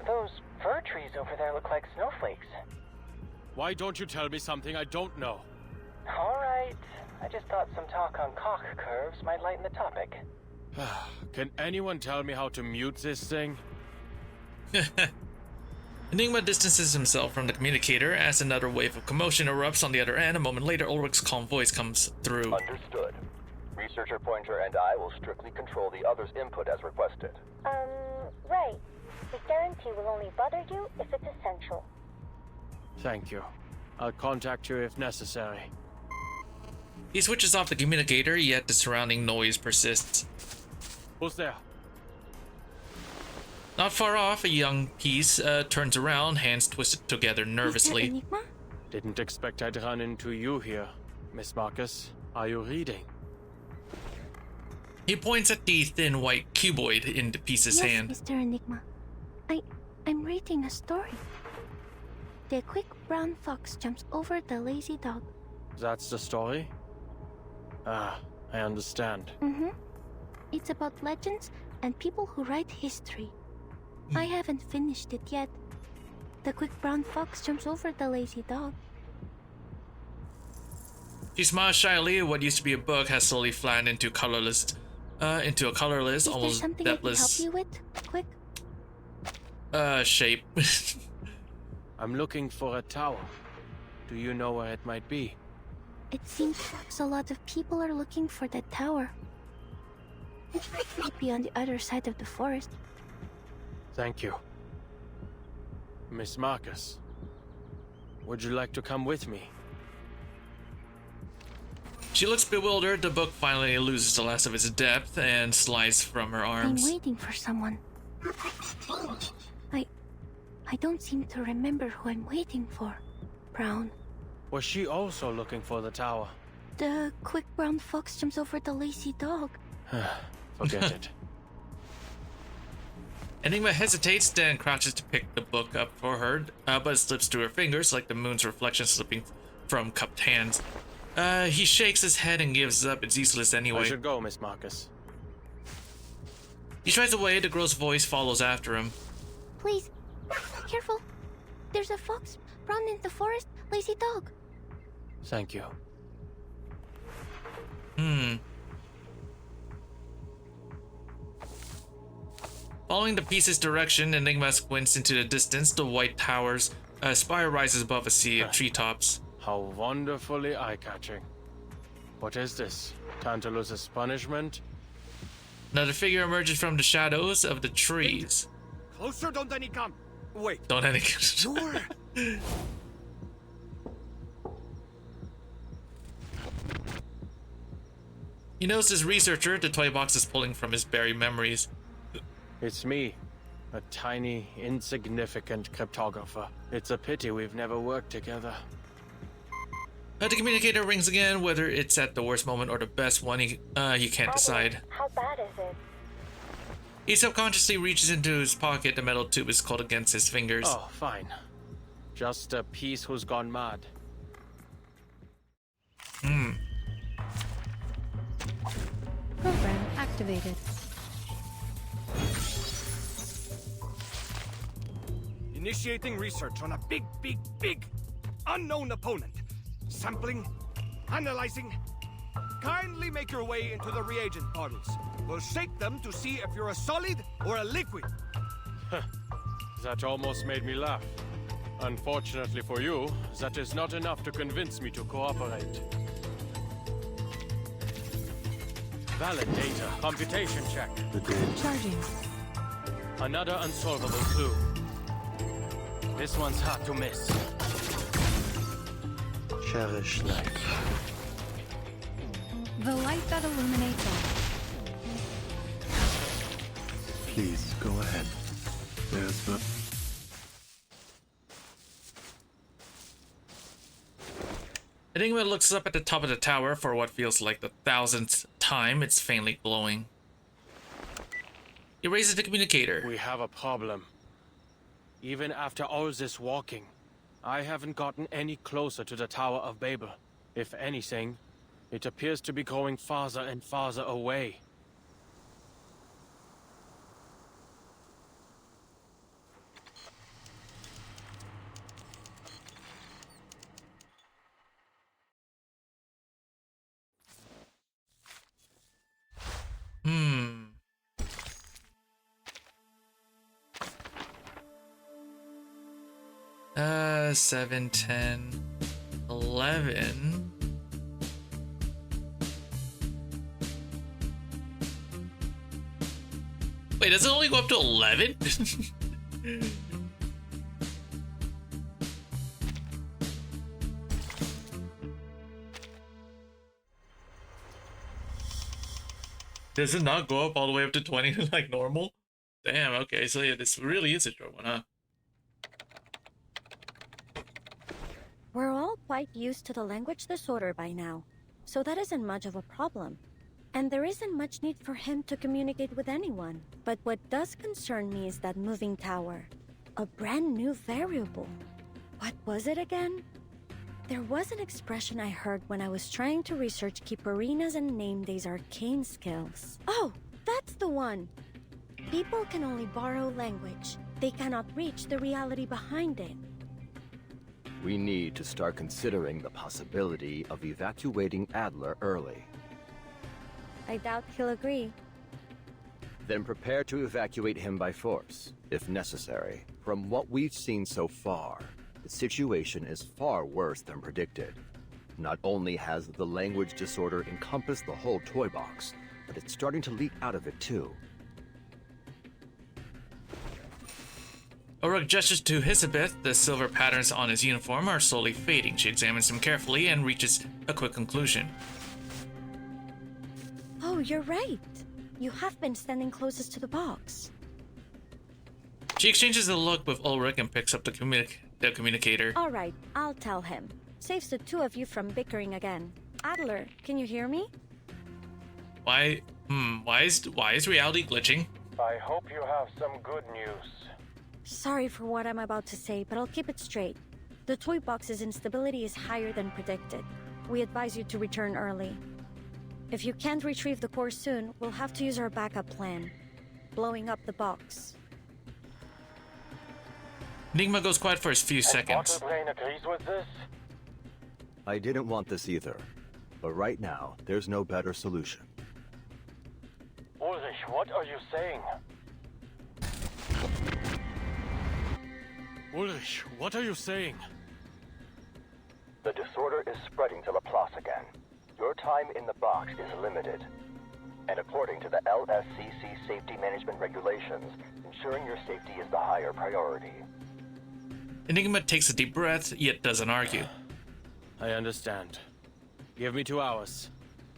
those fir trees over there look like snowflakes. Why don't you tell me something I don't know? Alright, I just thought some talk on Koch curves might lighten the topic. Can anyone tell me how to mute this thing? Enigma distances himself from the communicator as another wave of commotion erupts on the other end. A moment later, Ulrich's calm voice comes through. Understood. Researcher Pointer and I will strictly control the other's input as requested. Right. We guarantee we'll only bother you if it's essential. Thank you. I'll contact you if necessary. He switches off the communicator, yet the surrounding noise persists. Who's there? Not far off, a young piece turns around, hands twisted together nervously. Enigma? Didn't expect I'd run into you here, Miss Marcus. Are you reading? He points at the thin white cuboid in the piece's hand. Yes, Mr. Enigma. I'm reading a story. The quick brown fox jumps over the lazy dog. That's the story? Ah, I understand. Mm-hmm. It's about legends and people who write history. I haven't finished it yet. The quick brown fox jumps over the lazy dog. She smiles shyly. What used to be a book has slowly flattened into a colorless, almost something depthless. I can help you with? Quick. Shape. I'm looking for a tower. Do you know where it might be? It seems a lot of people are looking for that tower. It might be on the other side of the forest. Thank you. Miss Marcus, would you like to come with me? She looks bewildered. The book finally loses the last of its depth and slides from her arms. I'm waiting for someone. I don't seem to remember who I'm waiting for. Brown. Was she also looking for the tower? The quick brown fox jumps over the lazy dog. Forget it. Enigma hesitates, then crouches to pick the book up for her, but it slips through her fingers like the moon's reflection slipping from cupped hands. He shakes his head and gives up. It's useless anyway. I should go, Miss Marcus. He strides away. The girl's voice follows after him. Please, careful. There's a fox, brown in the forest, lazy dog. Thank you. Following the piece's direction, Enigma squints into the distance. The white tower's spire rises above a sea of treetops. How wonderfully eye-catching. What is this? Tantalus's punishment? Another figure emerges from the shadows of the trees. Closer, don't any come. Wait. Don't any Sure. He knows this researcher the toy box is pulling from his buried memories. It's me, a tiny, insignificant cryptographer. It's a pity we've never worked together. The communicator rings again, whether it's at the worst moment or the best one, he can't decide. How bad is it? He subconsciously reaches into his pocket. The metal tube is caught against his fingers. Oh, fine. Just a piece who's gone mad. Program activated. Initiating research on a big unknown opponent. Sampling, analyzing. Kindly make your way into the reagent bottles. We'll shake them to see if you're a solid or a liquid. That almost made me laugh. Unfortunately for you, that is not enough to convince me to cooperate. Valid data. Computation check. Charging. Another unsolvable clue. This one's hard to miss. Cherish life. The light that illuminates all. Please, go ahead. There's the... Enigma looks up at the top of the tower for what feels like the 1000th time. It's faintly glowing. He raises the communicator. We have a problem. Even after all this walking, I haven't gotten any closer to the Tower of Babel. If anything, it appears to be going farther and farther away. Hmm. 7, 10, 11. Wait, does it only go up to 11? Does it not go up all the way up to 20 like normal? Damn, okay, so yeah, this really is a short one, huh? We're all quite used to the language disorder by now, so that isn't much of a problem. And there isn't much need for him to communicate with anyone. But what does concern me is that moving tower. A brand new variable. What was it again? There was an expression I heard when I was trying to research Keeperina's and Nameday's arcane skills. Oh, that's the one! People can only borrow language. They cannot reach the reality behind it. We need to start considering the possibility of evacuating Adler early. I doubt he'll agree. Then prepare to evacuate him by force, if necessary. From what we've seen so far, the situation is far worse than predicted. Not only has the language disorder encompassed the whole toy box, but it's starting to leak out of it too. Uruk gestures to Hisabeth. The silver patterns on his uniform are slowly fading. She examines him carefully and reaches a quick conclusion. Oh, you're right. You have been standing closest to the box. She exchanges a look with Ulrich and picks up the communicator. All right, I'll tell him. Saves the two of you from bickering again. Adler, can you hear me? Why is reality glitching? I hope you have some good news. Sorry for what I'm about to say, but I'll keep it straight. The toy box's instability is higher than predicted. We advise you to return early. If you can't retrieve the core soon, we'll have to use our backup plan. Blowing up the box. Enigma goes quiet for a few seconds. Brain agrees with this? I didn't want this either, but right now, there's no better solution. Ulrich, what are you saying? Ulrich, what are you saying? The disorder is spreading to Laplace again. Your time in the box is limited. And according to the LSCC safety management regulations, ensuring your safety is the higher priority. Enigma takes a deep breath, yet doesn't argue. I understand. Give me 2 hours.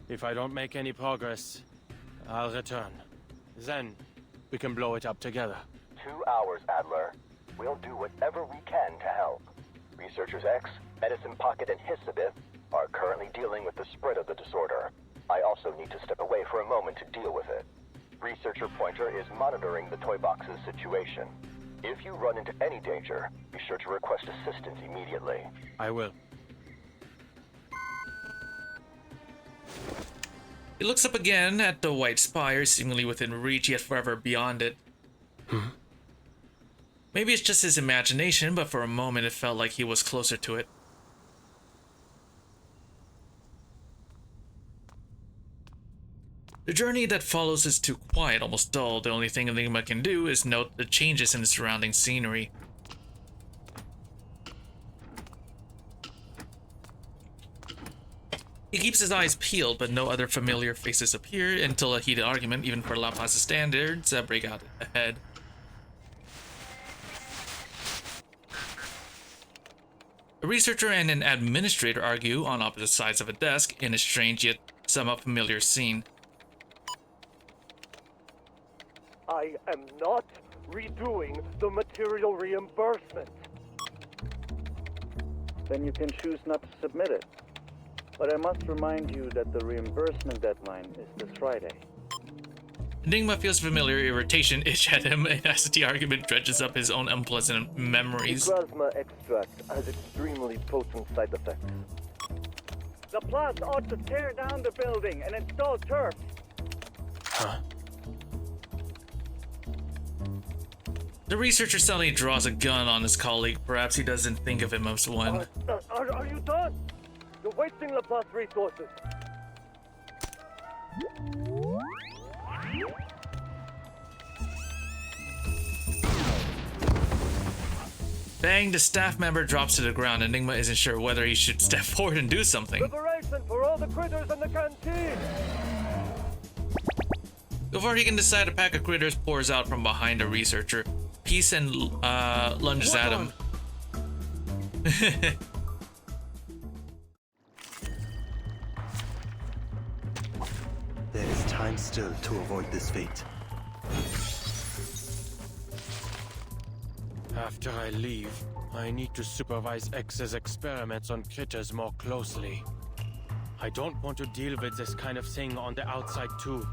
If I don't make any progress, I'll return. Then, we can blow it up together. 2 hours, Adler. We'll do whatever we can to help. Researchers X, Medicine Pocket, and Hisabith are currently dealing with the spread of the disorder. I also need to step away for a moment to deal with it. Researcher Pointer is monitoring the toy box's situation. If you run into any danger, be sure to request assistance immediately. I will. He looks up again at the white spire, seemingly within reach, yet forever beyond it. Maybe it's just his imagination, but for a moment it felt like he was closer to it. The journey that follows is too quiet, almost dull. The only thing Enigma can do is note the changes in the surrounding scenery. He keeps his eyes peeled, but no other familiar faces appear until a heated argument, even for Laplace's standards, break out ahead. A researcher and an administrator argue on opposite sides of a desk in a strange yet somewhat familiar scene. I am not redoing the material reimbursement. Then you can choose not to submit it. But I must remind you that the reimbursement deadline is this Friday. Enigma feels familiar irritation itch at him as the argument dredges up his own unpleasant memories. The plasma extract has extremely potent side effects. Laplace ought to tear down the building and install turf. Huh? The researcher suddenly draws a gun on his colleague. Perhaps he doesn't think of him as one. Are you done? You're wasting Laplace resources. Bang, the staff member drops to the ground. Enigma isn't sure whether he should step forward and do something. Liberation for all the critters in the canteen! Before he can decide, a pack of critters pours out from behind the researcher. Peace and lunges at him. There is time still to avoid this fate. After I leave, I need to supervise X's experiments on critters more closely. I don't want to deal with this kind of thing on the outside too.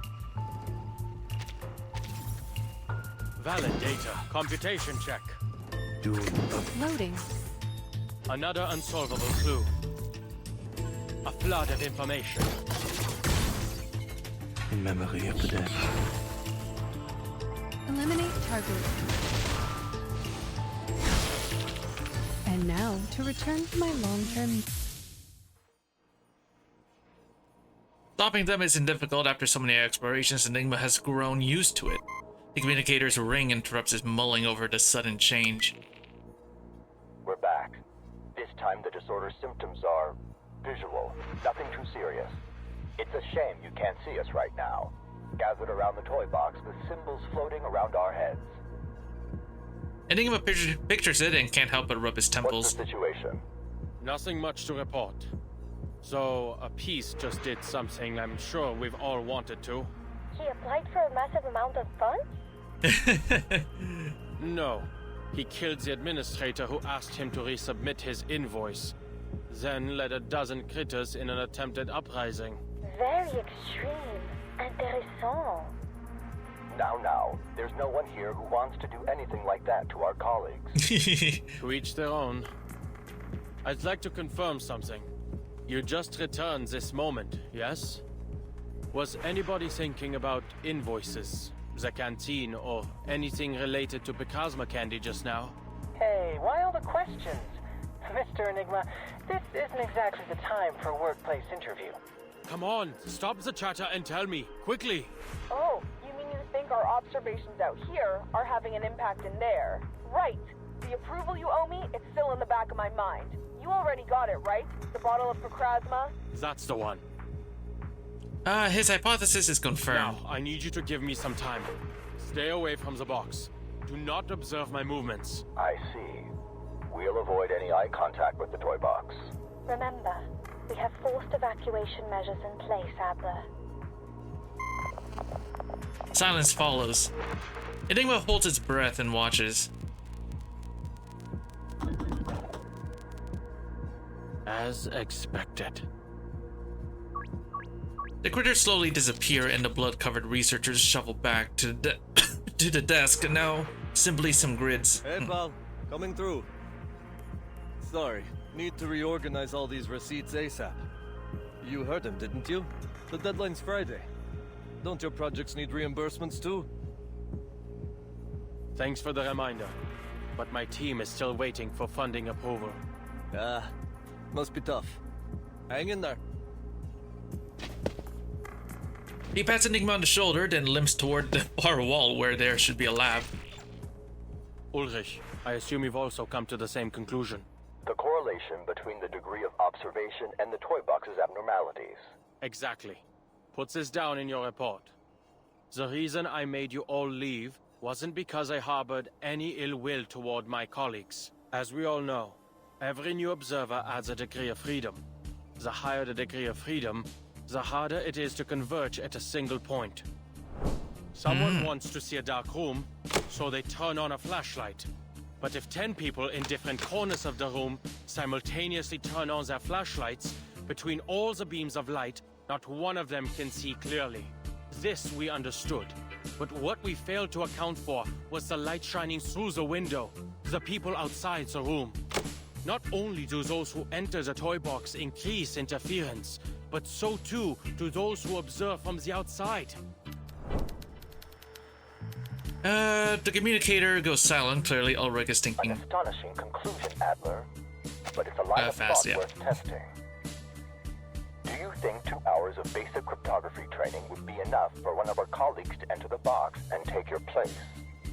Valid data. Computation check. Loading. Another unsolvable clue. A flood of information. In memory of the dead. Eliminate target. And now, to return to my long-term... Stopping them isn't difficult. After so many explorations, Enigma has grown used to it. The communicator's ring interrupts his mulling over the sudden change. We're back. This time the disorder's symptoms are visual, nothing too serious. It's a shame you can't see us right now. gathered around the toy box with symbols floating around our heads. Enigma pictures it and can't help but rub his temples. What's the situation? Nothing much to report. So, a piece just did something I'm sure we've all wanted to. He applied for a massive amount of funds? No. He killed the administrator who asked him to resubmit his invoice. Then led a dozen critters in an attempted uprising. Very extreme. Intéressant. Now, there's no one here who wants to do anything like that to our colleagues. To each their own. I'd like to confirm something. You just returned this moment, yes? Was anybody thinking about invoices, the canteen, or anything related to Picasma candy just now? Hey, why all the questions? Mr. Enigma, this isn't exactly the time for a workplace interview. Come on, stop the chatter and tell me, quickly! Oh, you mean you think our observations out here are having an impact in there? Right. The approval you owe me, it's still in the back of my mind. You already got it, right? The bottle of Procrasma? That's the one. His hypothesis is confirmed. Now, I need you to give me some time. Stay away from the box. Do not observe my movements. I see. We'll avoid any eye contact with the toy box. Remember, we have forced evacuation measures in place, Adler. Silence follows. Enigma holds its breath and watches. As expected. The critters slowly disappear and the blood-covered researchers shuffle back to the, to the desk, and now simply some grids. Hey pal, coming through. Sorry, need to reorganize all these receipts ASAP. You heard him, didn't you? The deadline's Friday. Don't your projects need reimbursements too? Thanks for the reminder, but my team is still waiting for funding approval. Ah, must be tough. Hang in there. He pats Enigma on the shoulder, then limps toward the far wall where there should be a lab. Ulrich, I assume you've also come to the same conclusion. The correlation between the degree of observation and the toy box's abnormalities. Exactly. Put this down in your report. The reason I made you all leave wasn't because I harbored any ill will toward my colleagues. As we all know, every new observer adds a degree of freedom. The higher the degree of freedom, the harder it is to converge at a single point. Someone wants to see a dark room, so they turn on a flashlight. But if 10 people in different corners of the room simultaneously turn on their flashlights, between all the beams of light, not one of them can see clearly. This we understood. But what we failed to account for was the light shining through the window, the people outside the room. Not only do those who enter the toy box increase interference, but so too do those who observe from the outside. The communicator goes silent. Clearly, Ulrich is thinking. An astonishing conclusion, Adler. But it's a line of thought worth testing. Do you think 2 hours of basic cryptography training would be enough for one of our colleagues to enter the box and take your place?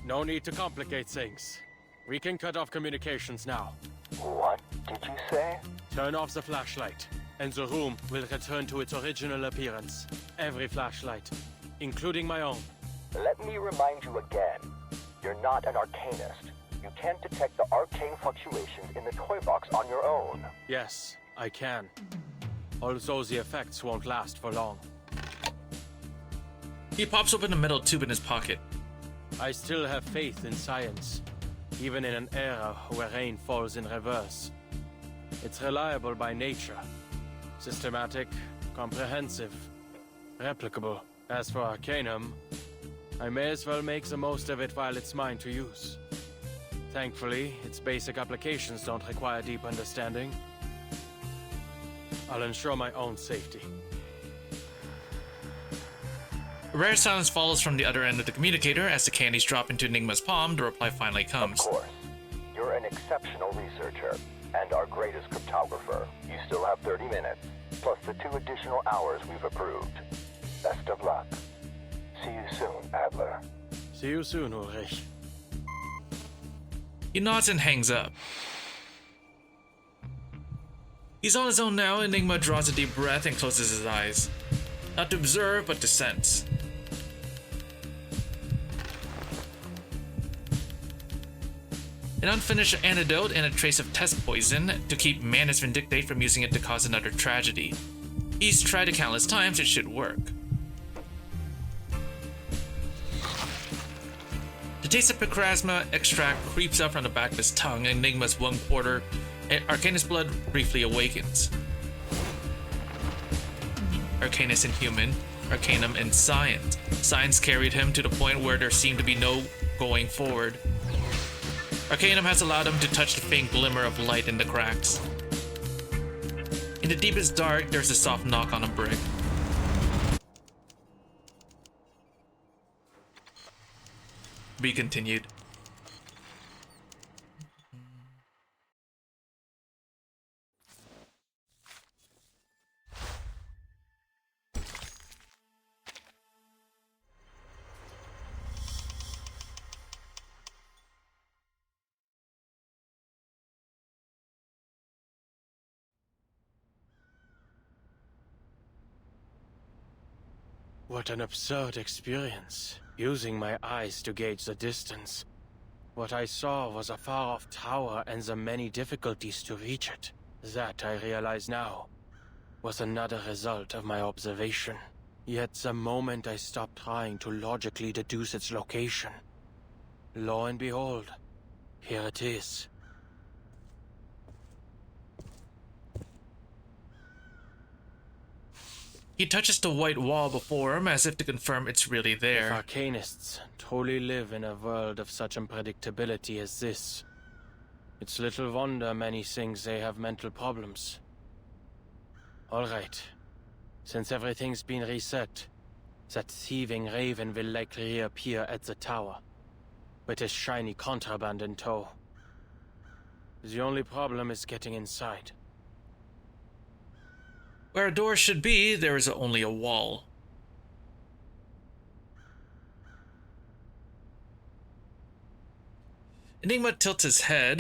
No need to complicate things. We can cut off communications now. What did you say? Turn off the flashlight, and the room will return to its original appearance. Every flashlight, including my own. Let me remind you again. You're not an arcanist. You can't detect the arcane fluctuations in the toy box on your own. Yes, I can. Although the effects won't last for long. He pops open a metal tube in his pocket. I still have faith in science, even in an era where rain falls in reverse. It's reliable by nature. Systematic, comprehensive, replicable. As for Arcanum, I may as well make the most of it while it's mine to use. Thankfully, its basic applications don't require deep understanding. I'll ensure my own safety. A rare silence follows from the other end of the communicator. As the candies drop into Enigma's palm, the reply finally comes. Of course. You're an exceptional researcher, and our greatest cryptographer. You still have 30 minutes, plus the 2 additional hours we've approved. Best of luck. See you soon, Adler. See you soon, Ulrich. He nods and hangs up. He's on his own now. Enigma draws a deep breath and closes his eyes. Not to observe, but to sense. An unfinished antidote and a trace of test poison to keep Manus Vindictate from using it to cause another tragedy. He's tried it countless times, it should work. The taste of Picrasma extract creeps up from the back of his tongue. Enigma's 1/4 Arcanus blood briefly awakens. Arcanus in human, Arcanum in science. Science carried him to the point where there seemed to be no going forward. Arcanum has allowed him to touch the faint glimmer of light in the cracks. In the deepest dark, there's a soft knock on a brick. Be continued. What an absurd experience, using my eyes to gauge the distance. What I saw was a far-off tower and the many difficulties to reach it. That, I realize now, was another result of my observation. Yet the moment I stopped trying to logically deduce its location, lo and behold, here it is. He touches the white wall before him as if to confirm it's really there. If Arcanists truly live in a world of such unpredictability as this, it's little wonder many think they have mental problems. Alright, since everything's been reset, that thieving raven will likely reappear at the tower, with his shiny contraband in tow. The only problem is getting inside. Where a door should be, there is only a wall. Enigma tilts his head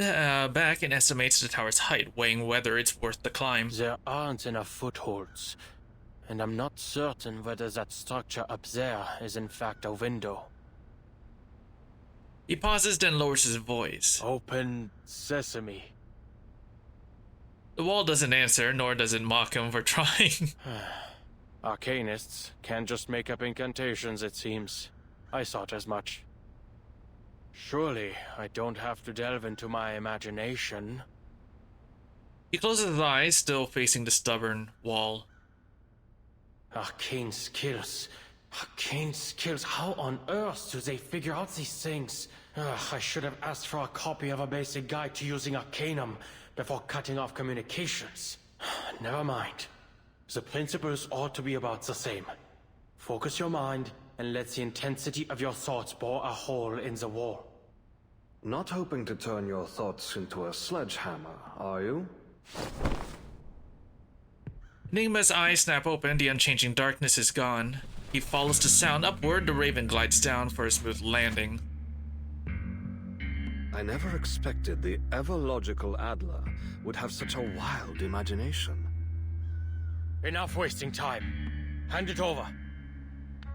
back and estimates the tower's height, weighing whether it's worth the climb. There aren't enough footholds, and I'm not certain whether that structure up there is in fact a window. He pauses, then lowers his voice. Open sesame. The wall doesn't answer, nor does it mock him for trying. Arcanists can't just make up incantations, it seems. I thought as much. Surely, I don't have to delve into my imagination. He closes his eyes, still facing the stubborn wall. Arcane skills. Arcane skills. How on earth do they figure out these things? I should have asked for a copy of a basic guide to using Arcanum before cutting off communications. Never mind. The principles ought to be about the same. Focus your mind and let the intensity of your thoughts bore a hole in the wall. Not hoping to turn your thoughts into a sledgehammer, are you? Enigma's eyes snap open, the unchanging darkness is gone. He follows the sound upward, the raven glides down for a smooth landing. I never expected the ever-logical Adler would have such a wild imagination. Enough wasting time. Hand it over.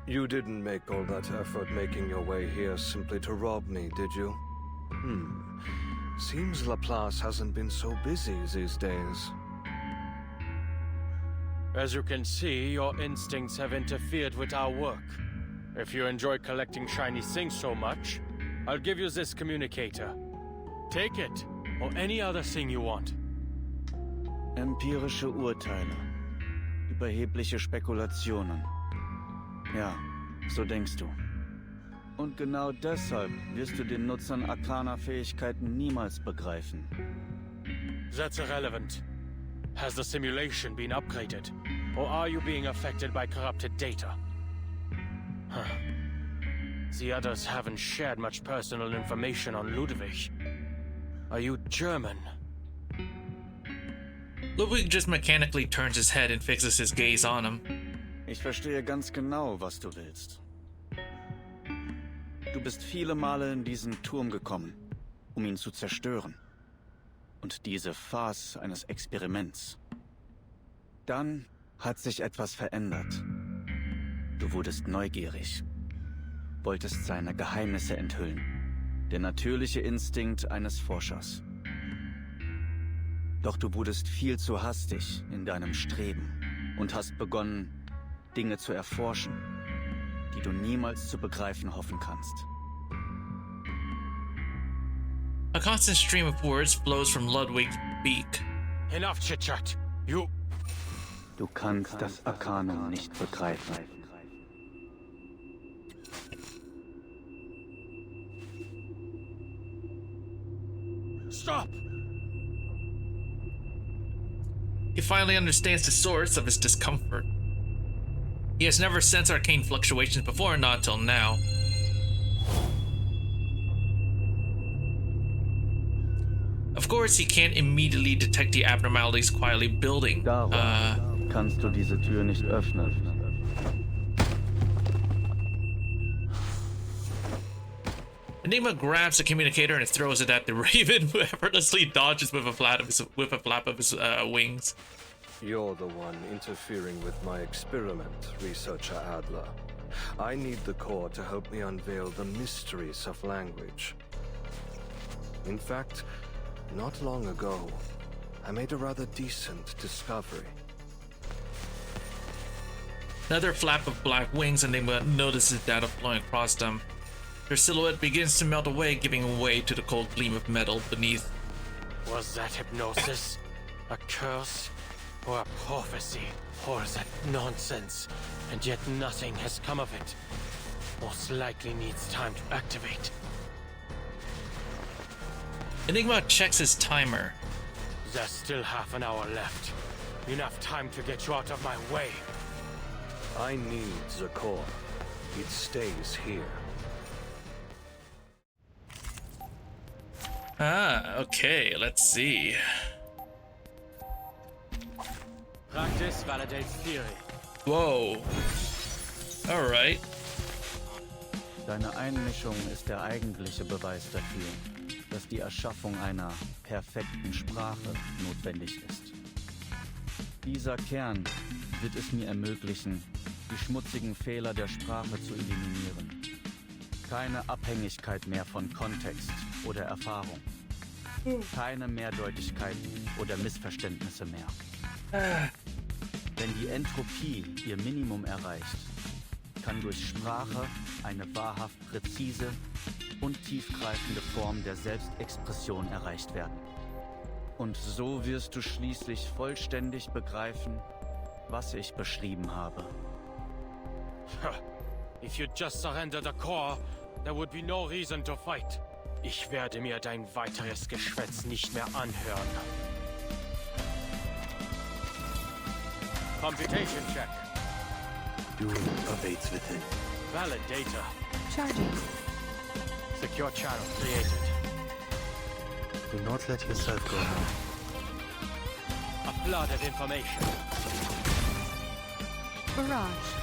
You didn't make all that effort making your way here simply to rob me, did you? Seems Laplace hasn't been so busy these days. As you can see, your instincts have interfered with our work. If you enjoy collecting shiny things so much, I'll give you this communicator. Take it, or any other thing you want. Empirische Urteile. Überhebliche Spekulationen. Ja, so denkst du. Und genau deshalb wirst du den Nutzern arkaner Fähigkeiten niemals begreifen. That's irrelevant. Has the simulation been upgraded? Or are you being affected by corrupted data? The others haven't shared much personal information on Ludwig. Are you German? Ludwig just mechanically turns his head and fixes his gaze on him. Ich verstehe ganz genau, was du willst. Du bist viele Male in diesen Turm gekommen, um ihn zu zerstören. Und diese Farce eines Experiments. Dann hat sich etwas verändert. Du wurdest neugierig, wolltest seine Geheimnisse enthüllen. Der natürliche Instinkt eines Forschers. Doch du wurdest viel zu hastig in deinem Streben und hast begonnen, Dinge zu erforschen, die du niemals zu begreifen hoffen kannst. A constant stream of words flows from Ludwig's beak. Enough chit-chat. Du kannst das Arkanum nicht begreifen. Stop! He finally understands the source of his discomfort. He has never sensed arcane fluctuations before, not until now. Of course, he can't immediately detect the abnormalities quietly building. Kannst du diese Tür nicht öffnen? Enigma grabs the communicator and throws it at the Raven, who effortlessly dodges with a flap of his wings. You're the one interfering with my experiment, Researcher Adler. I need the core to help me unveil the mysteries of language. In fact, not long ago, I made a rather decent discovery. Another flap of black wings, and Enigma notices data flowing across them. Their silhouette begins to melt away, giving way to the cold gleam of metal beneath. Was that hypnosis? A curse? Or a prophecy? All that nonsense, and yet nothing has come of it. Most likely needs time to activate. Enigma checks his timer. There's still half an hour left. Enough time to get you out of my way. I need the core. It stays here. Ah, okay, let's see. Practice validates theory. Whoa. Alright. Deine Einmischung ist der eigentliche Beweis dafür, dass die Erschaffung einer perfekten Sprache notwendig ist. Dieser Kern wird es mir ermöglichen, die schmutzigen Fehler der Sprache zu eliminieren. Keine Abhängigkeit mehr von Kontext oder Erfahrung. Keine Mehrdeutigkeiten oder Missverständnisse mehr. Wenn die Entropie ihr Minimum erreicht, kann durch Sprache eine wahrhaft präzise und tiefgreifende Form der Selbstexpression erreicht werden. Und so wirst du schließlich vollständig begreifen, was ich beschrieben habe. If you'd just surrender the core, there would be no reason to fight. Ich werde mir dein weiteres Geschwätz nicht mehr anhören. Computation check. Doing awaits within. Valid data. Charging. Secure channel created. Do not let yourself go now. A flood of information. Barrage.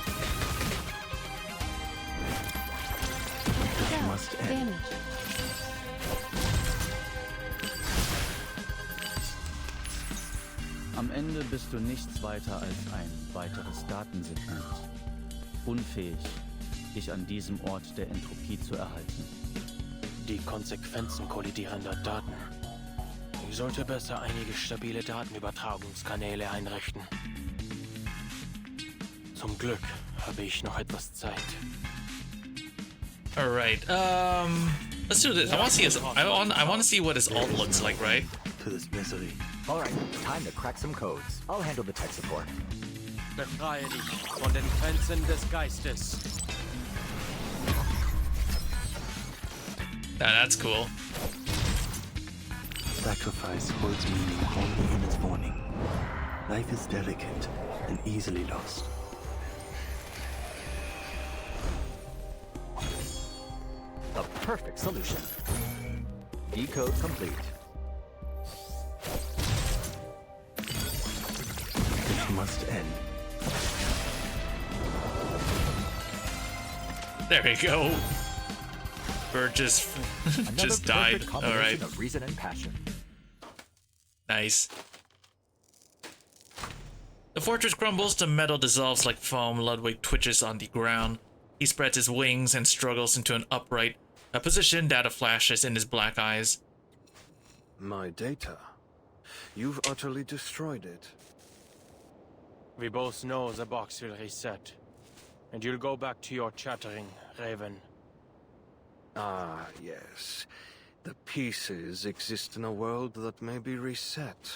It must end. Damage. Am Ende bist du nichts weiter als ein weiteres Datensegment. Unfähig, dich an diesem Ort der Entropie zu erhalten. Die Konsequenzen kollidierender Daten. Ich sollte besser einige stabile Datenübertragungskanäle einrichten. Zum Glück habe ich noch etwas Zeit. All right. Let's do this. I want to see his. I want to see what his alt looks like, right? To this misery. All right, time to crack some codes. I'll handle the tech support. Befreie dich von den Grenzen des Geistes. That's cool. Sacrifice holds meaning only in its morning. Life is delicate and easily lost. The perfect solution. Decode complete. It must end. There we go. Bird just just died. All right. Of reason and passion. Nice. The fortress crumbles, the metal dissolves like foam. Ludwig twitches on the ground. He spreads his wings and struggles into an upright A position data flashes in his black eyes. My data? You've utterly destroyed it. We both know the box will reset. And you'll go back to your chattering, Raven. Ah, yes. The pieces exist in a world that may be reset.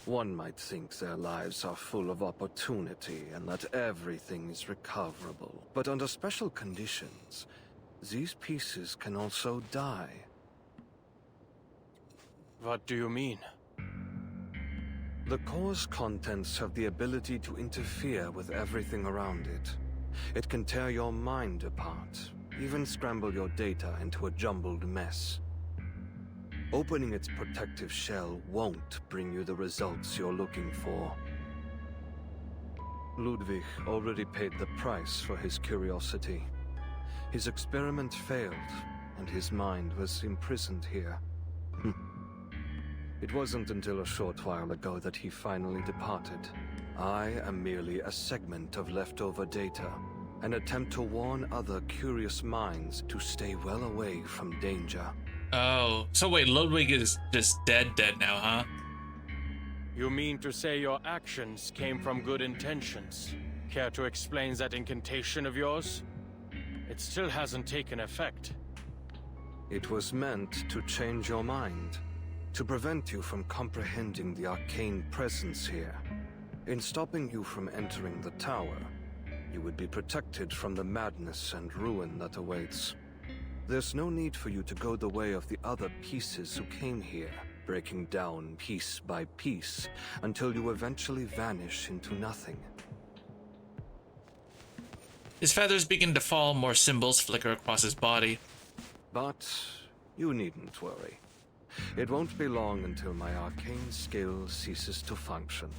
One might think their lives are full of opportunity and that everything is recoverable. But under special conditions, these pieces can also die. What do you mean? The core's contents have the ability to interfere with everything around it. It can tear your mind apart, even scramble your data into a jumbled mess. Opening its protective shell won't bring you the results you're looking for. Ludwig already paid the price for his curiosity. His experiment failed, and his mind was imprisoned here. It wasn't until a short while ago that he finally departed. I am merely a segment of leftover data, an attempt to warn other curious minds to stay well away from danger. Oh, so wait, Ludwig is just dead now, huh? You mean to say your actions came from good intentions? Care to explain that incantation of yours? It still hasn't taken effect. It was meant to change your mind, to prevent you from comprehending the arcane presence here. In stopping you from entering the tower, you would be protected from the madness and ruin that awaits. There's no need for you to go the way of the other pieces who came here, breaking down piece by piece, until you eventually vanish into nothing. His feathers begin to fall, more symbols flicker across his body. But you needn't worry. It won't be long until my arcane skill ceases to function.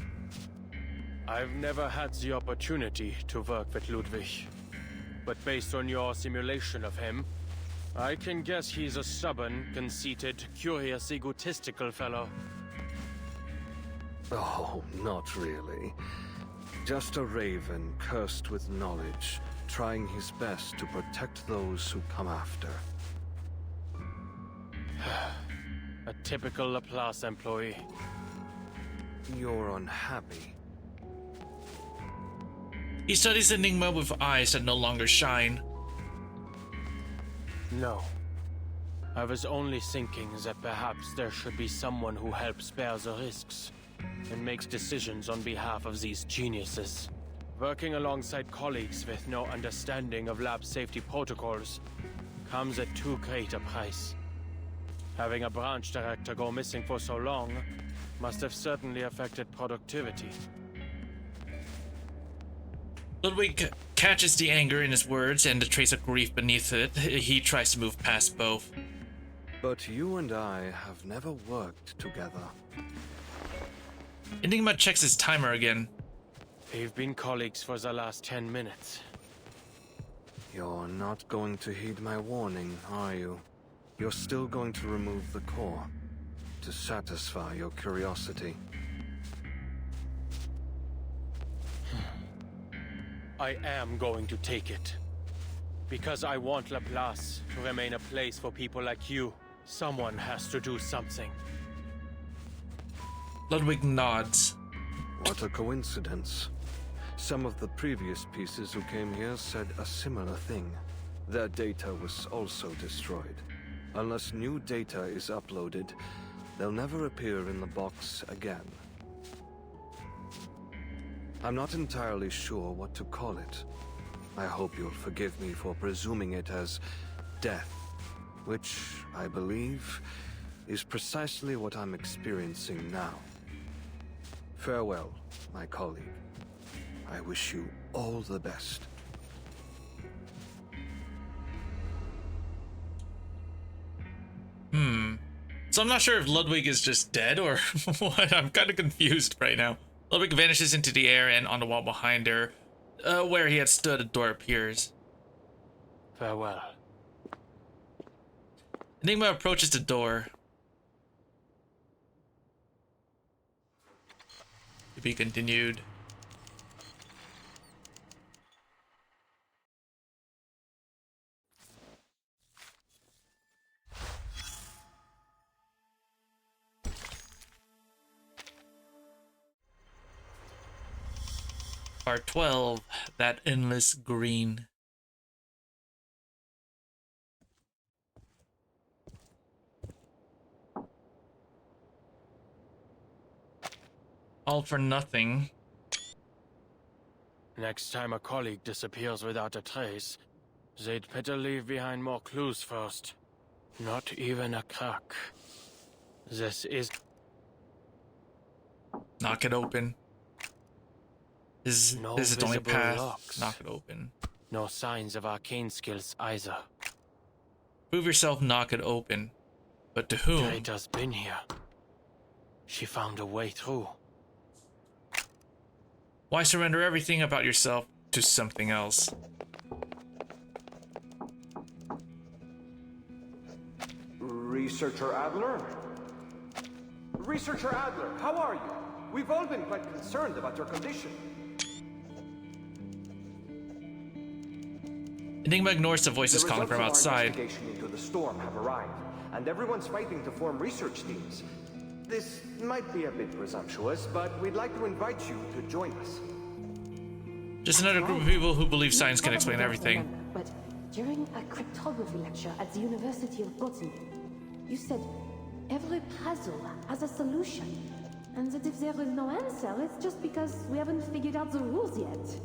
I've never had the opportunity to work with Ludwig. But based on your simulation of him, I can guess he's a stubborn, conceited, curious, egotistical fellow. Oh, not really. Just a raven cursed with knowledge, trying his best to protect those who come after. A typical Laplace employee. You're unhappy. He studies Enigma with eyes that no longer shine. No. I was only thinking that perhaps there should be someone who helps bear the risks and makes decisions on behalf of these geniuses. Working alongside colleagues with no understanding of lab safety protocols comes at too great a price. Having a branch director go missing for so long must have certainly affected productivity. Ludwig catches the anger in his words and the trace of grief beneath it. He tries to move past both. But you and I have never worked together. Enigma checks his timer again. We've been colleagues for the last 10 minutes. You're not going to heed my warning, are you? You're still going to remove the core to satisfy your curiosity. I am going to take it. Because I want Laplace to remain a place for people like you. Someone has to do something. Ludwig nods. What a coincidence. Some of the previous pieces who came here said a similar thing. Their data was also destroyed. Unless new data is uploaded, they'll never appear in the box again. I'm not entirely sure what to call it. I hope you'll forgive me for presuming it as death, which, I believe, is precisely what I'm experiencing now. Farewell, my colleague. I wish you all the best. So I'm not sure if Ludwig is just dead or what. I'm kind of confused right now. Ludwig vanishes into the air, and on the wall behind her, where he had stood, a door appears. Farewell. Enigma approaches the door. To be continued. Part 12, That Endless Green. All for nothing. Next time a colleague disappears without a trace, they'd better leave behind more clues first. Not even a crack. This is... Knock it open. This is the only visible path. locks. Knock it open. No signs of arcane skills either. Prove yourself, knock it open. But to whom? Greta's been here. She found a way through. Why surrender everything about yourself to something else? Researcher Adler? Researcher Adler, how are you? We've all been quite concerned about your condition. Enigma ignores the voices calling from outside. The results of our investigation into the storm have arrived, and everyone's fighting to form research teams. This might be a bit presumptuous, but we'd like to invite you to join us. Just another group of people who believe science can explain everything. But during a cryptography lecture at the University of Botany, you said every puzzle has a solution, and that if there is no answer, it's just because we haven't figured out the rules yet.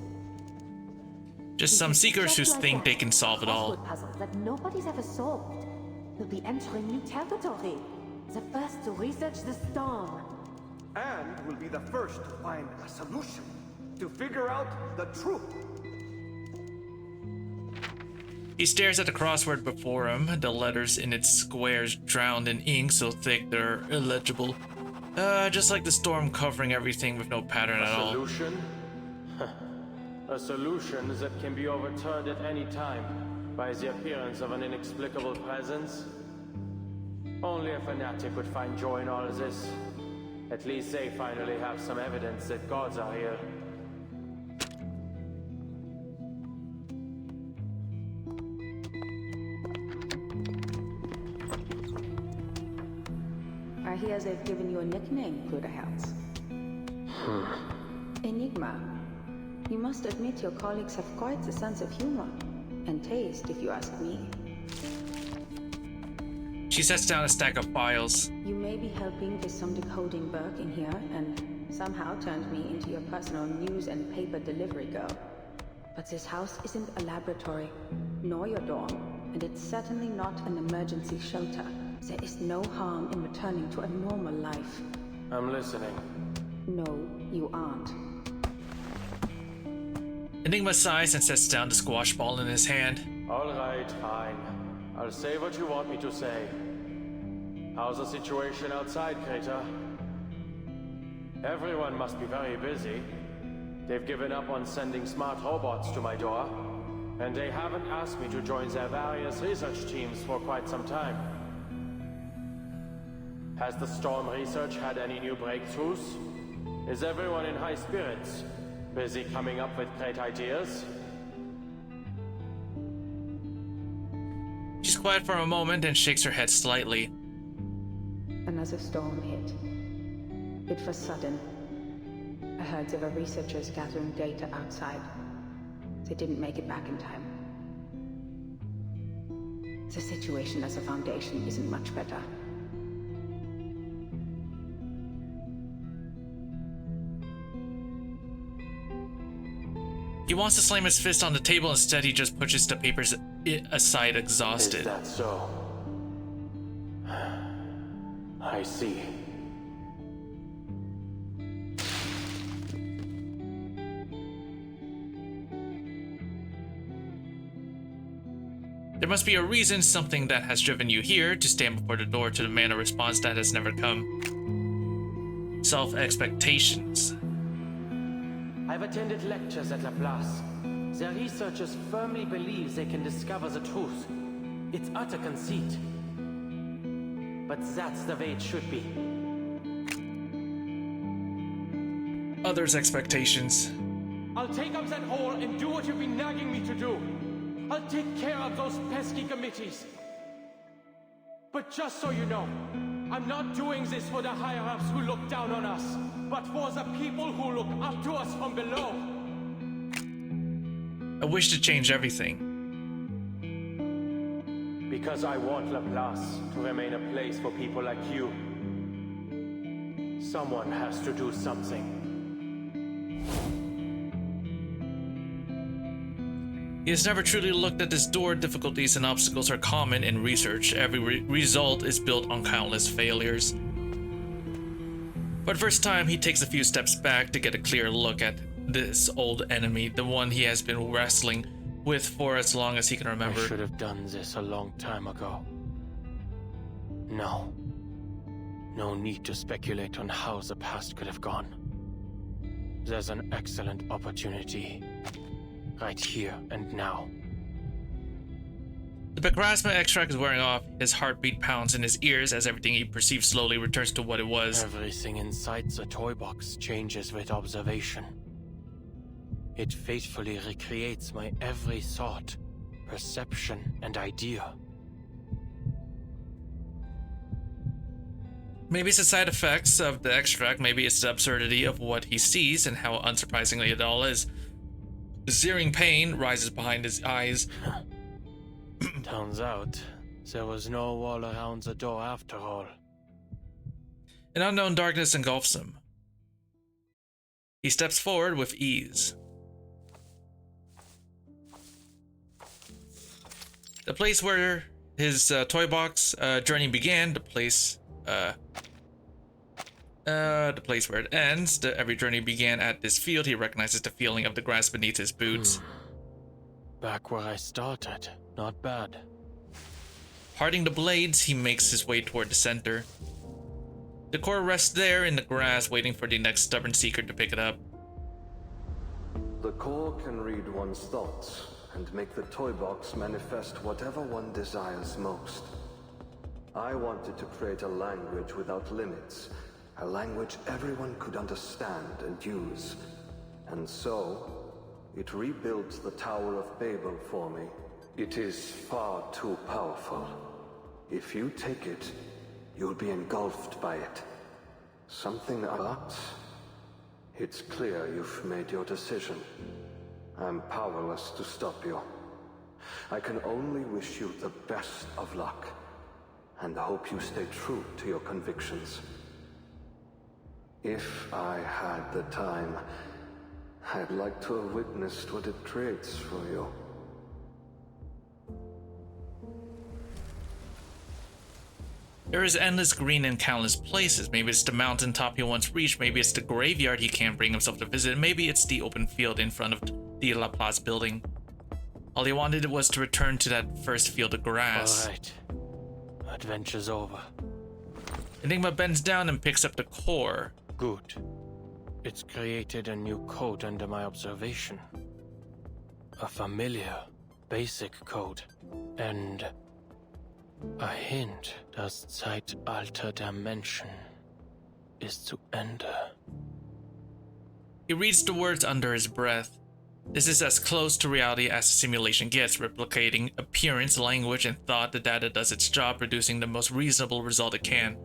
Just some seekers who Just like think that, they can solve it all. crossword puzzle that nobody's ever solved. We'll be entering new territory. The first to research the storm. And we'll be the first to find a solution. To figure out the truth. He stares at the crossword before him, the letters in its squares drowned in ink so thick they're illegible. Just like the storm covering everything with no pattern at all. Solution? A solution that can be overturned at any time by the appearance of an inexplicable presence? Only a fanatic would find joy in all of this. At least they finally have some evidence that gods are here. I hear they've given you a nickname, Bruderherz. Enigma. You must admit your colleagues have quite the sense of humor. And taste, if you ask me. She sets down a stack of files. You may be helping with some decoding work in here, and somehow turned me into your personal news and paper delivery girl. But this house isn't a laboratory, nor your dorm, and it's certainly not an emergency shelter. There is no harm in returning to a normal life. I'm listening. No, you aren't. Enigma sighs and sets down the squash ball in his hand. All right, fine. I'll say what you want me to say. How's the situation outside, Greta? Everyone must be very busy. They've given up on sending smart robots to my door, and they haven't asked me to join their various research teams for quite some time. Has the storm research had any new breakthroughs? Is everyone in high spirits? Busy coming up with great ideas? She's quiet for a moment and shakes her head slightly. Another storm hit. It was sudden. I heard there were researchers gathering data outside. They didn't make it back in time. The situation as a Foundation isn't much better. He wants to slam his fist on the table, instead he just pushes the papers aside, exhausted. Is that so? I see. There must be a reason, something that has driven you here to stand before the door to demand a response that has never come. Self-expectations. I've attended lectures at Laplace. Their researchers firmly believe they can discover the truth. It's utter conceit. But that's the way it should be. Others' expectations. I'll take up that hole and do what you've been nagging me to do. I'll take care of those pesky committees. But just so you know, I'm not doing this for the higher-ups who look down on us, but for the people who look up to us from below. I wish to change everything. Because I want Laplace to remain a place for people like you. Someone has to do something. He has never truly looked at this door. Difficulties and obstacles are common in research. Every result is built on countless failures. For the first time, he takes a few steps back to get a clear look at this old enemy, the one he has been wrestling with for as long as he can remember. I should have done this a long time ago. No. No need to speculate on how the past could have gone. There's an excellent opportunity. Right here and now. The Bakrasma extract is wearing off. His heartbeat pounds in his ears as everything he perceives slowly returns to what it was. Everything inside the toy box changes with observation. It faithfully recreates my every thought, perception, and idea. Maybe it's the side effects of the extract, maybe it's the absurdity of what he sees and how unsurprisingly it all is. The searing pain rises behind his eyes. Turns out, there was no wall around the door after all. An unknown darkness engulfs him. He steps forward with ease. The place where his toy box journey began, the place where it ends, every journey began at this field. He recognizes the feeling of the grass beneath his boots. Back where I started. Not bad. Parting the blades, he makes his way toward the center. The core rests there in the grass, waiting for the next stubborn seeker to pick it up. The core can read one's thoughts and make the toy box manifest whatever one desires most. I wanted to create a language without limits, a language everyone could understand and use. And so, it rebuilt the Tower of Babel for me. It is far too powerful. If you take it, you'll be engulfed by it. Something about... It's clear you've made your decision. I'm powerless to stop you. I can only wish you the best of luck, and hope you stay true to your convictions. If I had the time, I'd like to have witnessed what it creates for you. There is endless green in countless places. Maybe it's the mountaintop he once reached, maybe it's the graveyard he can't bring himself to visit, maybe it's the open field in front of the Laplace building. All he wanted was to return to that first field of grass. Alright. Adventure's over. Enigma bends down and picks up the core. Good. It's created a new code under my observation. A familiar, basic code. And a hint das Zeitalter der Menschen is to enter. He reads the words under his breath. This is as close to reality as the simulation gets, replicating appearance, language, and thought. The data does its job, producing the most reasonable result it can.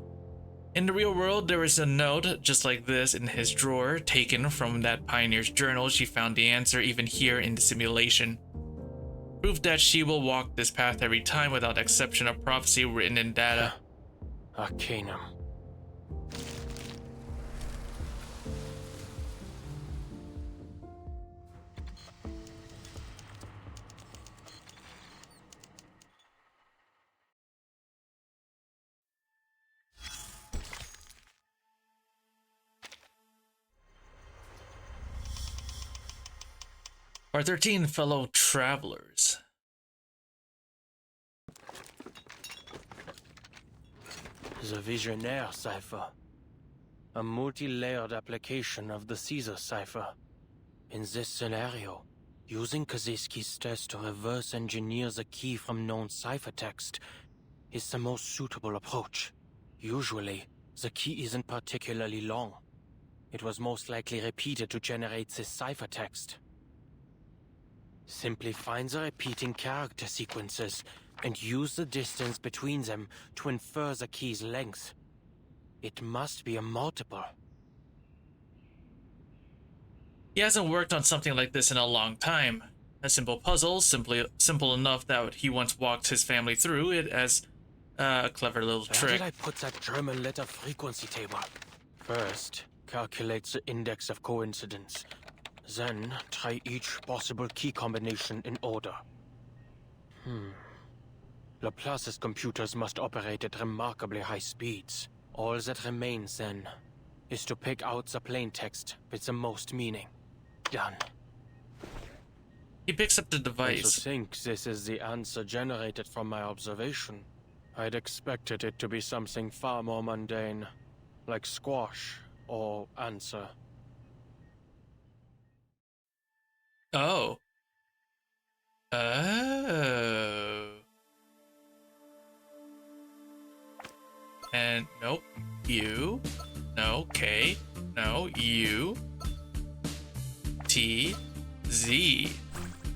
In the real world, there is a note just like this in his drawer, taken from that pioneer's journal. She found the answer even here in the simulation. Proof that she will walk this path every time without exception, of prophecy written in data. Arcanum. Our 13 fellow travelers. The Visionaire cipher. A multi-layered application of the Caesar cipher. In this scenario, using Kazeski's test to reverse engineer the key from known ciphertext is the most suitable approach. Usually, the key isn't particularly long. It was most likely repeated to generate this ciphertext. Simply find the repeating character sequences and use the distance between them to infer the key's length. It must be a multiple. He hasn't worked on something like this in a long time. A simple puzzle, simple enough that he once walked his family through it as a clever little Where trick. did I put that German letter frequency table? First, calculate the index of coincidence. Then, try each possible key combination in order. Laplace's computers must operate at remarkably high speeds. All that remains, then, is to pick out the plaintext with the most meaning. Done. He picks up the I device. think this is the answer generated from my observation. I'd expected it to be something far more mundane, like squash or answer. Oh. Oh. And nope. U. No. K. No. U. T. Z.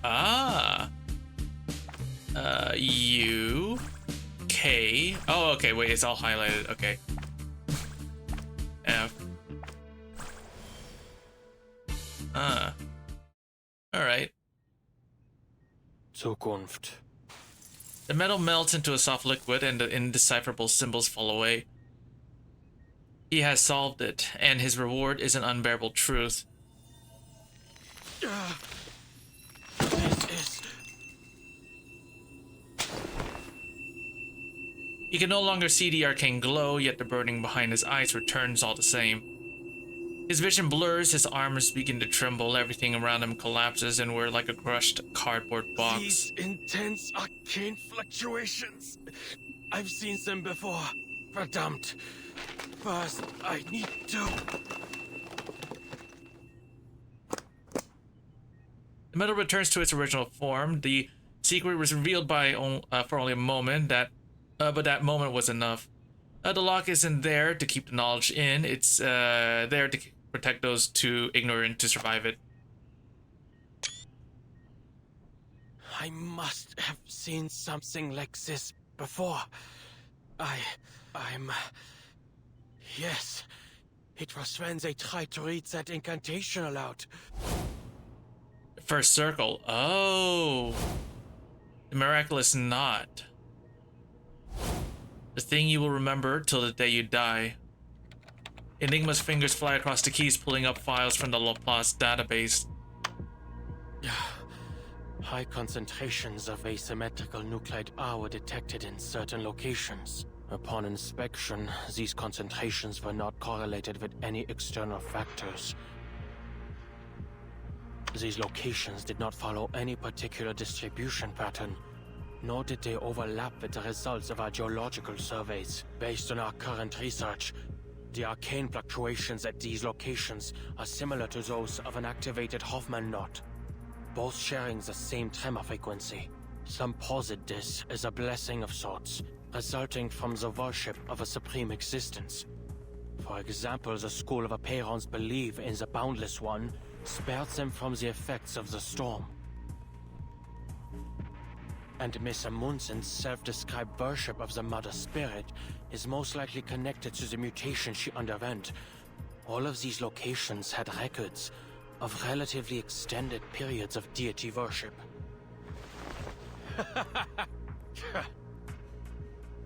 Ah. U. K. Oh, okay. Wait, it's all highlighted. Okay. F. Alright. Zukunft. The metal melts into a soft liquid and the indecipherable symbols fall away. He has solved it, and his reward is an unbearable truth. He can no longer see the arcane glow, yet the burning behind his eyes returns all the same. His vision blurs, his arms begin to tremble, everything around him collapses, and we're like a crushed cardboard box. These intense arcane fluctuations. I've seen them before. Verdammt. First, I need to... The metal returns to its original form. The secret was revealed for only a moment, but that moment was enough. The lock isn't there to keep the knowledge in. It's there to protect those too ignorant to survive it. I must have seen something like this before. I'm... Yes. It was when they tried to read that incantation aloud. First circle. Oh. The miraculous knot. The thing you will remember till the day you die. Enigma's fingers fly across the keys, pulling up files from the Laplace database. High concentrations of asymmetrical nuclide R were detected in certain locations. Upon inspection, these concentrations were not correlated with any external factors. These locations did not follow any particular distribution pattern, nor did they overlap with the results of our geological surveys. Based on our current research, the arcane fluctuations at these locations are similar to those of an activated Hoffman knot, both sharing the same tremor frequency. Some posit this as a blessing of sorts, resulting from the worship of a supreme existence. For example, the School of Aperons believe in the Boundless One, spared them from the effects of the storm. And Miss Amundsen's self-described worship of the Mother Spirit is most likely connected to the mutation she underwent. All of these locations had records of relatively extended periods of deity worship.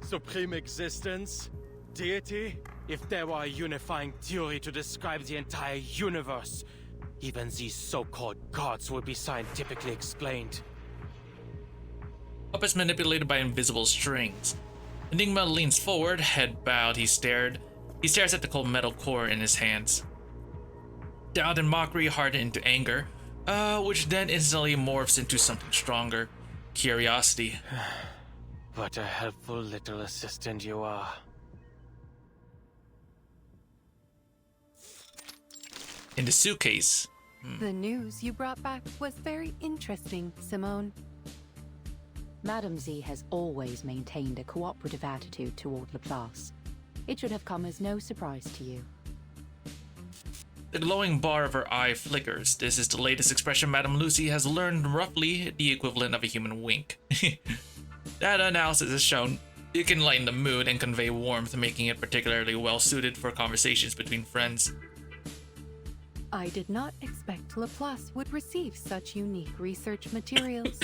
Supreme existence? Deity? If there were a unifying theory to describe the entire universe, even these so-called gods would be scientifically explained. Up is manipulated by invisible strings. Enigma leans forward, head bowed. He stares at the cold metal core in his hands. Doubt and mockery harden into anger, which then instantly morphs into something stronger. Curiosity. What a helpful little assistant you are. In the suitcase. The news you brought back was very interesting, Simone. Madame Z has always maintained a cooperative attitude toward Laplace. It should have come as no surprise to you. The glowing bar of her eye flickers. This is the latest expression Madame Lucy has learned, roughly the equivalent of a human wink. Data analysis has shown it can lighten the mood and convey warmth, making it particularly well suited for conversations between friends. I did not expect Laplace would receive such unique research materials.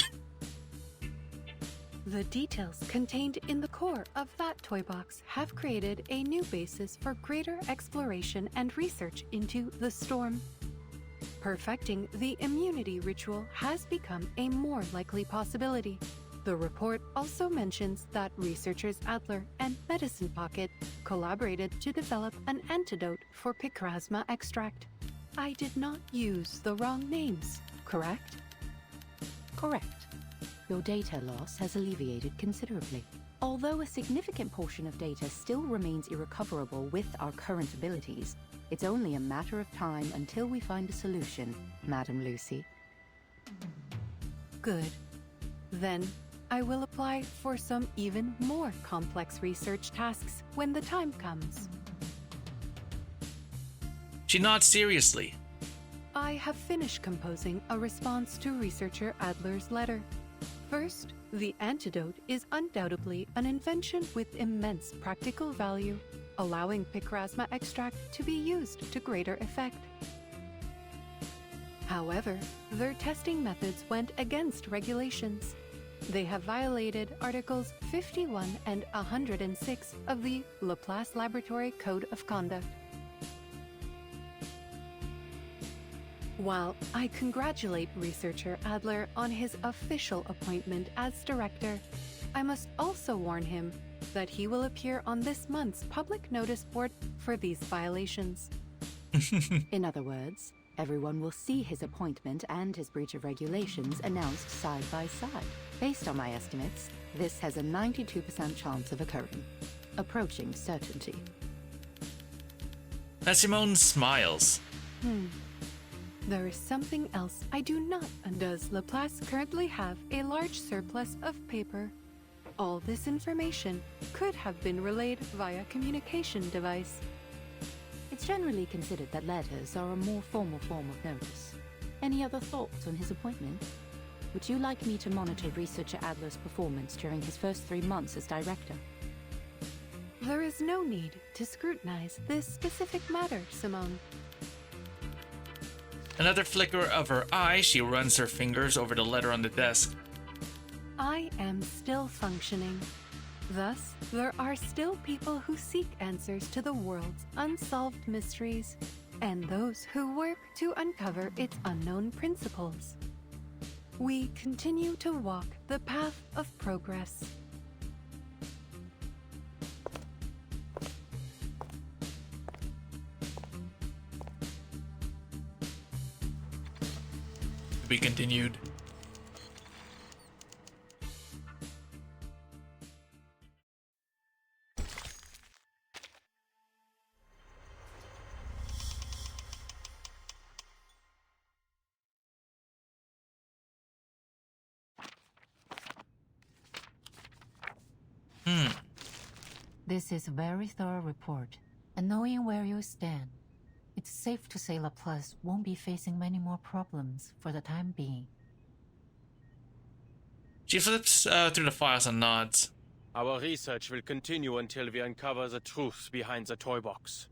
The details contained in the core of that toy box have created a new basis for greater exploration and research into the storm. Perfecting the immunity ritual has become a more likely possibility. The report also mentions that researchers Adler and Medicine Pocket collaborated to develop an antidote for Picrasma extract. I did not use the wrong names, correct? Correct. Your data loss has alleviated considerably. Although a significant portion of data still remains irrecoverable with our current abilities, it's only a matter of time until we find a solution, Madam Lucy. Good. Then, I will apply for some even more complex research tasks when the time comes. She nods seriously. I have finished composing a response to researcher Adler's letter. First, the antidote is undoubtedly an invention with immense practical value, allowing Picrasma extract to be used to greater effect. However, their testing methods went against regulations. They have violated Articles 51 and 106 of the Laplace Laboratory Code of Conduct. While I congratulate researcher Adler on his official appointment as director, I must also warn him that he will appear on this month's public notice board for these violations. In other words, everyone will see his appointment and his breach of regulations announced side by side. Based on my estimates, this has a 92% chance of occurring, approaching certainty. Simone smiles. There is something else I do not. Does Laplace currently have a large surplus of paper? All this information could have been relayed via communication device. It's generally considered that letters are a more formal form of notice. Any other thoughts on his appointment? Would you like me to monitor researcher Adler's performance during his first 3 months as director? There is no need to scrutinize this specific matter, Simone. Another flicker of her eye, she runs her fingers over the letter on the desk. I am still functioning. Thus, there are still people who seek answers to the world's unsolved mysteries, and those who work to uncover its unknown principles. We continue to walk the path of progress. To be continued. This is a very thorough report, and knowing where you stand, it's safe to say Laplace won't be facing many more problems for the time being. She flips through the files and nods. Our research will continue until we uncover the truth behind the toy box.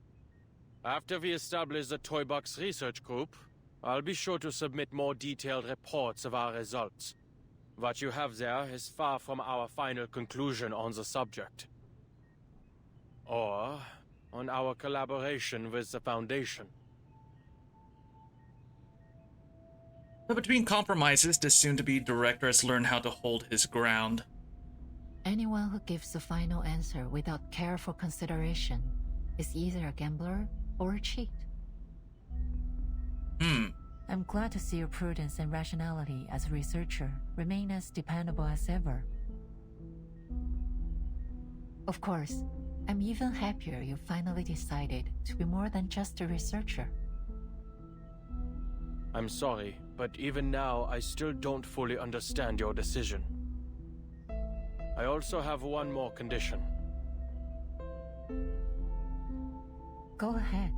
After we establish the toy box research group, I'll be sure to submit more detailed reports of our results. What you have there is far from our final conclusion on the subject, or on our collaboration with the Foundation. But between compromises, the soon-to-be director has learned how to hold his ground. Anyone who gives the final answer without careful consideration is either a gambler or a cheat. I'm glad to see your prudence and rationality as a researcher remain as dependable as ever. Of course, I'm even happier you finally decided to be more than just a researcher. I'm sorry, but even now I still don't fully understand your decision. I also have one more condition. Go ahead.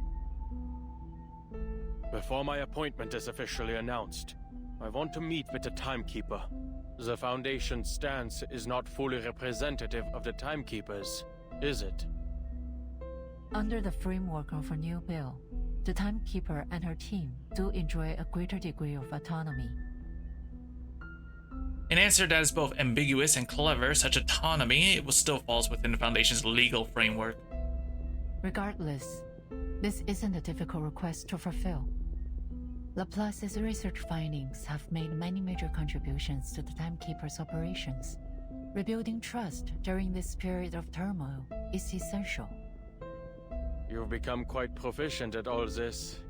Before my appointment is officially announced, I want to meet with the Timekeeper. The Foundation's stance is not fully representative of the Timekeepers, is it? Under the framework of a new bill, the Timekeeper and her team do enjoy a greater degree of autonomy. An answer that is both ambiguous and clever, such autonomy, still falls within the Foundation's legal framework. Regardless, this isn't a difficult request to fulfill. Laplace's research findings have made many major contributions to the Timekeeper's operations. Rebuilding trust during this period of turmoil is essential. You've become quite proficient at all this.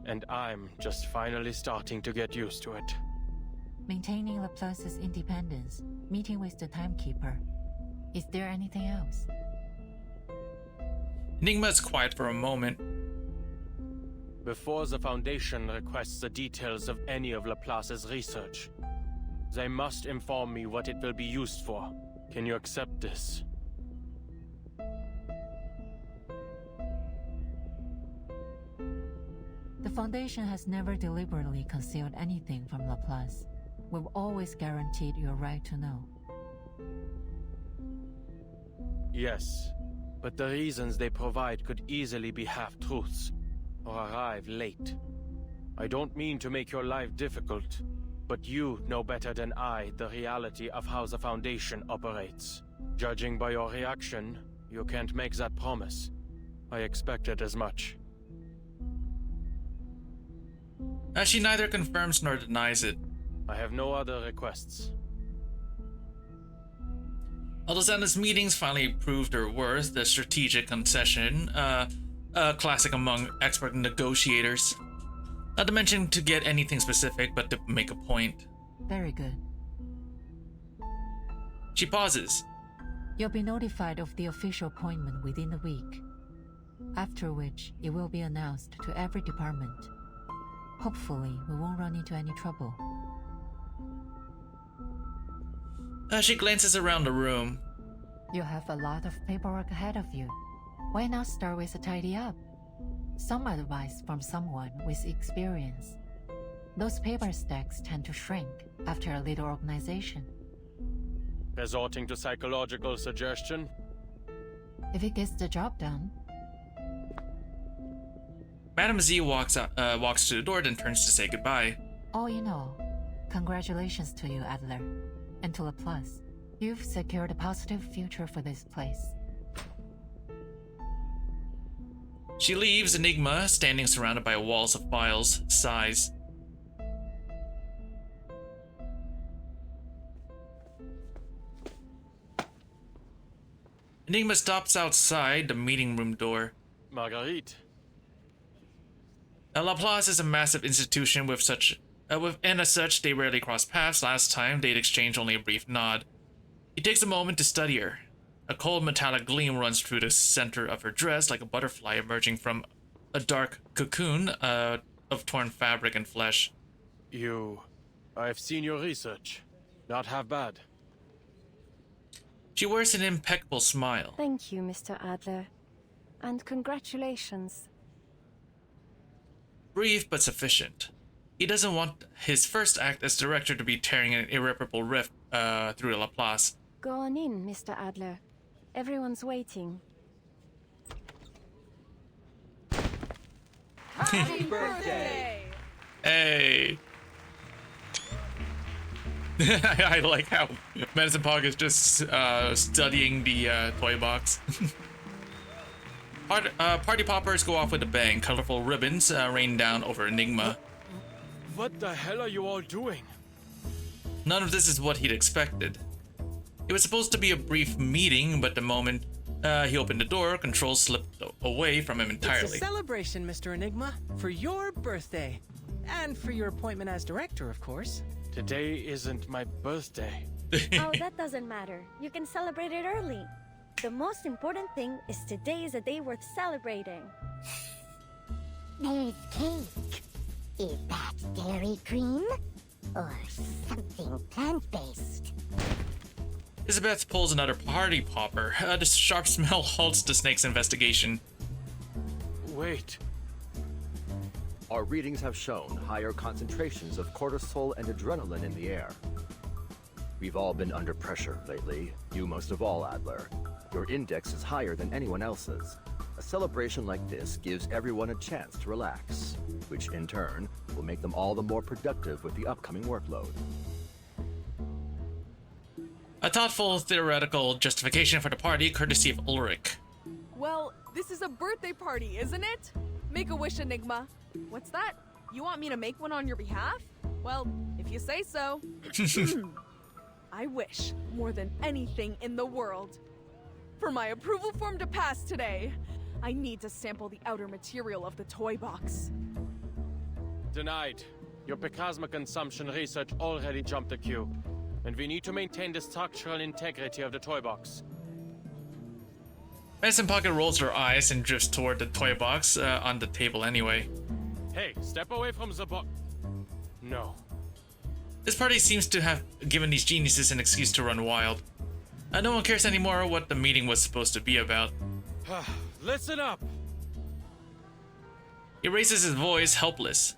And I'm just finally starting to get used to it. Maintaining Laplace's independence, meeting with the Timekeeper. Is there anything else? Enigma is quiet for a moment. Before the Foundation requests the details of any of Laplace's research, they must inform me what it will be used for. Can you accept this? The Foundation has never deliberately concealed anything from Laplace. We've always guaranteed your right to know. Yes, but the reasons they provide could easily be half-truths, or arrive late. I don't mean to make your life difficult, but you know better than I the reality of how the Foundation operates. Judging by your reaction, you can't make that promise. I expected as much. She neither confirms nor denies it. I have no other requests. Aldosanda's meetings finally proved her worth, the strategic concession, a classic among expert negotiators. Not to mention to get anything specific, but to make a point. Very good. She pauses. You'll be notified of the official appointment within a week, after which it will be announced to every department. Hopefully, we won't run into any trouble. She glances around the room. You have a lot of paperwork ahead of you. Why not start with a tidy up? Some advice from someone with experience. Those paper stacks tend to shrink after a little organization. Resorting to psychological suggestion? If it gets the job done. Madame Z walks to the door, then turns to say goodbye. All in all, congratulations to you, Adler, and to Laplace. You've secured a positive future for this place. She leaves, Enigma standing surrounded by walls of files, sighs. Enigma stops outside the meeting room door. Marguerite. Laplace is a massive institution with and as such, they rarely cross paths. Last time, they'd exchanged only a brief nod. He takes a moment to study her. A cold metallic gleam runs through the center of her dress like a butterfly emerging from a dark cocoon of torn fabric and flesh. I've seen your research. Not half bad. She wears an impeccable smile. Thank you, Mr. Adler. And congratulations. Brief but sufficient. He doesn't want his first act as director to be tearing an irreparable rift through Laplace. Go on in, Mr. Adler. Everyone's waiting. Happy birthday! Hey! I like how Medicine Pog is just studying the toy box. Party poppers go off with a bang. Colorful ribbons rain down over Enigma. What the hell are you all doing? None of this is what he'd expected. It was supposed to be a brief meeting, but the moment he opened the door, control slipped away from him entirely. It's a celebration, Mr. Enigma, for your birthday. And for your appointment as director, of course. Today isn't my birthday. Oh, that doesn't matter. You can celebrate it early. The most important thing is today is a day worth celebrating. There's cake. Is that dairy cream? Or something plant-based? Elizabeth pulls another party popper. The sharp smell halts the snake's investigation. Wait. Our readings have shown higher concentrations of cortisol and adrenaline in the air. We've all been under pressure lately, you most of all, Adler. Your index is higher than anyone else's. A celebration like this gives everyone a chance to relax, which in turn will make them all the more productive with the upcoming workload. A thoughtful theoretical justification for the party courtesy of Ulrich. Well, this is a birthday party, isn't it? Make a wish, Enigma. What's that? You want me to make one on your behalf? Well, if you say so. I wish, more than anything in the world, for my approval form to pass today, I need to sample the outer material of the toy box. Denied. Your plasma consumption research already jumped the queue. And we need to maintain the structural integrity of the toy box. Medicine Pocket rolls her eyes and drifts toward the toy box on the table anyway. Hey, step away from the box. No. This party seems to have given these geniuses an excuse to run wild. No one cares anymore what the meeting was supposed to be about. Listen up! He raises his voice, helpless,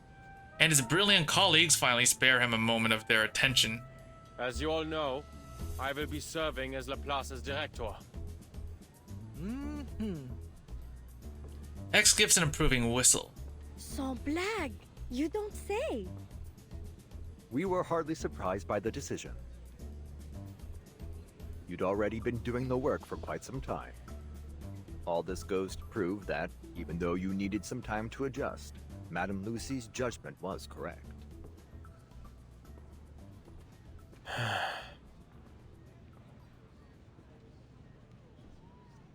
and his brilliant colleagues finally spare him a moment of their attention. As you all know, I will be serving as Laplace's director. X gives an approving whistle. Sans blague, you don't say. We were hardly surprised by the decision. You'd already been doing the work for quite some time. All this goes to prove that, even though you needed some time to adjust, Madame Lucy's judgment was correct.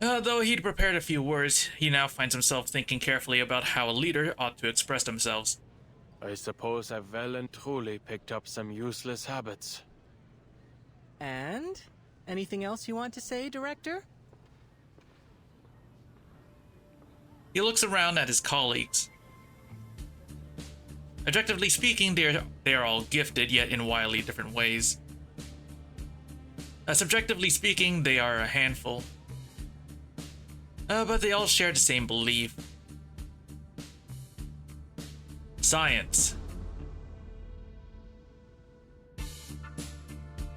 Though he'd prepared a few words, he now finds himself thinking carefully about how a leader ought to express themselves. I suppose I've well and truly picked up some useless habits. And? Anything else you want to say, Director? He looks around at his colleagues. Objectively speaking, they are all gifted, yet in wildly different ways. Subjectively speaking, they are a handful. But they all share the same belief. Science.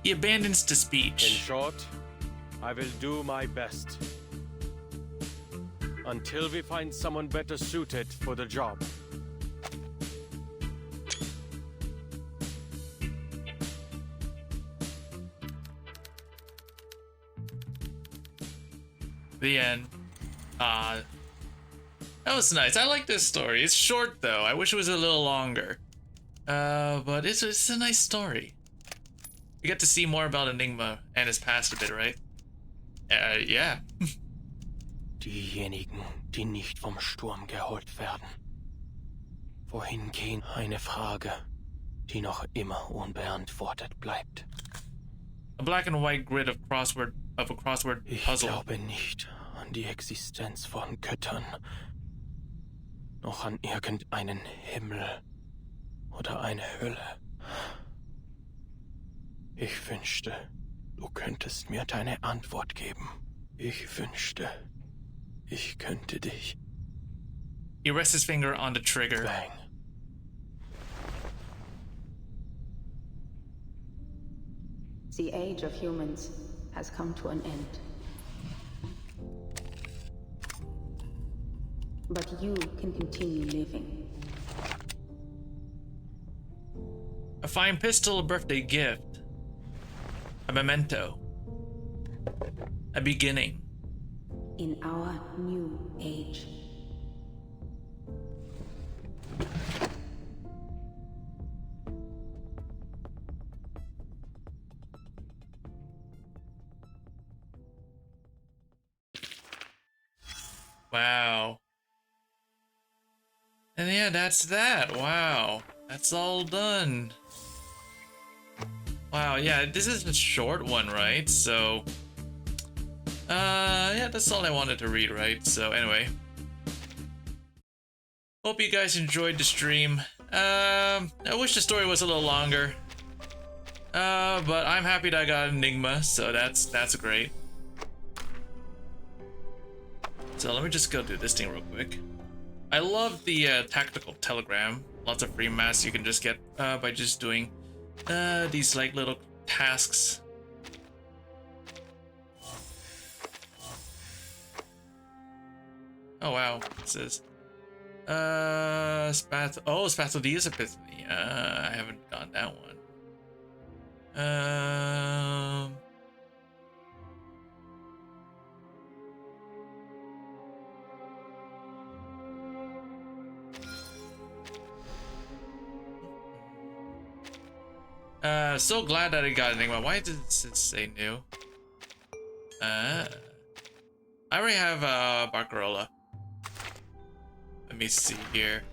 He abandons the speech. In short, I will do my best. Until we find someone better suited for the job. The end. That was nice. I like this story. It's short though. I wish it was a little longer. But it's a nice story. You get to see more about Enigma and his past a bit, right? Yeah. Diejenigen, die nicht vom Sturm geholt werden. Wohin gehen? Eine Frage, die noch immer unbeantwortet bleibt. A black and white grid of a crossword puzzle. Ich glaube nicht an die Existenz von Göttern, noch an irgendeinen Himmel oder eine Hölle. Ich wünschte, du könntest mir deine Antwort geben. Ich wünschte, ich könnte dich. He rests his finger on the trigger. Bang. The age of humans has come to an end. But you can continue living. A fine pistol, a birthday gift. A memento. A beginning. In our new age. Wow. And yeah, that's that. Wow. That's all done. Wow, yeah, this is a short one, right? So, yeah, that's all I wanted to read, right? So, anyway. Hope you guys enjoyed the stream. I wish the story was a little longer. But I'm happy that I got Enigma, so that's great. So let me just go do this thing real quick. I love the tactical telegram. Lots of free masks you can just get by just doing these like little tasks. Oh wow, what's this? Spathodius Epiphany. I haven't gotten that one. So glad that I got Enigma. Why does it say new? I already have Barcarola. Let me see here.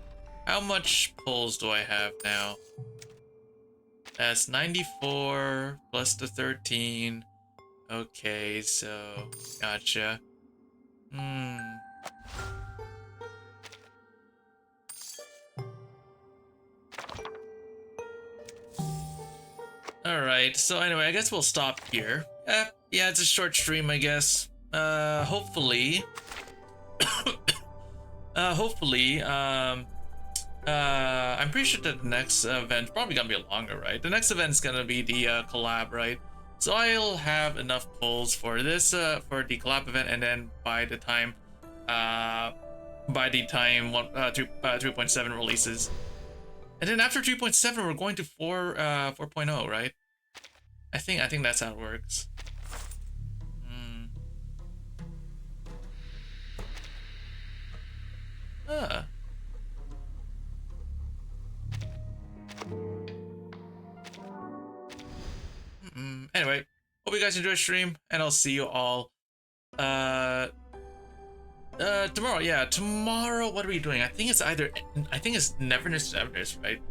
How much pulls do I have now? That's 94 plus the 13. Okay, so gotcha. Alright, so anyway, I guess we'll stop here. Yeah, it's a short stream, I guess. Hopefully, I'm pretty sure that the next event probably gonna be longer, right? The next event's gonna be the collab, right? So I'll have enough pulls for this, for the collab event, and then by the time 3.7 releases, and then after 3.7, we're going to 4.0, right? I think that's how it works. Anyway, hope you guys enjoy the stream, and I'll see you all tomorrow. Yeah, tomorrow. What are we doing? I think it's Neverness, right?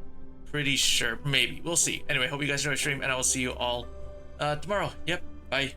Pretty sure. Maybe. We'll see. Anyway, hope you guys enjoy the stream, and I will see you all tomorrow. Yep. Bye.